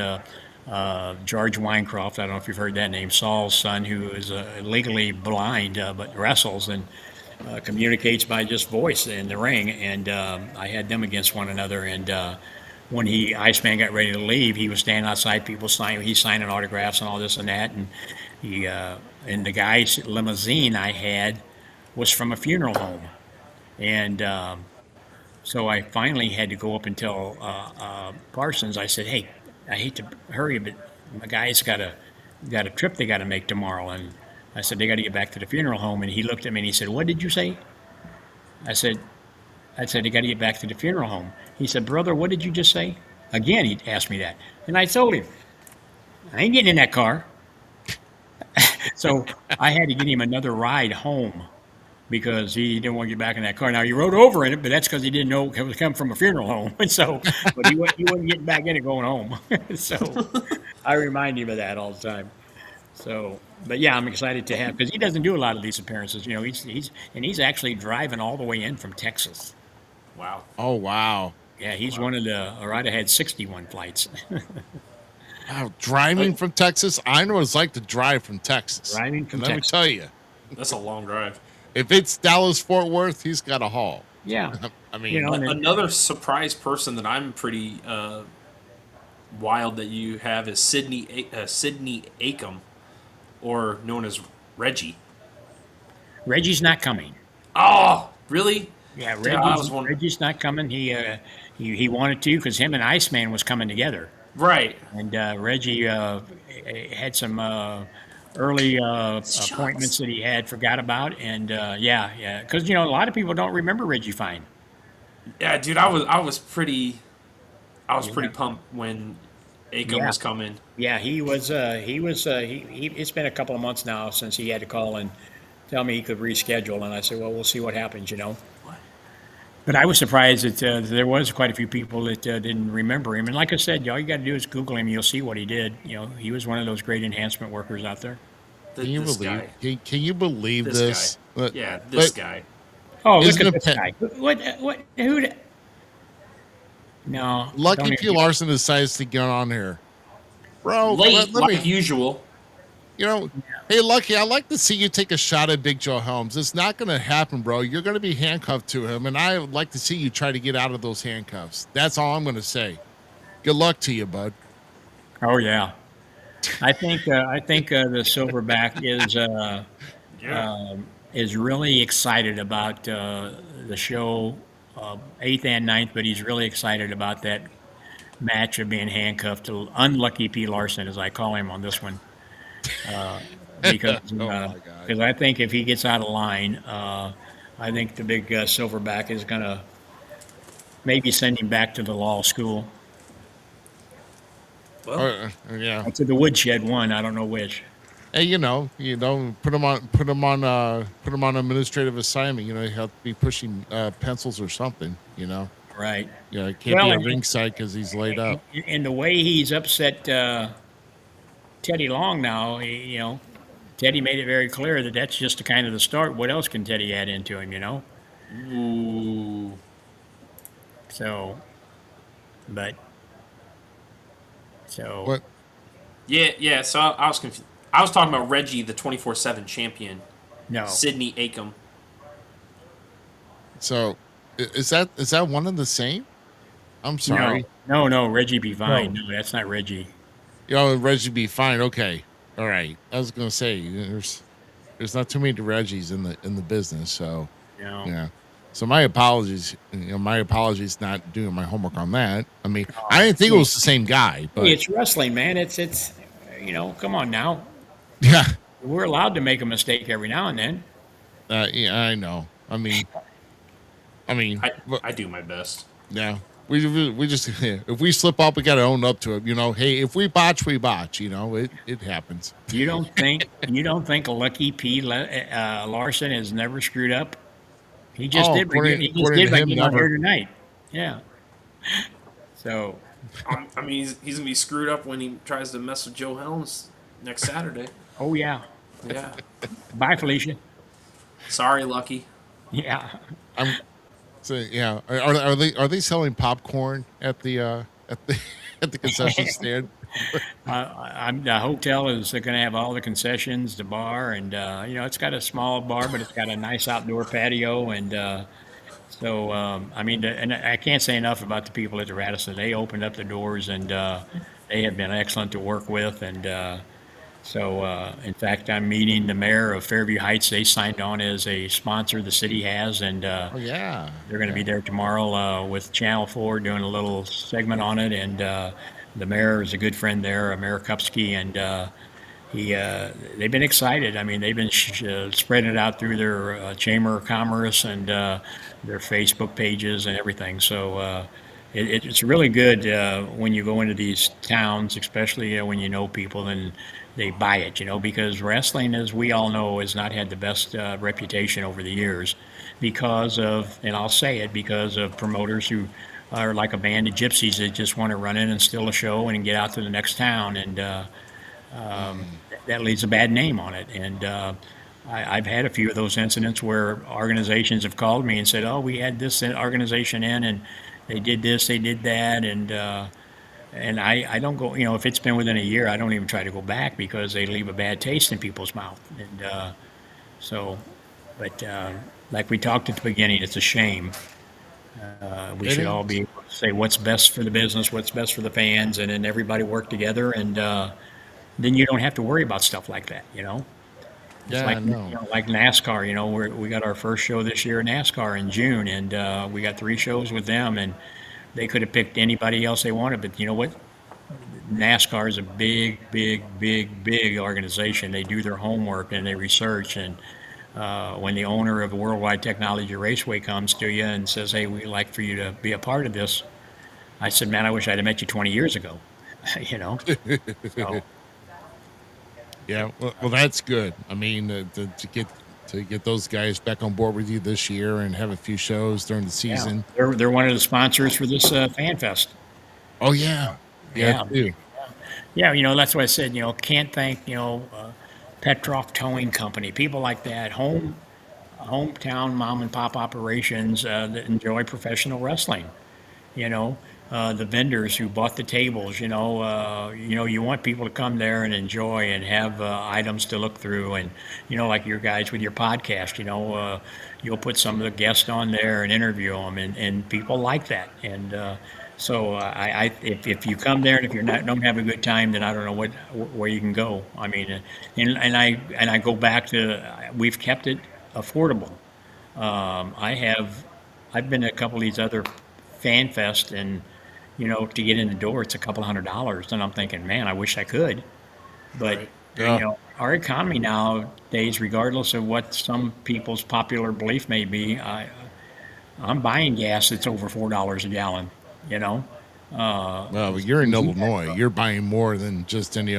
George Winecroft, I don't know if you've heard that name, Saul's son, who is legally blind but wrestles and communicates by just voice in the ring. And I had them against one another. And when Iceman got ready to leave, he was standing outside, people signing, he's signing autographs and all this and that. And and the guy's limousine I had was from a funeral home. And so I finally had to go up and tell Parsons. I said, "Hey, I hate to hurry, but my guy's got a trip they got to make tomorrow." And I said, "They got to get back to the funeral home." And he looked at me and he said, "What did you say?" I said, "They got to get back to the funeral home." He said, "Brother, what did you just say?" Again, he asked me that, and I told him, "I ain't getting in that car." So I had to get him another ride home, because he didn't want to get back in that car. Now, he rode over in it, but that's because he didn't know it was coming from a funeral home. And so, but he wasn't getting back in it going home. So I remind him of that all the time. So, but yeah, I'm excited to have, because he doesn't do a lot of these appearances. You know, he's actually driving all the way in from Texas. Wow. Oh, wow. Yeah, he's one of the, or I'd have had 61 flights. Wow, driving from Texas. I know what it's like to drive from Texas. Driving from And let Texas. me tell you, That's a long drive. if it's Dallas Fort Worth, he's got a haul. Yeah. I mean, You know, and Another surprise person that I'm pretty wild that you have is Sydney Acom, or known as Reggie. Reggie's not coming. Oh, really? Yeah, I was wondering. Reggie's not coming. He wanted to, because him and Iceman was coming together. Right. And Reggie had some early appointments that he forgot about, and because a lot of people don't remember Reggie Fine. Yeah, dude, I was pretty pumped when Acom was coming. Yeah, he was. It's been a couple of months now since he had to call and tell me he could reschedule, and I said, well, we'll see what happens, But I was surprised that there was quite a few people that didn't remember him. And like I said, all you got to do is Google him. You'll see what he did. He was one of those great enhancement workers out there. can you believe This this? guy. Yeah, this guy. Oh, look Isn't at it this guy. Who? No. Lucky don't P. even- Larson decides to get on here. Bro, Late, let me, like usual. hey, Lucky, I'd like to see you take a shot at Big Joe Helms. It's not going to happen, bro. You're going to be handcuffed to him, and I would like to see you try to get out of those handcuffs. That's all I'm going to say. Good luck to you, bud. Oh yeah. I think the Silverback is really excited about the show, 8th and 9th, but he's really excited about that match of being handcuffed to Unlucky P. Larson, as I call him on this one. Because God. I think if he gets out of line, I think the big Silverback is going to maybe send him back to the law school. Well, Yeah. To the Woodshed one, I don't know which. Hey, put him on administrative assignment. You have to be pushing pencils or something. Right. Yeah, it can't be a ringside because he's laid up. And the way he's upset Teddy Long now, Teddy made it very clear that that's just the kind of the start. What else can Teddy add into him, ooh. So, What? Yeah. So I was confused. I was talking about Reggie, the 24/7 champion. no. Sydney Acom. So, is that one and the same? I'm sorry. No, Reggie be fine. No, that's not Reggie. Reggie be fine. Okay, all right. I was gonna say there's not too many Reggies in the business. So No. yeah. So my apologies. My apologies not doing my homework on that. I mean, I didn't think it was the same guy, but Hey, it's wrestling, man. It's come on now. yeah, We're allowed to make a mistake every now and then. yeah, I know. I mean, I do my best. yeah. we just if we slip up, we got to own up to it. You know, hey, if we botch, we botch. You know, it happens. You don't think Lucky P. Larson has never screwed up? He just Oh, did. He just according did to by him, getting on never. here tonight. Yeah. So I mean, he's gonna be screwed up when he tries to mess with Joe Helms next Saturday. oh yeah. Yeah. Bye, Felicia. Sorry, Lucky. Yeah. I'm so yeah. Are they selling popcorn at the at the concession stand? The hotel is going to have all the concessions, the bar, and it's got a small bar, but it's got a nice outdoor patio, and I mean, and I can't say enough about the people at the Radisson. They opened up the doors, and they have been excellent to work with, and in fact, I'm meeting the mayor of Fairview Heights. They signed on as a sponsor the city has, and Oh yeah. they're going to be there tomorrow with Channel 4 doing a little segment on it, and the mayor is a good friend there, Mayor Kupski, and they've been excited. I mean, they've been spreading it out through their Chamber of Commerce and their Facebook pages and everything. So it's really good when you go into these towns, especially when you know people and they buy it, because wrestling, as we all know, has not had the best reputation over the years because of, and I'll say it, because of promoters who are like a band of gypsies that just want to run in and steal a show and get out to the next town, and that leaves a bad name on it. And I've had a few of those incidents where organizations have called me and said, "Oh, we had this organization in, and they did this, they did that," and I don't go, if it's been within a year, I don't even try to go back because they leave a bad taste in people's mouth. And but like we talked at the beginning, it's a shame. We It should all is. be able to say what's best for the business, what's best for the fans, and then everybody work together, and then you don't have to worry about stuff like that. It's Yeah, like I know. like NASCAR. We got our first show this year in NASCAR in June, and we got 3 shows with them, and they could have picked anybody else they wanted, but you know what? NASCAR is a big, big, big, big organization. They do their homework and they research. And when the owner of Worldwide Technology Raceway comes to you and says, "Hey, we'd like for you to be a part of this," I said, "Man, I wish I'd have met you 20 years ago." you know. So, Yeah, well, that's good. I mean, to get those guys back on board with you this year and have a few shows during the yeah, season. they're one of the sponsors for this Fan Fest. Oh yeah, yeah, Yeah. too. Yeah, that's what I said. Can't thank Petroff Towing Company, people like that, hometown mom and pop operations that enjoy professional wrestling. You know, the vendors who bought the tables. You want people to come there and enjoy and have items to look through, and like your guys with your podcast. You'll put some of the guests on there and interview them, and people like that. And if you come there and if you're not don't have a good time, then I don't know where you can go. I mean, and I go back to we've kept it affordable. I've been to a couple of these other fan fest, and to get in the door it's a couple $100, and I'm thinking, man, I wish I could, but Right. Yeah. our economy nowadays, regardless of what some people's popular belief may be, I'm buying gas that's over $4 a gallon. You know, Well, you're in Illinois. You're buying more than just any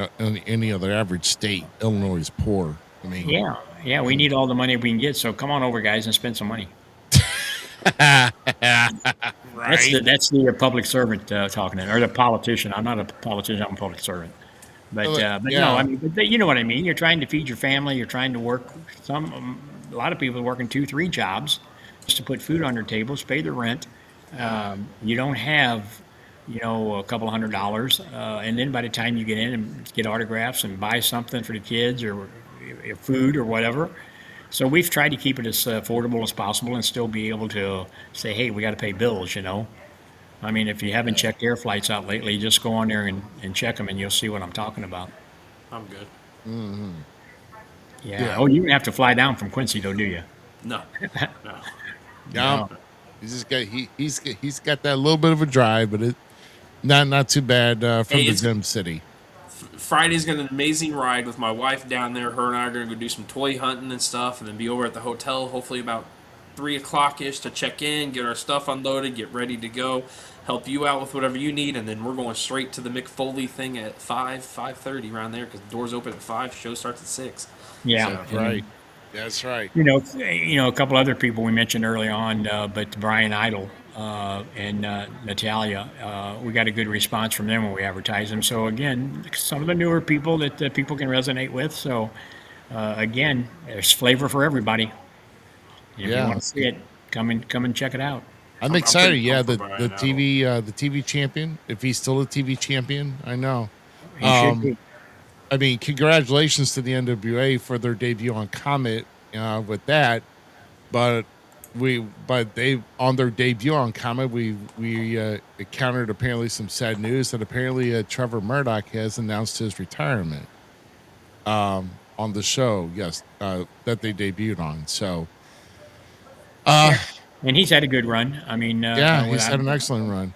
other average state. Illinois is poor. I mean, yeah, we need all the money we can get. So come on over, guys, and spend some money. right? That's the public servant talking, or the politician. I'm not a politician. I'm a public servant. But yeah. I mean, you know what I mean. You're trying to feed your family. You're trying to work. A lot of people are working 2-3 jobs just to put food on their tables, pay their rent. You don't have, a couple $100, and then by the time you get in and get autographs and buy something for the kids or food or whatever. So we've tried to keep it as affordable as possible and still be able to say, hey, we got to pay bills. I mean, if you haven't checked air flights out lately, just go on there and check them, and you'll see what I'm talking about. I'm good. Yeah. Yeah. Oh, you don't have to fly down from Quincy, though, do you? No. No. Yeah. He's got that little bit of a drive, but it not too bad from Hey, the it's- Gem City. Friday's got an amazing ride with my wife down there. Her and I are going to go do some toy hunting and stuff, and then be over at the hotel hopefully about 3 o'clock ish to check in, get our stuff unloaded, get ready to go, help you out with whatever you need, and then we're going straight to the Mick Foley thing at 5:30 around there because the doors open at 5, show starts at 6. Yeah, So, and, Right. That's right. a couple other people we mentioned early on, but Brian Idle and Natalia, we got a good response from them when we advertised them. So again, some of the newer people that people can resonate with. So again, there's flavor for everybody. If you Yeah. want to see it, come and check it out. I'm I'm excited. pretty Yeah, pumped the for the Brian TV champion. If he's still a TV champion, I know. He should be. I mean, congratulations to the NWA for their debut on Comet with that. But they on their debut on Comet, we encountered apparently some sad news that apparently Trevor Murdoch has announced his retirement on the show. Yes, that they debuted on. So, And he's had a good run. I mean, yeah, he's had an excellent run.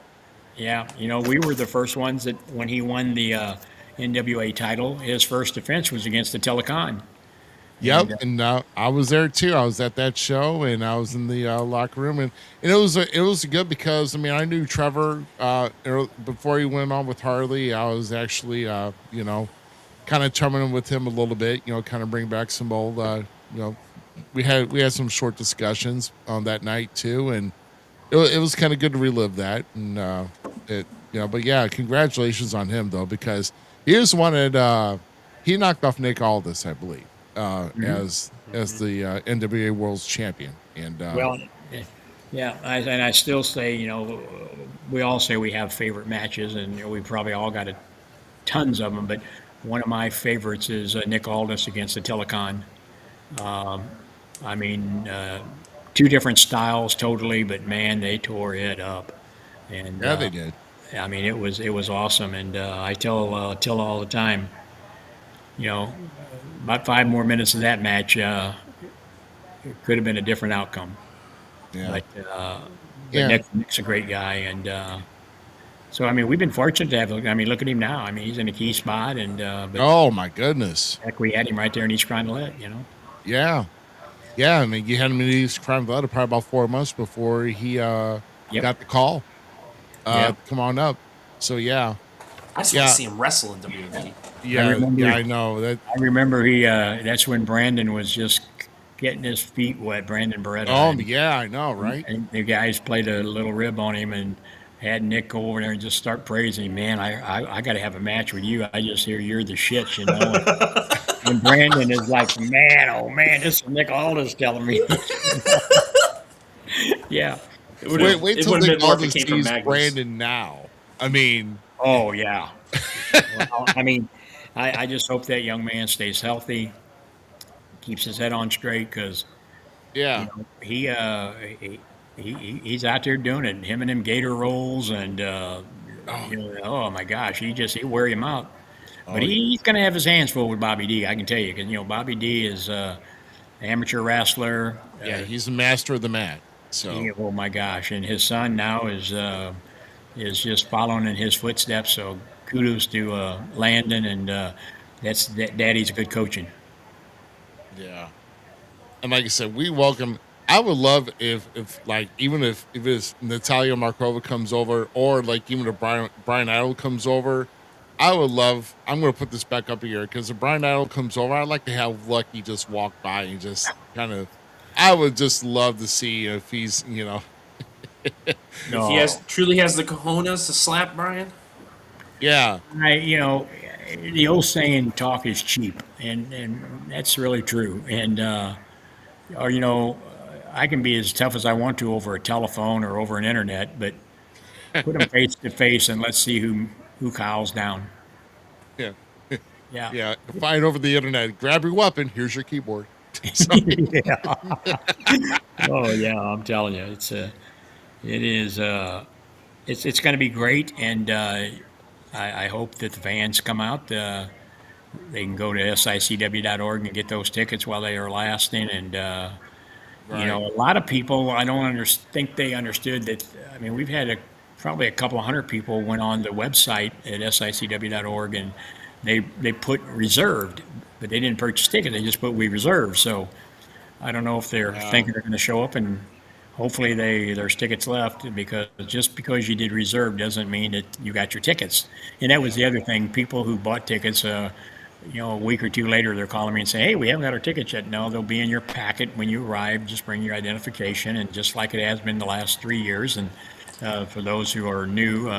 Yeah, we were the first ones that when he won the NWA title, his first defense was against the Telecon. Yep, and I was there too. I was at that show, and I was in the locker room, and it was good because I mean I knew Trevor before he went on with Harley. I was actually kind of chumming with him a little bit, kind of bring back some old we had some short discussions on that night too, and it was kind of good to relive that, and but yeah, congratulations on him though because he was one that he knocked off Nick Aldis, I believe. As the NWA World's Champion, and I still say, we all say we have favorite matches, and we probably all got tons of them. But one of my favorites is Nick Aldis against the Telecon. I mean, two different styles totally, but man, they tore it up. And yeah, they did. I mean, it was awesome, and I tell all the time, about 5 more minutes of that match, it could have been a different outcome. Yeah, But Nick's a great guy, and so I mean, we've been fortunate to have. I mean, look at him now. I mean, he's in a key spot, and but oh my goodness, heck, we had him right there in East Crime Led, Yeah. I mean, you had him in East Crime Led probably about 4 months before he got the call. Come on up. So yeah. I just want to see him wrestle in WWE. Yeah, I know that. I remember that's when Brandon was just getting his feet wet, Brandon Beretta. Oh, yeah, I know, right? And the guys played a little rib on him and had Nick go over there and just start praising him. Man, I got to have a match with you. I just hear you're the shit, And Brandon is like, man, oh man, this is Nick Aldis telling me. Yeah. Wait till Nick Aldis sees Brandon now. I mean. Oh, yeah. Well, I mean, I just hope that young man stays healthy, keeps his head on straight, because he's out there doing it. Him and them gator rolls, and oh my gosh, he wear him out. But he's going to have his hands full with Bobby D. I can tell you, because Bobby D is an amateur wrestler. Yeah, he's a master of the mat. So oh my gosh, and his son now is just following in his footsteps. So kudos to Landon, and Daddy's good coaching. Yeah, and like I said, we welcome. I would love if even if it's Natalia Markova comes over, or like even if Brian Idle comes over, I would love. I'm going to put this back up here because if Brian Idle comes over, I'd like to have Lucky just walk by and just kind of. I would just love to see if he's If he truly has the cojones to slap Brian. Yeah. The old saying, talk is cheap, and that's really true. And, I can be as tough as I want to over a telephone or over an internet, but put them face to face and let's see who cowls down. Yeah. Yeah. Yeah. Fight over the internet. Grab your weapon. Here's your keyboard. Yeah. Oh, yeah, I'm telling you. It's going to be great, and I hope that the fans come out. They can go to SICW.org and get those tickets while they are lasting. And a lot of people, I don't think they understood that. I mean, we've had probably a couple of hundred people went on the website at SICW.org and they put reserved, but they didn't purchase tickets. They just put we reserved. So I don't know if they're Wow. thinking they're going to show up, and hopefully there's tickets left, because just because you did reserve doesn't mean that you got your tickets. And that was the other thing. People who bought tickets, a week or two later, they're calling me and saying, "Hey, we haven't got our tickets yet." No, they'll be in your packet when you arrive. Just bring your identification, and just like it has been the last 3 years. And for those who are new,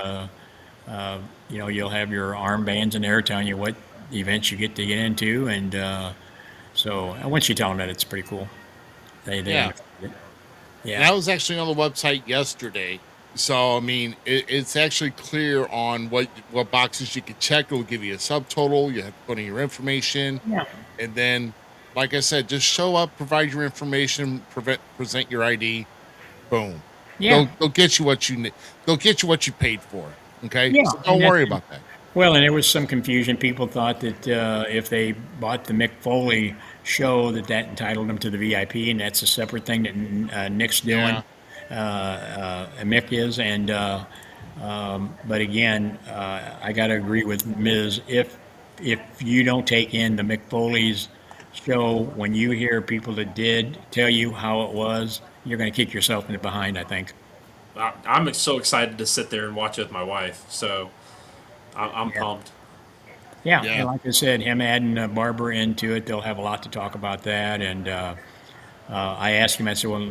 you'll have your armbands in there telling you what events you get to get into, and so once you tell them that, it's pretty cool. They Yeah. understand it. And Yeah. I was actually on the website yesterday. So, I mean, it's actually clear on what boxes you can check. It'll give you a subtotal. You have to put in your information. Yeah. And then, like I said, just show up, provide your information, present your ID. Boom. Yeah. They'll get you what you need. They'll get you what you paid for. Okay. Yeah. So don't worry about that. Well, and there was some confusion. People thought that if they bought the Mick Foley show, that entitled them to the VIP, and that's a separate thing that Nick's doing. Mick is, and but again, I got to agree with Ms. If you don't take in the Mick Foley's show, when you hear people that did tell you how it was, you're going to kick yourself in the behind, I think. I'm so excited to sit there and watch it with my wife. So I'm Yeah. pumped. Yeah, Yeah. and like I said, him adding Barbara into it, they'll have a lot to talk about that. And I asked him, I said, "Well,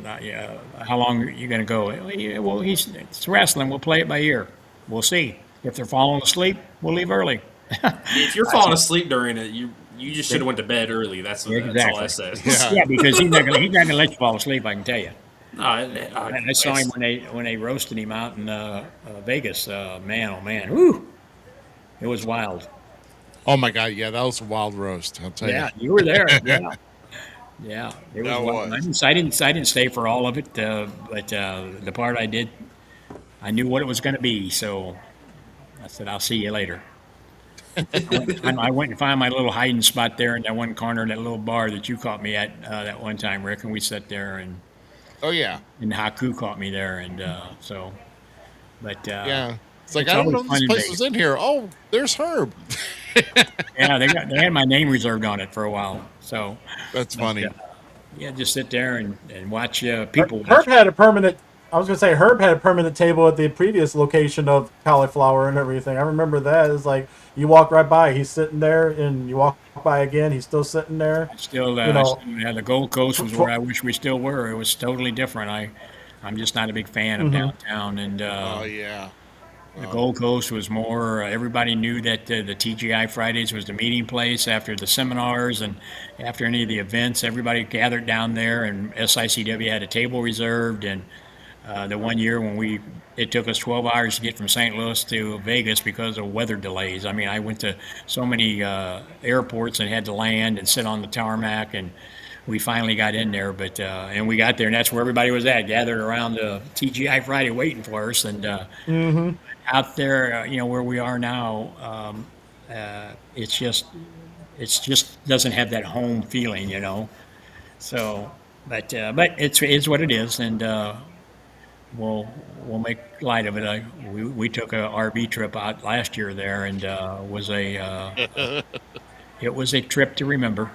how long are you going to go?" "Yeah, well, it's wrestling. We'll play it by ear. We'll see. If they're falling asleep, we'll leave early." If you're falling asleep during it, you just should have went to bed early. That's all I Exactly. said. Yeah. Yeah, because he's not gonna let you fall asleep. I can tell you. No, I saw him when they roasted him out in Vegas. Man, oh man, whoo! It was wild. Oh my God. Yeah. That was a wild roast. I'll tell Yeah, you. you were there. Yeah. Yeah, it was That wild. was. I didn't stay for all of it, but the part I did, I knew what it was going to be, so I said, "I'll see you later." I went and found my little hiding spot there in that one corner of that little bar that you caught me at that one time, Rick, and we sat there, Oh, yeah. and Haku caught me there, and so, but Yeah. It's like, it's I don't always know fun this in place Vegas. was in here. Oh, there's Herb. Yeah, they had my name reserved on it for a while, so That's funny. yeah, just sit there and watch people Herb watch. had a permanent. I was gonna say Herb had a permanent table at the previous location of Cauliflower and everything. I remember that. It's like you walk right by, he's sitting there, and you walk by again, he's still sitting there. Still, You know, yeah, the Gold Coast was where I wish we still were. It was totally different. I'm just not a big fan of downtown, and Oh, yeah. the Gold Coast was more. Everybody knew that the TGI Fridays was the meeting place after the seminars and after any of the events. Everybody gathered down there, and SICW had a table reserved. And the one year when it took us 12 hours to get from St. Louis to Vegas because of weather delays. I mean, I went to so many airports and had to land and sit on the tarmac, and we finally got in there. But and we got there, and that's where everybody was at, gathered around the TGI Friday waiting for us. And out there, where we are now, it's just doesn't have that home feeling. So, but it's what it is, and we'll make light of it. We took a RV trip out last year there, and it was a trip to remember.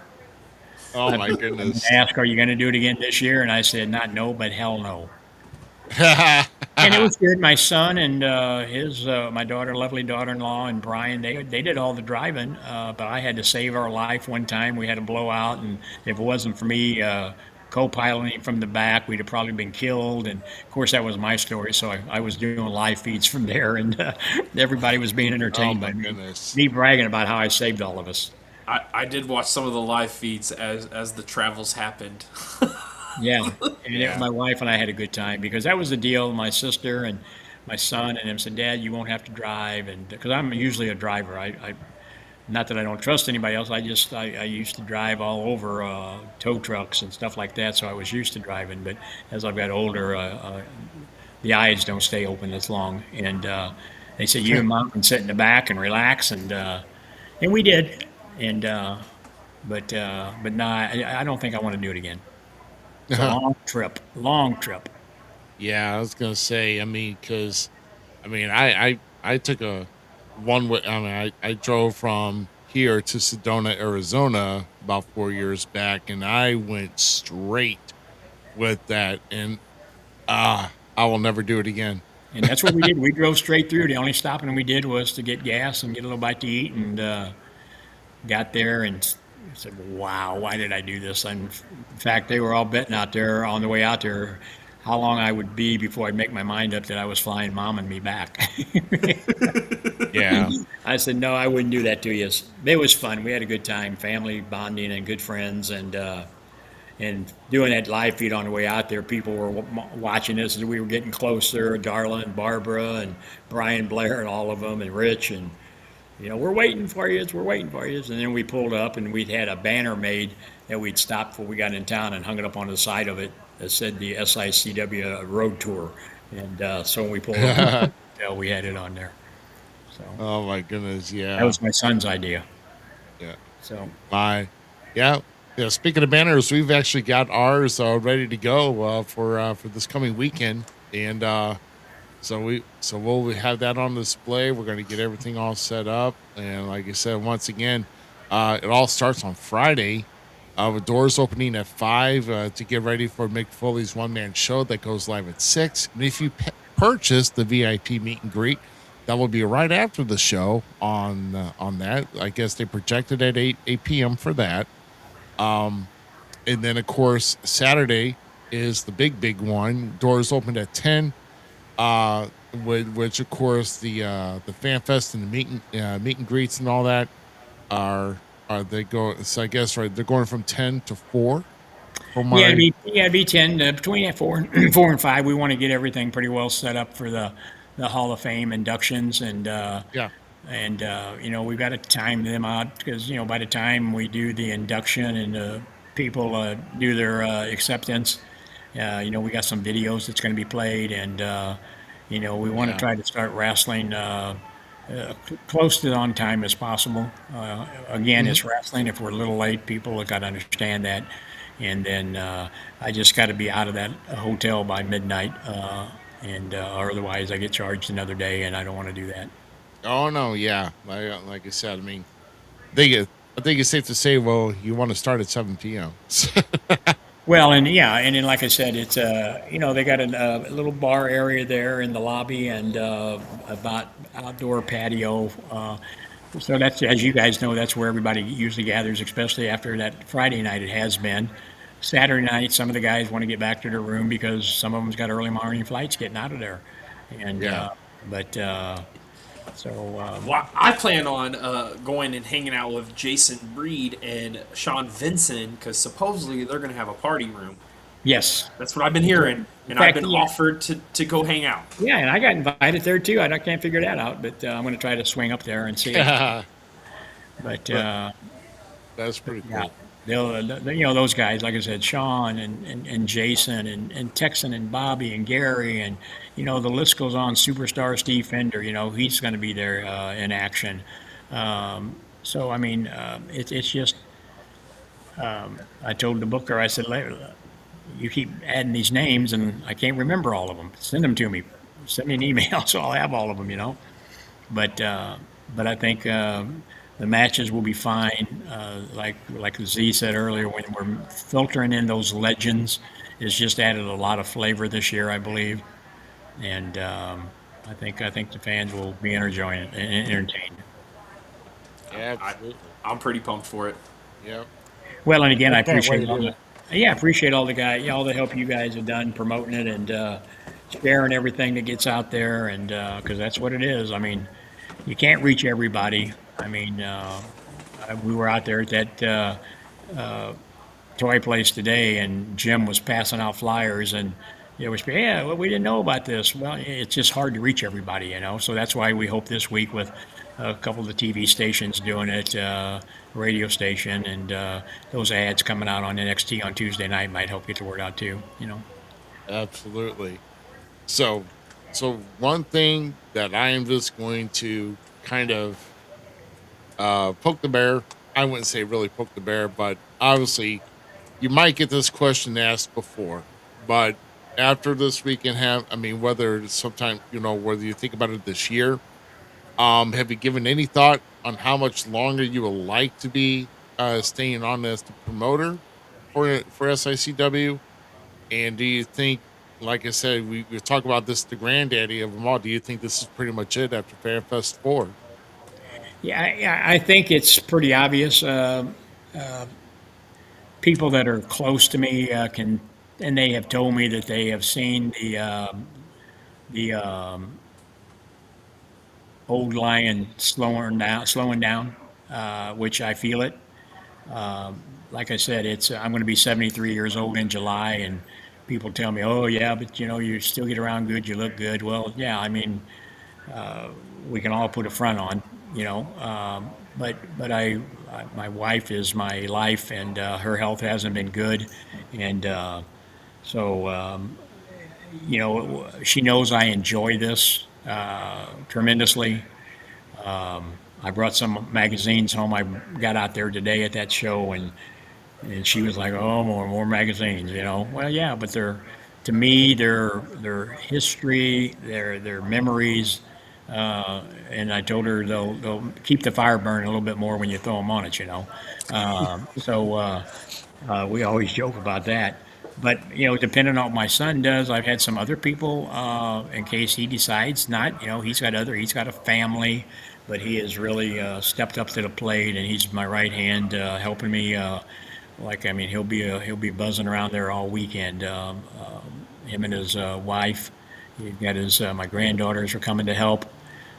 Oh, my goodness. They asked, "Are you going to do it again this year?" And I said, "Not no, but hell no." And it was good. My son and my lovely daughter-in-law, and Brian, they did all the driving, but I had to save our life one time. We had a blowout, and if it wasn't for me co-piloting from the back, we'd have probably been killed. And of course, that was my story, so I was doing live feeds from there, and everybody was being Oh, entertained my by goodness. me bragging about how I saved all of us. I did watch some of the live feeds as the travels happened. Yeah, and Yeah. my wife and I had a good time because that was the deal. My sister and my son and them said, "Dad, you won't have to drive," and because I'm usually a driver, I not that I don't trust anybody else. I used to drive all over tow trucks and stuff like that, so I was used to driving. But as I've got older, the eyes don't stay open as long, and they said, "You and Mom can sit in the back and relax," and we did, and but no, I don't think I want to do it again. It's a long trip. Yeah, I was gonna say. I mean, because I took a one way. I mean, I drove from here to Sedona, Arizona, about 4 years back, and I went straight with that, and I will never do it again. And that's what we did. We drove straight through. The only stopping we did was to get gas and get a little bite to eat, and got there and said, "Wow, why did I do this?" And in fact, they were all betting out there on the way out there how long I would be before I'd make my mind up that I was flying mom and me back. Yeah, I said, "No, I wouldn't do that to you." It was fun. We had a good time, family bonding and good friends, and doing that live feed on the way out there. People were watching us as we were getting closer. Darla and Barbara and Brian Blair and all of them, and Rich, and we're waiting for you. We're waiting for you. And then we pulled up, and we'd had a banner made that we'd stopped before we got in town and hung it up on the side of it that said the SICW Road Tour. And so when we pulled up, we had it on there. So oh my goodness, that yeah, was my son's idea. yeah. So My, yeah, yeah. Speaking of banners, we've actually got ours ready to go for this coming weekend, and so we'll have that on display. We're going to get everything all set up, and like I said, once again, it all starts on Friday, with doors opening at 5 to get ready for Mick Foley's one-man show that goes live at 6. And if you purchase the VIP meet and greet, that will be right after the show on that. I guess they projected at 8 p.m. for that. And then of course Saturday is the big one. Doors opened at 10. Which of course the fan fest and the meet and greets and all that are they go? So I guess right, they're going from 10 to 4. It'd be 10 between that 4 and 4 and 5. We want to get everything pretty well set up for the Hall of Fame inductions, and Yeah, we've got to time them out because by the time we do the induction and people do their acceptance, we got some videos that's going to be played, and we want to yeah, try to start wrestling close to on time as possible. Again, hmm it's wrestling. If we're a little late, people have got to understand that. And then I just got to be out of that hotel by midnight, or otherwise I get charged another day, and I don't want to do that. Oh no, yeah. Like I said, I mean, I think it's safe to say, well, you want to start at 7 p.m. Well, and yeah, and then like I said, it's they got a little bar area there in the lobby and about outdoor patio. So that's, as you guys know, that's where everybody usually gathers, especially after that Friday night. It has been Saturday night. Some of the guys want to get back to their room because some of them's got early morning flights getting out of there, and Yeah. but so Well, I plan on going and hanging out with Jason Breed and Sean Vinson because supposedly they're going to have a party room. yes, That's what I've been hearing, in and I've fact, been yeah. offered to go hang out. Yeah, and I got invited there too. I can't figure that out, but I'm going to try to swing up there and see it. But That's pretty yeah, cool. those guys, like I said, Sean and Jason and Texan and Bobby and Gary, and the list goes on. Superstar Steve Fender, he's going to be there in action. So I mean, it's just. I told the booker, I said, you keep adding these names, and I can't remember all of them. Send them to me. Send me an email so I'll have all of them. But I think the matches will be fine. Like Z said earlier, when we're filtering in those legends, it's just added a lot of flavor this year, I believe. And I think the fans will be entertained. Absolutely. I'm pretty pumped for it. Yep. Well, and again, I can't appreciate wait. appreciate all the guys, all the help you guys have done promoting it and sharing everything that gets out there, and because that's what it is. I mean, you can't reach everybody. I mean, we were out there at that toy place today, and Jim was passing out flyers, and it was, well, we didn't know about this. Well, it's just hard to reach everybody, So that's why we hope this week with a couple of the TV stations doing it, radio station, and those ads coming out on NXT on Tuesday night might help get the word out too. Absolutely. So, one thing that I am just going to kind of poke the bear. I wouldn't say really poke the bear, but obviously, you might get this question asked before. But after this weekend, whether it's sometime, whether you think about it this year, have you given any thought on how much longer you would like to be staying on as the promoter for SICW? And do you think, like I said, we talk about this, the granddaddy of them all? Do you think this is pretty much it after FanFest 4? I think it's pretty obvious. People that are close to me can, and they have told me that they have seen the old lion slowing down, which I feel it. Like I said, I'm going to be 73 years old in July, and people tell me, "Oh yeah, but you know, you still get around good, you look good." Well, yeah, I mean, we can all put a front on, you know. But my wife is my life, and her health hasn't been good, and so you know, she knows I enjoy this tremendously. I brought some magazines home. I got out there today at that show, and she was like, "Oh, more magazines," you know. Well, yeah, but they're, to me, their history, their memories, and I told her they'll keep the fire burning a little bit more when you throw them on it, you know. We always joke about that. But you know, depending on what my son does, I've had some other people, in case he decides not. You know, he's got a family, but he has really stepped up to the plate, and he's my right hand, helping me. Like, I mean, he'll be buzzing around there all weekend. Him and his wife. He's got his my granddaughters are coming to help.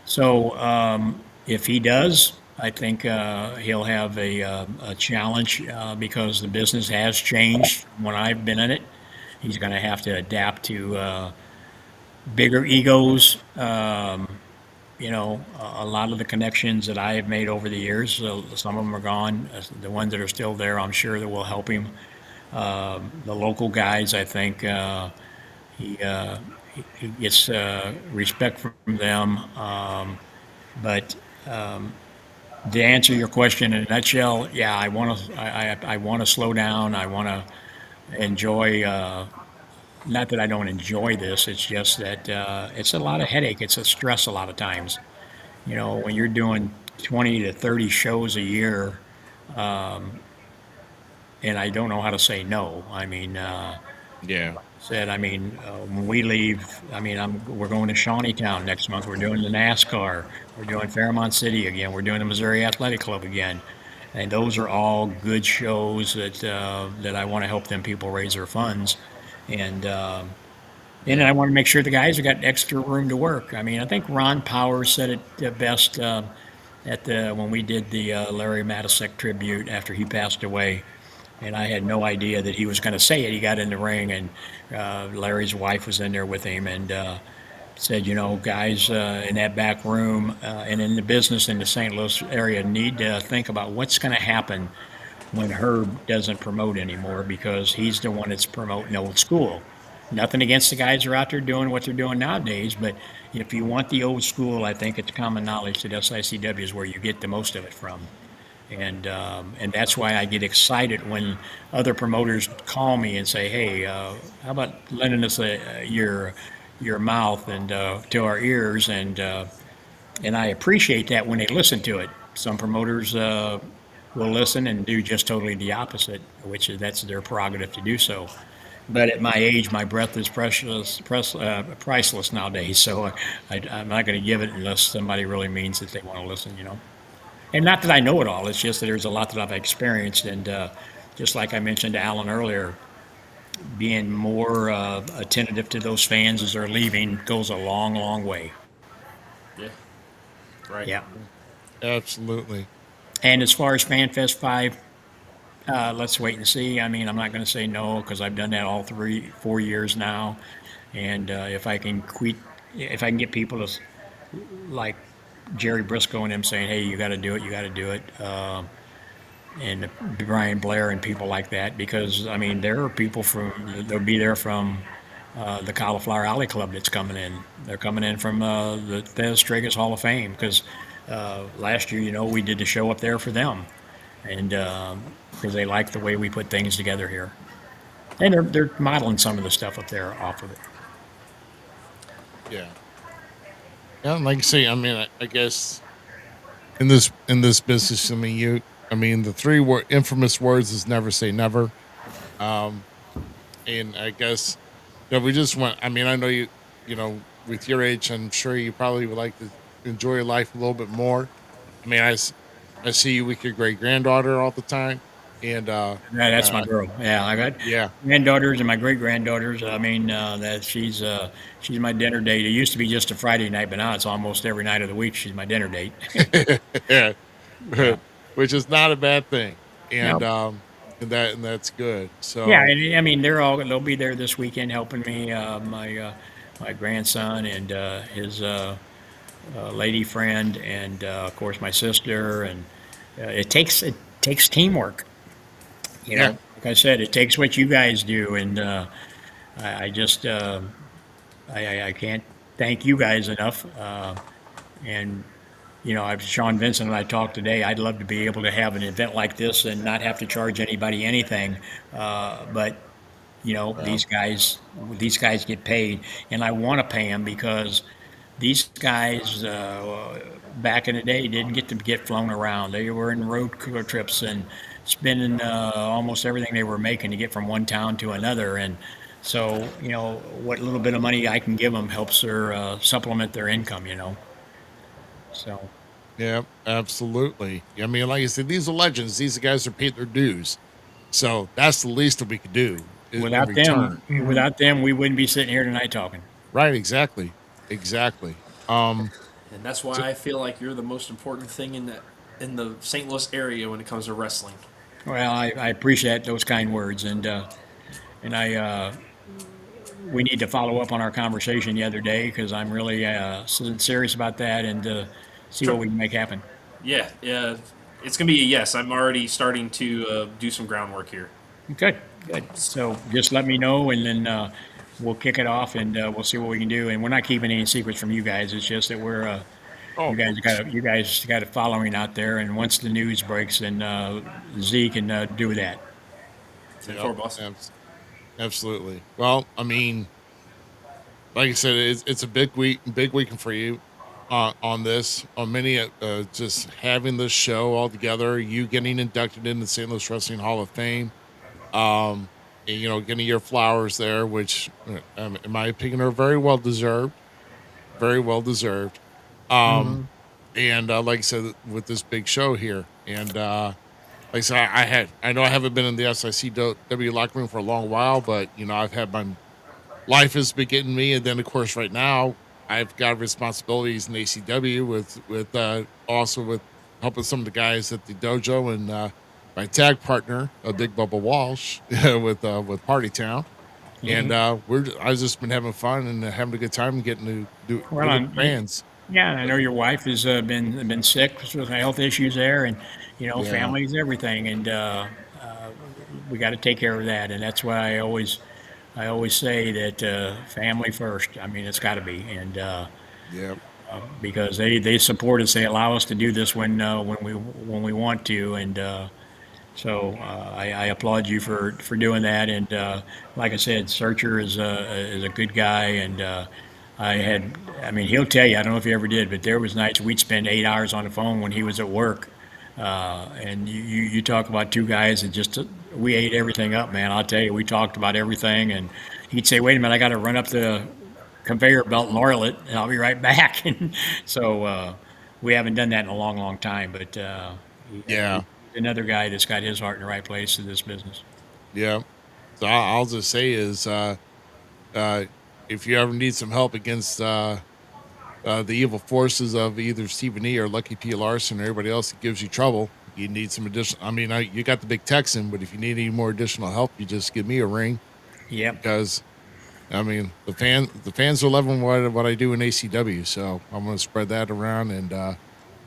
So if he does, I think he'll have a challenge because the business has changed when I've been in it. He's going to have to adapt to bigger egos. You know, a lot of the connections that I have made over the years, some of them are gone. The ones that are still there, I'm sure that will help him. The local guys, I think he, uh, he gets respect from them. But to answer your question in a nutshell, yeah, I want to slow down. I want to enjoy. Not that I don't enjoy this. It's just that it's a lot of headache. It's a stress a lot of times. You know, when you're doing 20 to 30 shows a year, and I don't know how to say no. I mean, Yeah. said, I mean, when we leave, I mean, we're going to Shawneetown next month. We're doing the NASCAR. We're doing Fairmont City again. We're doing the Missouri Athletic Club again. And those are all good shows that I want to help them people raise their funds. And I want to make sure the guys have got extra room to work. I mean, I think Ron Powers said it best when we did the Larry Matisek tribute after he passed away. And I had no idea that he was going to say it. He got in the ring, and Larry's wife was in there with him, and said, you know, guys in that back room and in the business in the St. Louis area need to think about what's going to happen when Herb doesn't promote anymore, because he's the one that's promoting old school. Nothing against the guys who are out there doing what they're doing nowadays, but if you want the old school, I think it's common knowledge that SICW is where you get the most of it from. And that's why I get excited when other promoters call me and say, "Hey, how about lending us your mouth and to our ears?" And I appreciate that when they listen to it. Some promoters will listen and do just totally the opposite, which that's their prerogative to do so. But at my age, my breath is priceless nowadays. So I'm not going to give it unless somebody really means that they want to listen, you know. And not that I know it all. It's just that there's a lot that I've experienced, and just like I mentioned to Alan earlier, being more attentive to those fans as they're leaving goes a long, long way. Yeah. Right. Yeah. Absolutely. And as far as FanFest 5, let's wait and see. I mean, I'm not going to say no because I've done that all 4 years now, and if I can get people to like Jerry Briscoe and him saying, "Hey, you got to do it, you got to do it," and Brian Blair and people like that, because I mean, there are people they'll be there from the Cauliflower Alley Club that's coming in. They're coming in from the Thez Stragus Hall of Fame, because last year, you know, we did the show up there for them, and because they like the way we put things together here, and they're modeling some of the stuff up there off of it. Yeah. Yeah, like I say, I mean, I guess in this business, I mean, I mean, the infamous words is never say never. Um, and I guess we just want. I mean, I know with your age, I'm sure you probably would like to enjoy your life a little bit more. I mean, I see you with your great granddaughter all the time, and Yeah, that's my uh, girl. Yeah, I got yeah, granddaughters and my great granddaughters. I mean, that she's my dinner date. It used to be just a Friday night, but now it's almost every night of the week. She's my dinner date. yeah, Yeah. which is not a bad thing, and No. that's good. Yeah, So and I mean they'll be there this weekend helping me. My grandson and his lady friend, and of course my sister. And it takes teamwork. yeah, Like I said, it takes what you guys do, and I just I can't thank you guys enough. And Sean Vincent and I talked today. I'd love to be able to have an event like this and not have to charge anybody anything. But well, these guys get paid, and I want to pay them because these guys back in the day didn't get flown around. They were in road trips and spending almost everything they were making to get from one town to another. And so, what little bit of money I can give them helps their supplement their income. So yeah, absolutely. I mean, like I said, these are legends. These guys are paid their dues, so that's the least that we could do in without them, return. without them, we wouldn't be sitting here tonight talking. Right? Exactly. Exactly. And that's why I feel like you're the most important thing in the St. Louis area when it comes to wrestling. Well, I appreciate those kind words, and we need to follow up on our conversation the other day because I'm really serious about that, and see Sure. what we can make happen. Yeah, yeah. It's gonna be a yes. I'm already starting to do some groundwork here. Good, good. So just let me know, and then we'll kick it off, and we'll see what we can do. And we're not keeping any secrets from you guys. It's just that Oh, you guys got a following out there, and once the news breaks, then Z can do that. Ten yep, four, boss. absolutely. Well, I mean, like I said, it's a big weekend for you on this. On many, just having this show all together, you getting inducted into the St. Louis Wrestling Hall of Fame, and, getting your flowers there, which, in my opinion, are very well deserved. Very well deserved. Um, Hmm. and like I said, with this big show here, and like I said, I know I haven't been in the SICW locker room for a long while, but I've had my life has been getting me, and then of course right now I've got responsibilities in ACW with also with helping some of the guys at the dojo, and my tag partner, Big Bubba Walsh, with Party Town, and Mhm. I've just been having fun and having a good time and getting to do Well, it with fans. yeah, and I know your wife has been sick with health issues there, and Yeah, family's everything, and we got to take care of that, and that's why I always say that family first. I mean, it's got to be, and yeah, because they support us, they allow us to do this when we want to, and so I applaud you for doing that. And like I said, Searcher is a good guy, and I mean, he'll tell you. I don't know if he ever did, but there was nights we'd spend 8 hours on the phone when he was at work. And you talk about two guys that just we ate everything up, man. I'll tell you, we talked about everything, and he'd say, "Wait a minute, I got to run up the conveyor belt and oil it, and I'll be right back." And so we haven't done that in a long, long time. But yeah, he's another guy that's got his heart in the right place in this business. yeah. So I'll just say is, uh, if you ever need some help against the evil forces of either Stephen E or Lucky P. Larson or everybody else that gives you trouble, you need some additional. I mean, you got the big Texan, but if you need any more additional help, you just give me a ring, Yep. because I mean the fans are loving what I do in ACW, so I'm going to spread that around. And like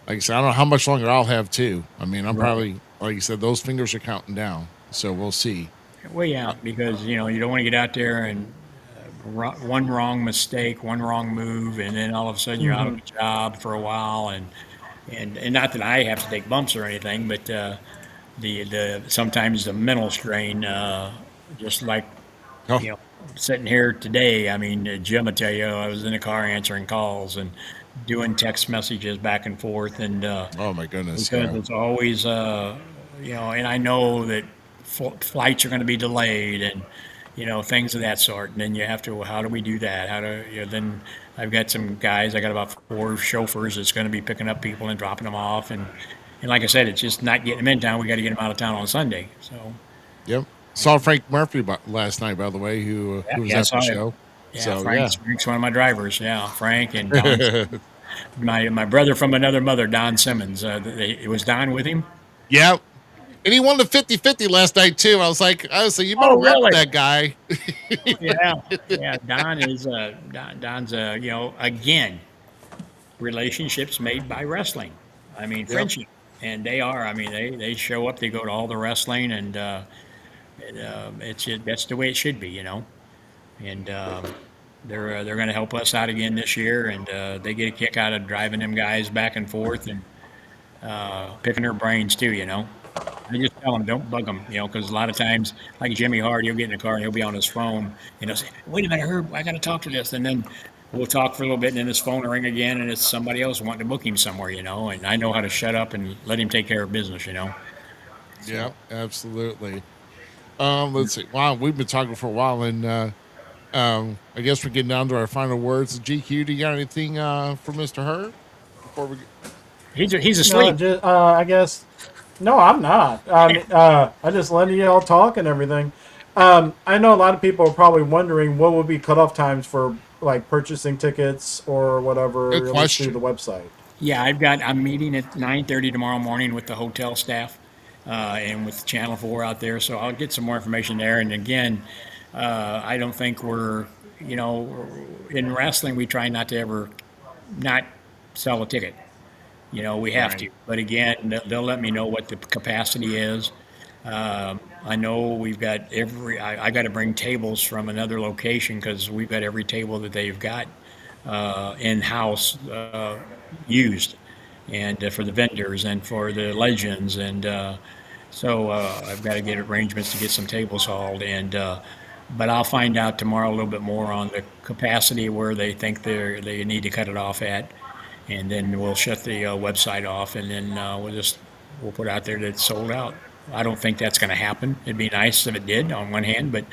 I said, I don't know how much longer I'll have too. I mean, I'm Right. probably, like you said, those fingers are counting down, so we'll see. Well, yeah, because you don't want to get out there and one wrong mistake, one wrong move, and then all of a sudden you're out of Hmm. a job for a while, and not that I have to take bumps or anything, but the sometimes the mental strain, just like Oh, you know, sitting here today. I mean, Jim will tell you I was in the car answering calls and doing text messages back and forth, and oh my goodness, because yeah, it's always and I know that flights are going to be delayed and, things of that sort. And then you have to, how do we do that? Then I've got some guys, I got about 4 chauffeurs that's going to be picking up people and dropping them off. And like I said, it's just not getting them in town. We got to get them out of town on Sunday. So, Yep. Saw Frank Murphy last night, by the way, who was yeah, at so the show. yeah, So Frank's one of my drivers. Yeah, Frank and Don. My brother from another mother, Don Simmons. It was Don with him. Yep. And he won the 50-50 last night too. I was like, you better Oh, rep really? that guy. Yeah, yeah. Don is Don's again, relationships made by wrestling. I mean, Yep. friendship, and they are. I mean, they show up. They go to all the wrestling, and that's the way it should be, And they're going to help us out again this year, and they get a kick out of driving them guys back and forth and picking their brains too. I just tell them, don't bug them, because a lot of times, like Jimmy Hart, he'll get in the car and he'll be on his phone, and he'll say, "Wait a minute, Herb, I got to talk to this," and then we'll talk for a little bit, and then his phone will ring again, and it's somebody else wanting to book him somewhere, and I know how to shut up and let him take care of business. Yeah, absolutely. Let's see. Wow, we've been talking for a while, and I guess we're getting down to our final words. GQ, do you got anything for Mr. Herb before we? He's No, asleep. just, I guess. No, I'm not. I just letting y'all talk and everything. I know a lot of people are probably wondering what would be cutoff times for like purchasing tickets or whatever Good at least through question. the website. Yeah, I'm meeting at 9:30 tomorrow morning with the hotel staff and with Channel 4 out there, so I'll get some more information there. And again, I don't think in wrestling, we try not to ever not sell a ticket. We have Right. to. But again, they'll let me know what the capacity is. I know we've got I got to bring tables from another location because we've got every table that they've got in-house used, and for the vendors and for the legends, and so I've got to get arrangements to get some tables hauled, and but I'll find out tomorrow a little bit more on the capacity where they think they need to cut it off at, and then we'll shut the website off, and then we'll put out there that it's sold out. I don't think that's going to happen. It'd be nice if it did on one hand, but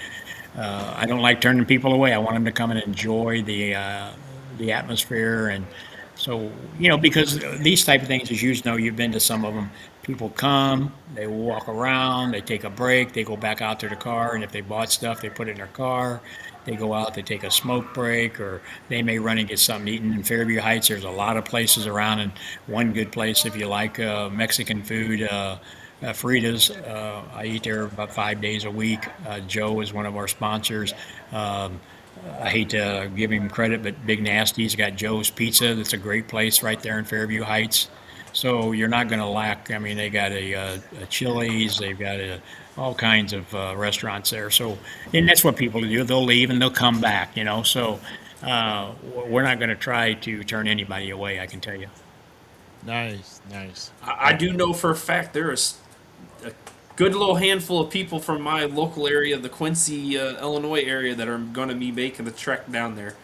I don't like turning people away. I want them to come and enjoy the atmosphere, and so because these type of things, as you know, you've been to some of them. People come, they walk around, they take a break, they go back out to the car, and if they bought stuff, they put it in their car. They go out, they take a smoke break, or they may run and get something eaten. In Fairview Heights, there's a lot of places around, and one good place if you like Mexican food. Frida's. I eat there about 5 days a week. Joe is one of our sponsors. I hate to give him credit, but Big Nasty's got Joe's Pizza. That's a great place right there in Fairview Heights. So you're not going to lack. I mean, they got a Chili's. They've got all kinds of restaurants there. So, and that's what people do. They'll leave and they'll come back. So we're not going to try to turn anybody away. I can tell you. Nice, nice. I do know for a fact there is a good little handful of people from my local area, the Quincy, Illinois area, that are going to be making the trek down there.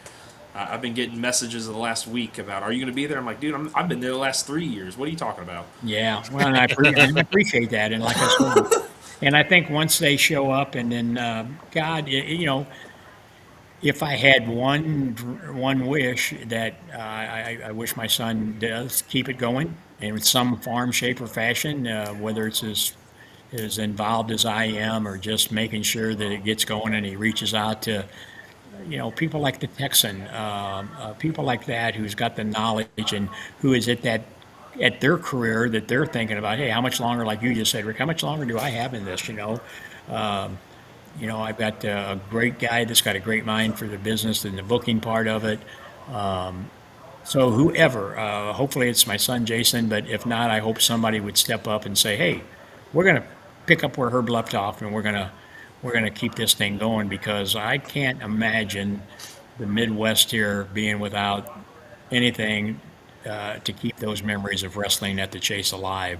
I've been getting messages of the last week about, are you going to be there? I'm like, dude, I've been there the last 3 years. What are you talking about? Yeah, well, and I appreciate that, and like I said, and I think once they show up, and then God, if I had one wish that I wish my son does keep it going in some form, shape, or fashion, whether it's as involved as I am, or just making sure that it gets going, and he reaches out to people like the Texan, people like that who's got the knowledge and who is at their career that they're thinking about. Hey, how much longer? Like you just said, Rick, how much longer do I have in this? I've got a great guy that's got a great mind for the business and the booking part of it. So whoever, hopefully it's my son Jason, but if not, I hope somebody would step up and say, hey, we're going to pick up where Herb left off, and we're going to keep this thing going, because I can't imagine the Midwest here being without anything to keep those memories of wrestling at the Chase alive.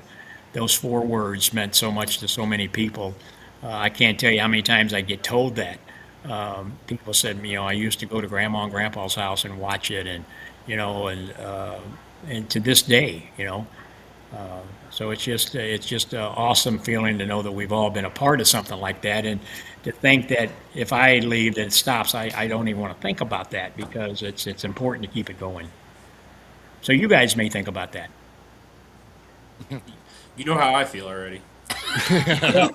Those 4 words meant so much to so many people. I can't tell you how many times I get told that. People said, I used to go to Grandma and Grandpa's house and watch it, and and to this day, So it's just an awesome feeling to know that we've all been a part of something like that, and to think that if I leave that it stops, I don't even want to think about that because it's important to keep it going. So you guys may think about that. You know how I feel already. I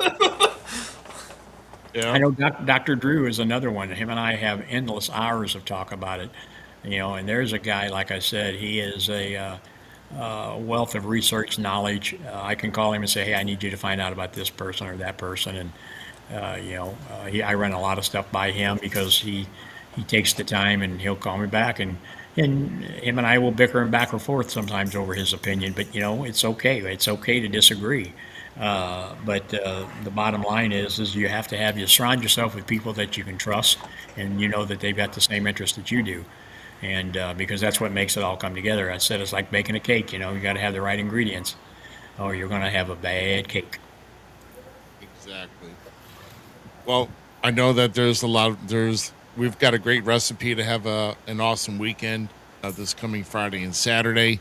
Yeah. know Dr. Drew is another one. Him and I have endless hours of talk about it, and there's a guy, like I said, he is a wealth of research knowledge. I can call him and say, hey, I need you to find out about this person or that person. And, I run a lot of stuff by him because he takes the time and he'll call me back. And him and I will bicker and back and forth sometimes over his opinion, but it's okay. It's okay to disagree. But the bottom line is you have to you surround yourself with people that you can trust, and you know that they've got the same interest that you do, and because that's what makes it all come together. I said it's like baking a cake. You got to have the right ingredients, or you're going to have a bad cake. Exactly. Well, I know that we've got a great recipe to have an awesome weekend this coming Friday and Saturday.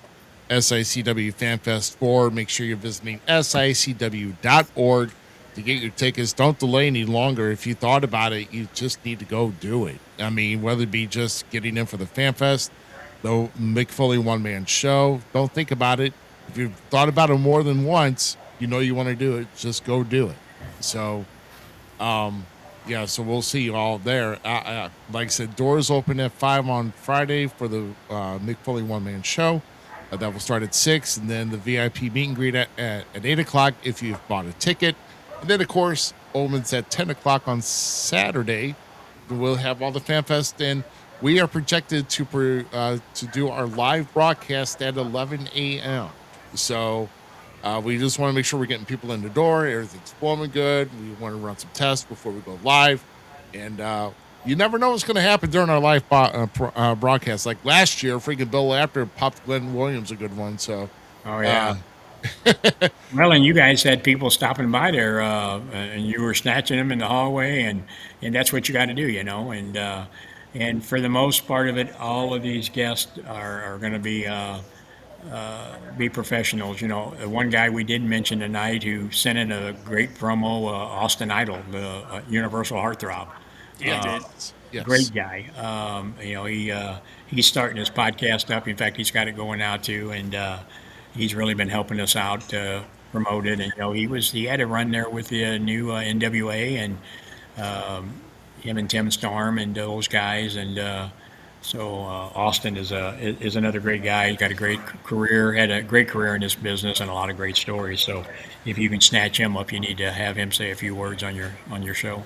SICW FanFest 4. Make sure you're visiting SICW.org to get your tickets. Don't delay any longer. If you thought about it, you just need to go do it. I mean, whether it be just getting in for the FanFest, the Mick Foley one-man show, don't think about it. If you've thought about it more than once, you want to do it, just go do it. So, yeah, so we'll see you all there. Like I said, doors open at 5 on Friday for the Mick Foley one-man show. That will start at 6, and then the VIP meet and greet at 8 o'clock if you've bought a ticket. And then, of course, opens at 10 o'clock on Saturday. We'll have all the FanFest, and we are projected to do our live broadcast at 11 a.m. So we just want to make sure we're getting people in the door. Everything's flowing good. We want to run some tests before we go live. And you never know what's going to happen during our live broadcast. Like last year, freaking Bill After popped Glenn Williams a good one. So, Oh yeah. Well, and you guys had people stopping by there, and you were snatching them in the hallway, and that's what you got to do, and for the most part of it, all of these guests are going to be professionals. The one guy we did mention tonight who sent in a great promo, Austin Idol, the Universal Heartthrob. Yeah, yes. Great guy. He's starting his podcast up. In fact, he's got it going now too, and he's really been helping us out to promote it. And he had a run there with the new NWA, and him and Tim Storm and those guys. And so Austin is another great guy. He's got a great career, had a great career in this business, and a lot of great stories. So if you can snatch him up, you need to have him say a few words on your show.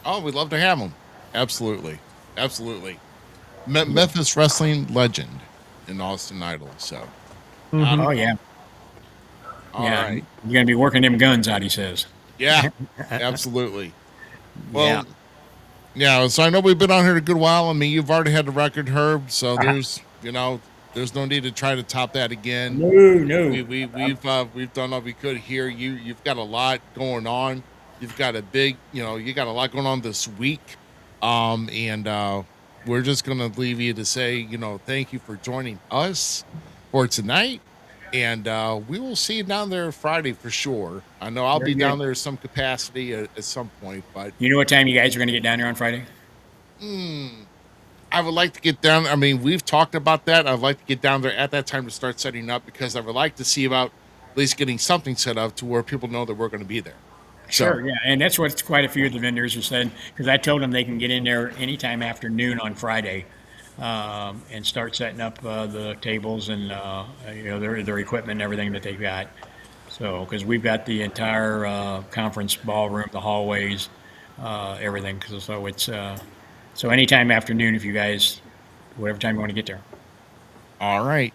Oh, we'd love to have him. Absolutely. Absolutely. Memphis wrestling legend in Austin Idol. So, Oh yeah, all yeah. right. You're gonna be working them guns out, he says. Yeah, absolutely. Yeah. Well, yeah. So I know we've been on here a good while. I mean, you've already had the record, Herb. So there's no need to try to top that again. No. We've done all we could here. You've got a lot going on. You've got you got a lot going on this week. And we're just going to leave you to say, thank you for joining us for tonight. And we will see you down there Friday for sure. I know I'll Very be good. down there in some capacity at some point, but You know what time you guys are gonna get down there on Friday? I would like to get down. I mean, we've talked about that. I'd like to get down there at that time to start setting up because I would like to see about at least getting something set up to where people know that we're going to be there. Sure, yeah, and that's what quite a few of the vendors have said, because I told them they can get in there anytime after noon on Friday, and start setting up the tables and their equipment and everything that they've got. So, because we've got the entire conference ballroom, the hallways, everything. So anytime after noon, if you guys, whatever time you want to get there. All right.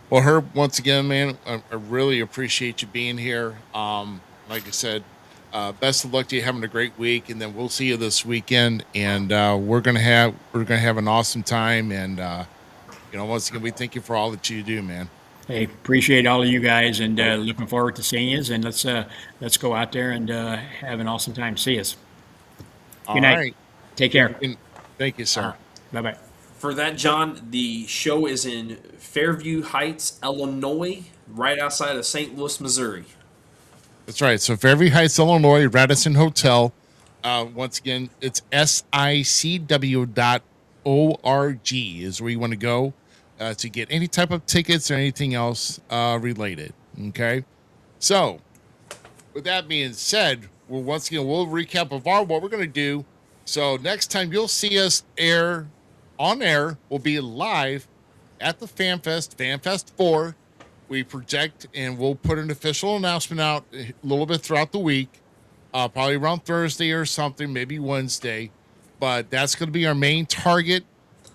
Well, Herb, once again, man, I really appreciate you being here. Like I said, best of luck to you having a great week, and then we'll see you this weekend. And we're gonna have an awesome time. And once again, we thank you for all that you do, man. Hey, appreciate all of you guys, and looking forward to seeing you. And let's go out there and have an awesome time. See us. All Good night. right. Take care. And thank you, sir. Bye bye. For that, John, the show is in Fairview Heights, Illinois, right outside of St. Louis, Missouri. That's right. So Fairview Heights, Illinois, Radisson Hotel. Once again, it's SICW.org is where you want to go to get any type of tickets or anything else related. Okay. So with that being said, we'll recap of what we're going to do. So next time you'll see us on air, we'll be live at the FanFest 4. We project and we'll put an official announcement out a little bit throughout the week, probably around Thursday or something, maybe Wednesday. But that's going to be our main target,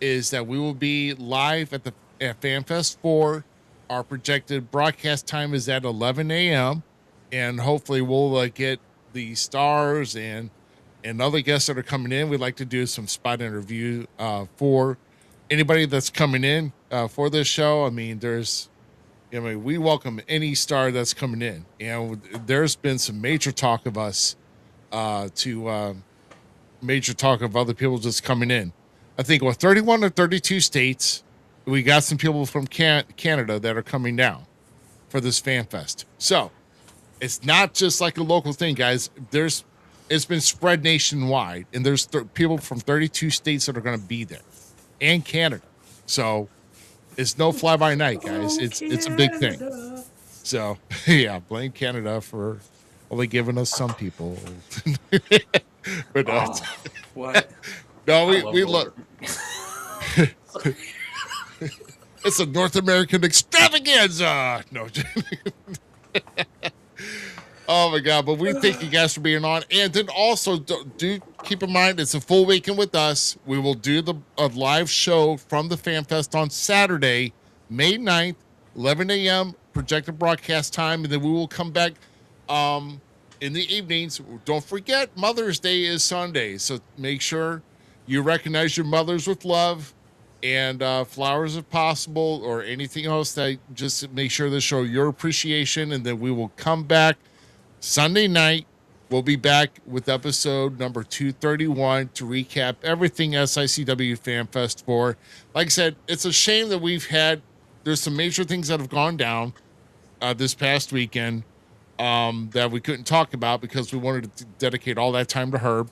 is that we will be live at FanFest 4. Our projected broadcast time is at 11 a.m. And hopefully we'll get the stars and other guests that are coming in. We'd like to do some spot interview for anybody that's coming in for this show. I mean, we welcome any star that's coming in. And there's been some major talk of us major talk of other people just coming in. I think 31 or 32 states, we got some people from Canada that are coming down for this Fan Fest. So it's not just like a local thing, guys. It's been spread nationwide, and there's people from 32 states that are going to be there, and Canada. So it's no fly by night, guys. It's a big thing. So yeah, blame Canada for only giving us some people. But What? no, we look. It's a North American extravaganza. No. Oh my God! But we thank you guys for being on, and then also do keep in mind it's a full weekend with us. We will do a live show from the Fan Fest on Saturday, May 9th, 11 a.m. projected broadcast time, and then we will come back in the evenings. Don't forget, Mother's Day is Sunday, so make sure you recognize your mothers with love and flowers if possible, or anything else that just make sure to show your appreciation, and then we will come back Sunday night. We'll be back with episode number 231 to recap everything SICW Fan Fest 4. Like I said, it's a shame that there's some major things that have gone down this past weekend that we couldn't talk about because we wanted to dedicate all that time to Herb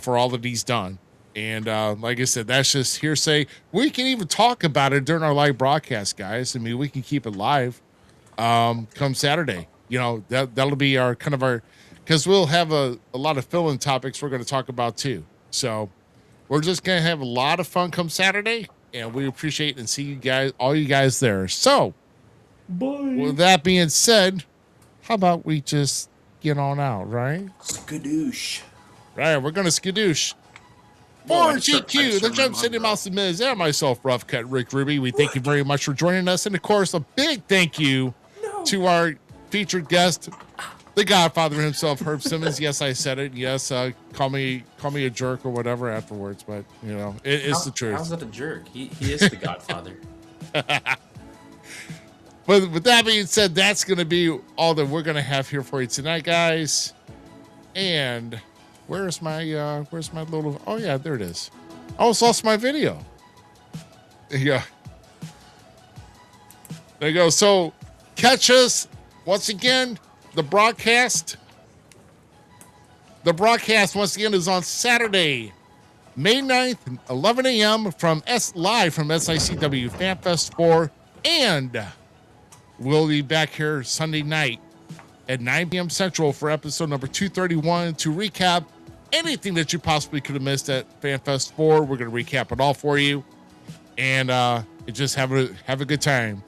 for all that he's done. And like I said, that's just hearsay. We can even talk about it during our live broadcast, guys. I mean, we can keep it live come Saturday. You know, that'll be our because we'll have a lot of fill-in topics we're going to talk about too. So we're just going to have a lot of fun come Saturday, and we appreciate and see you guys, all you guys there. So with that being said, how about we just get on out, right? Skadoosh. Right, we're going to skadoosh. Whoa, For GQ, the Jump City Mouse Zmiz, and myself, Rough Cut Rick Ruby, we thank you very much for joining us. And of course, a big thank you to our featured guest, the Godfather himself, Herb Simmons. Yes, I said it. Yes, call me a jerk or whatever afterwards, but you know, it's the truth. How's it a jerk? He is the Godfather. But with that being said, that's going to be all that we're going to have here for you tonight, guys. And where's my little? Oh yeah, there it is. I almost lost my video. Yeah. There you go. So catch us once again. The broadcast once again is on Saturday, May 9th, 11 a.m. live from SICW FanFest 4, and we'll be back here Sunday night at 9 p.m. Central for episode number 231 to recap anything that you possibly could have missed at FanFest 4. We're going to recap it all for you, and just have a good time.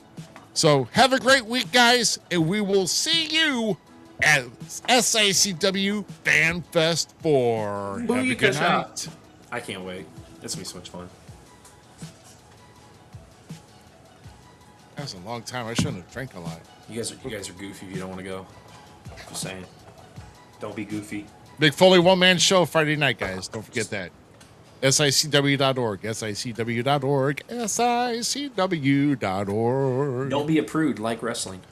So have a great week, guys, and we will see you at SICW Fan Fest 4. Have a good night. I can't wait. It's going to be so much fun. That was a long time. I shouldn't have drank a lot. You guys are goofy if you don't want to go. Just saying. Don't be goofy. Big Foley one-man show Friday night, guys. Don't forget that. SICW.org. SICW.org. SICW.org. Don't be a prude like wrestling.